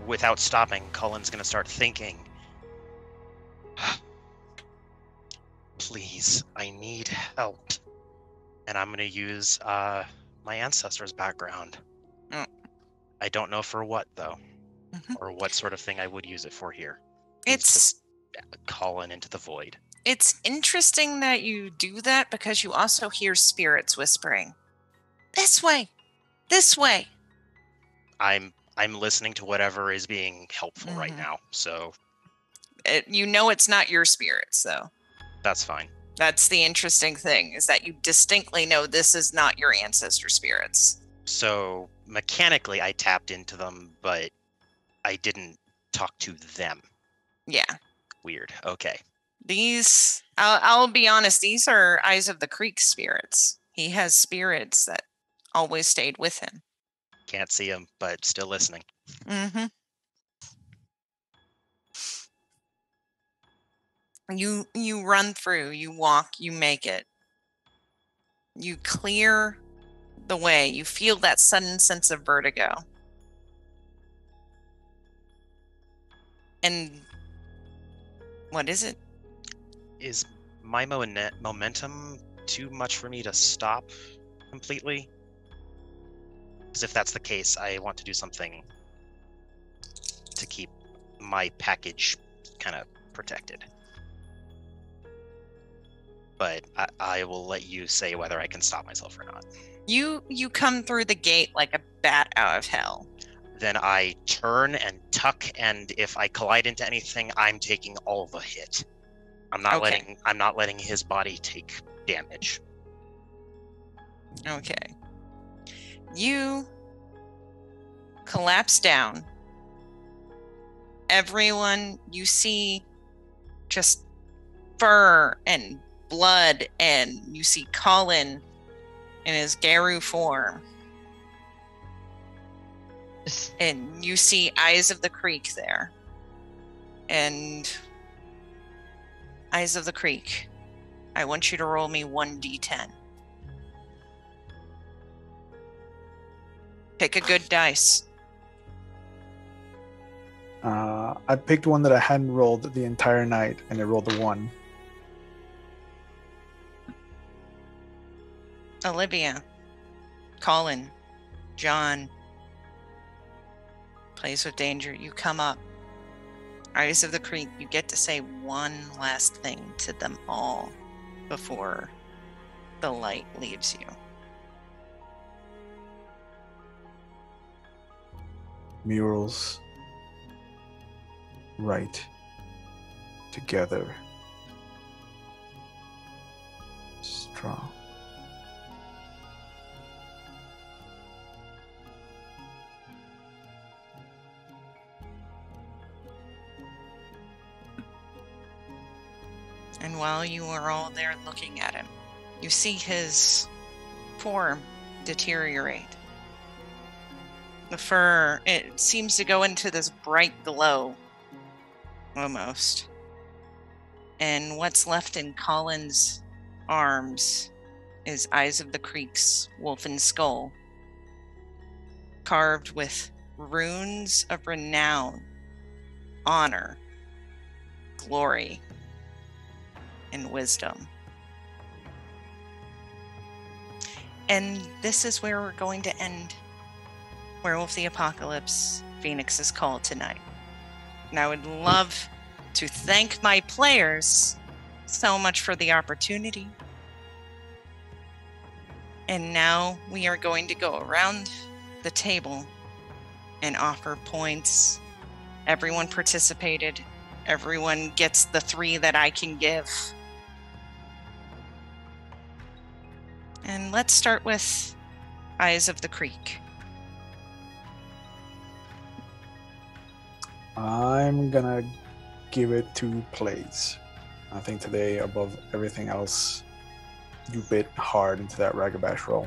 without stopping, Colin's gonna start thinking. Please, I need help. And I'm gonna use my ancestors' background. Mm. I don't know for what though, Mhm. or what sort of thing I would use it for here. It's Colin into the void. It's interesting that you do that because you also hear spirits whispering. This way. This way. I'm listening to whatever is being helpful right Mhm. now, so You know it's not your spirits, though. that's fine. That's the interesting thing, is that you distinctly know this is not your ancestor spirits. So mechanically, I tapped into them, but I didn't talk to them. Yeah. Weird. Okay. These, I'll be honest, these are Eyes of the Creek spirits. He has spirits that always stayed with him. Can't see them, but still listening. Mm-hmm. You run through, you walk, you make it. You clear the way. You feel that sudden sense of vertigo. And what is it? Is my momentum too much for me to stop completely? Because if that's the case, I want to do something to keep my package kind of protected. But I will let you say whether I can stop myself or not. You come through the gate like a bat out of hell. Then I turn and tuck, and if I collide into anything, I'm taking all the hit. I'm not letting his body take damage. Okay. You collapse down. Everyone, you see just fur and blood, and you see Colin in his Garu form. And you see Eyes of the Creek there. And Eyes of the Creek, I want you to roll me 1d10. Pick a good dice. I picked one that I hadn't rolled the entire night, and I rolled a 1. Olivia, Colin, John, Plays with Danger, you come up. Eyes of the Creek, you get to say one last thing to them all before the light leaves you. Murals right together. Strong. And while you are all there looking at him, you see his form deteriorate. The fur, it seems to go into this bright glow, almost. And what's left in Colin's arms is Eyes of the Creek's wolfen skull, carved with runes of renown, honor, glory, and wisdom. And this is where we're going to end Werewolf the Apocalypse, Phoenix's Call tonight. And I would love to thank my players so much for the opportunity. And now we are going to go around the table and offer points. Everyone participated. Everyone gets the 3 that I can give. And let's start with Eyes of the Creek. I'm gonna give it 2 plays. I think today, above everything else, you bit hard into that Ragabash roll.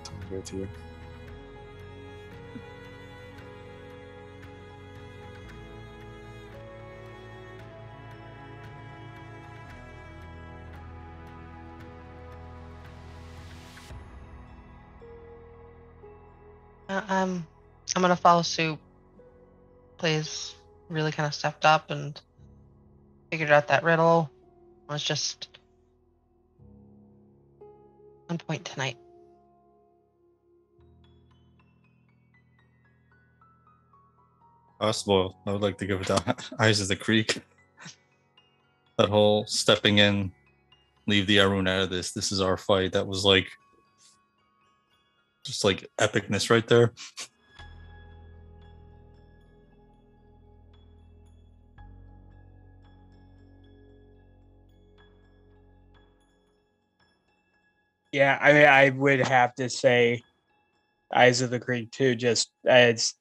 So I'm gonna give it to you. I'm gonna follow suit. Plays really kind of stepped up and figured out that riddle. Was just on point tonight. Possible. I would like to give it to Eyes of the Creek. That whole stepping in, leave the Arun out of this. This is our fight. That was like, just like epicness right there. Yeah, I mean, I would have to say Eyes of the Creek too. Just it's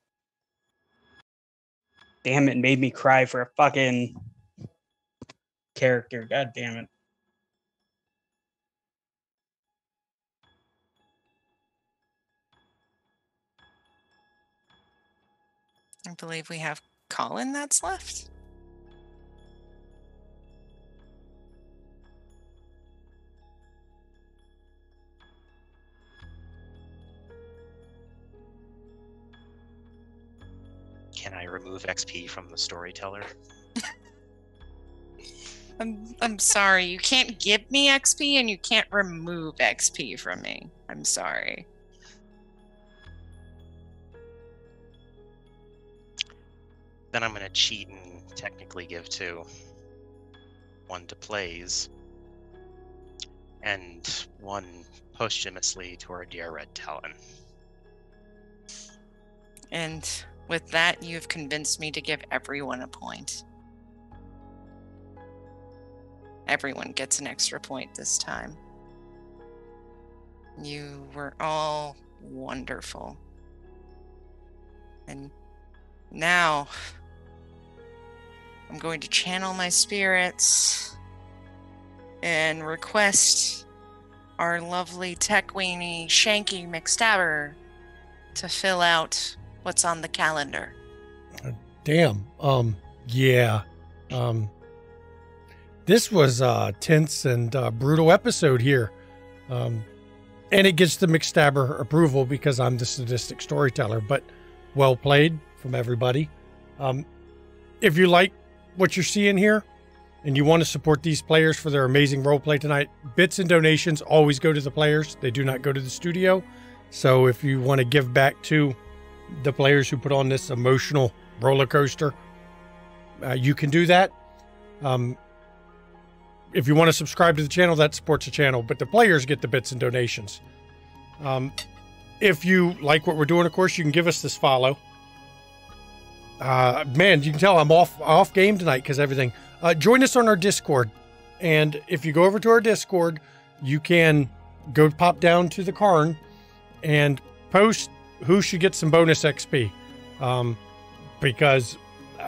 damn it, made me cry for a fucking character. God damn it. I believe we have Colin that's left. Can I remove XP from the storyteller? I'm sorry. You can't give me XP and you can't remove XP from me. I'm sorry. Then I'm going to cheat and technically give 2. 1 to plays, and 1 posthumously to our dear Red Talon. And with that, you've convinced me to give everyone a point. Everyone gets an extra point this time. You were all wonderful. And now I'm going to channel my spirits and request our lovely tech weenie Shanky McStabber to fill out what's on the calendar. Damn. Yeah. This was a tense and brutal episode here. And it gets the McStabber approval because I'm the sadistic storyteller, but well played from everybody. If you like what you're seeing here and you want to support these players for their amazing roleplay tonight, bits and donations always go to the players. They do not go to the studio. So if you want to give back to the players who put on this emotional roller coaster, you can do that. If you want to subscribe to the channel, that supports the channel, but the players get the bits and donations. If you like what we're doing, of course, you can give us this follow. Man, you can tell I'm off game tonight because everything. Join us on our Discord. And if you go over to our Discord, you can go pop down to the Karn and post who should get some bonus XP. Because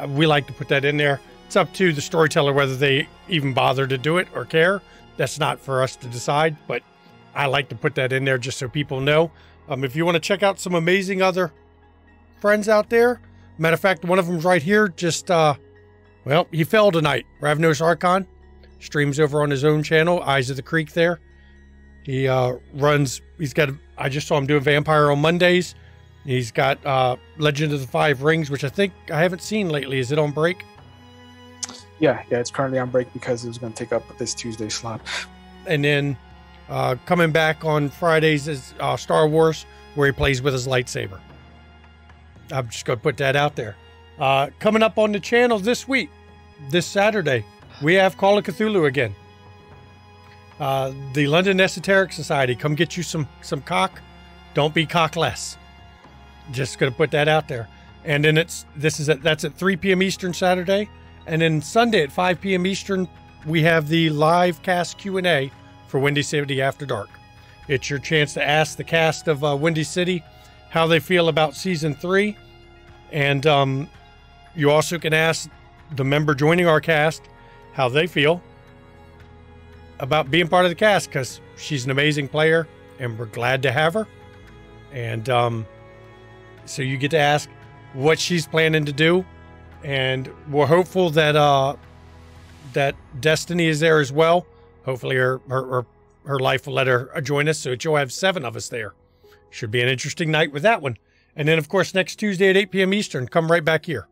we like to put that in there. It's up to the storyteller whether they even bother to do it or care. That's not for us to decide, but I like to put that in there just so people know. If you want to check out some amazing other friends out there, matter of fact, one of them's right here. Just, well, he fell tonight. Ravnos Archon streams over on his own channel, Eyes of the Creek there. He I just saw him doing Vampire on Mondays. He's got Legend of the Five Rings, which I think I haven't seen lately. Is it on break? Yeah, it's currently on break because it was going to take up this Tuesday slot. And then coming back on Fridays is Star Wars, where he plays with his lightsaber. I'm just going to put that out there. Coming up on the channel this week, this Saturday, we have Call of Cthulhu again. The London Esoteric Society, come get you some cock. Don't be cockless. Just going to put that out there. And then that's at 3 p.m. Eastern Saturday. And then Sunday at 5 p.m. Eastern, we have the live cast Q&A for Windy City After Dark. It's your chance to ask the cast of Windy City how they feel about Season 3. And you also can ask the member joining our cast how they feel about being part of the cast, because she's an amazing player and we're glad to have her. And so you get to ask what she's planning to do. And we're hopeful that that Destiny is there as well. Hopefully her life will let her join us. So you'll have 7 of us there. Should be an interesting night with that one. And then, of course, next Tuesday at 8 p.m. Eastern, come right back here.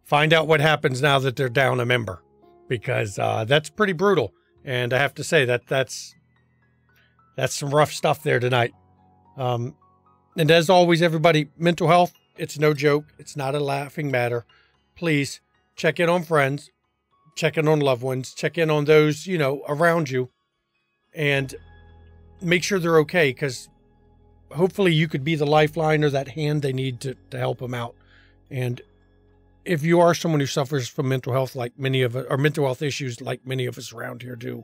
Find out what happens now that they're down a member. Because that's pretty brutal. And I have to say that's some rough stuff there tonight. And as always, everybody, mental health, it's no joke. It's not a laughing matter. Please check in on friends, check in on loved ones, check in on those, around you, and make sure they're okay, because hopefully you could be the lifeline or that hand they need to help them out. And if you are someone who suffers from mental health like many of us, or mental health issues like many of us around here do,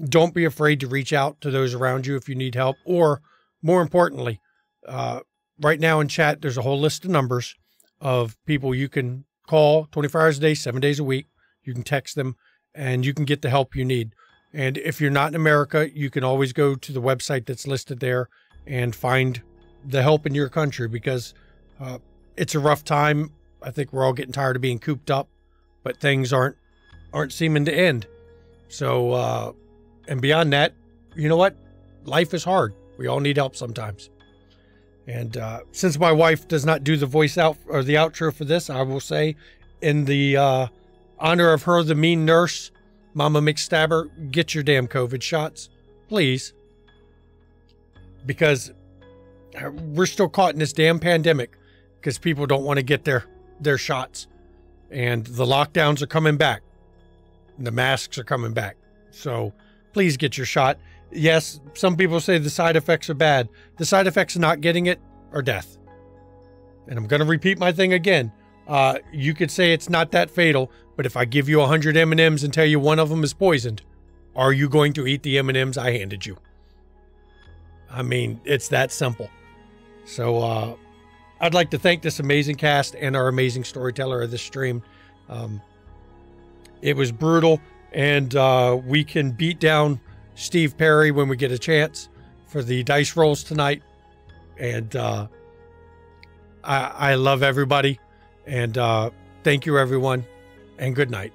don't be afraid to reach out to those around you if you need help. Or more importantly, right now in chat, there's a whole list of numbers of people you can call 24 hours a day, 7 days a week. You can text them and you can get the help you need. And if you're not in America, you can always go to the website that's listed there and find the help in your country, because it's a rough time. I think we're all getting tired of being cooped up, but things aren't seeming to end. So, and beyond that, you know what? Life is hard. We all need help sometimes. And since my wife does not do the voice out or the outro for this, I will say, in the honor of her, the mean nurse, Mama McStabber, get your damn COVID shots, please. Because we're still caught in this damn pandemic because people don't want to get their shots. And the lockdowns are coming back. The masks are coming back. So please get your shot. Yes, some people say the side effects are bad. The side effects of not getting it are death. And I'm going to repeat my thing again. You could say it's not that fatal, but if I give you 100 M&Ms and tell you one of them is poisoned, are you going to eat the M&Ms I handed you? I mean, it's that simple. So I'd like to thank this amazing cast and our amazing storyteller of this stream. It was brutal, and we can beat down Steve Perry when we get a chance for the dice rolls tonight. And I love everybody. And thank you, everyone. And good night.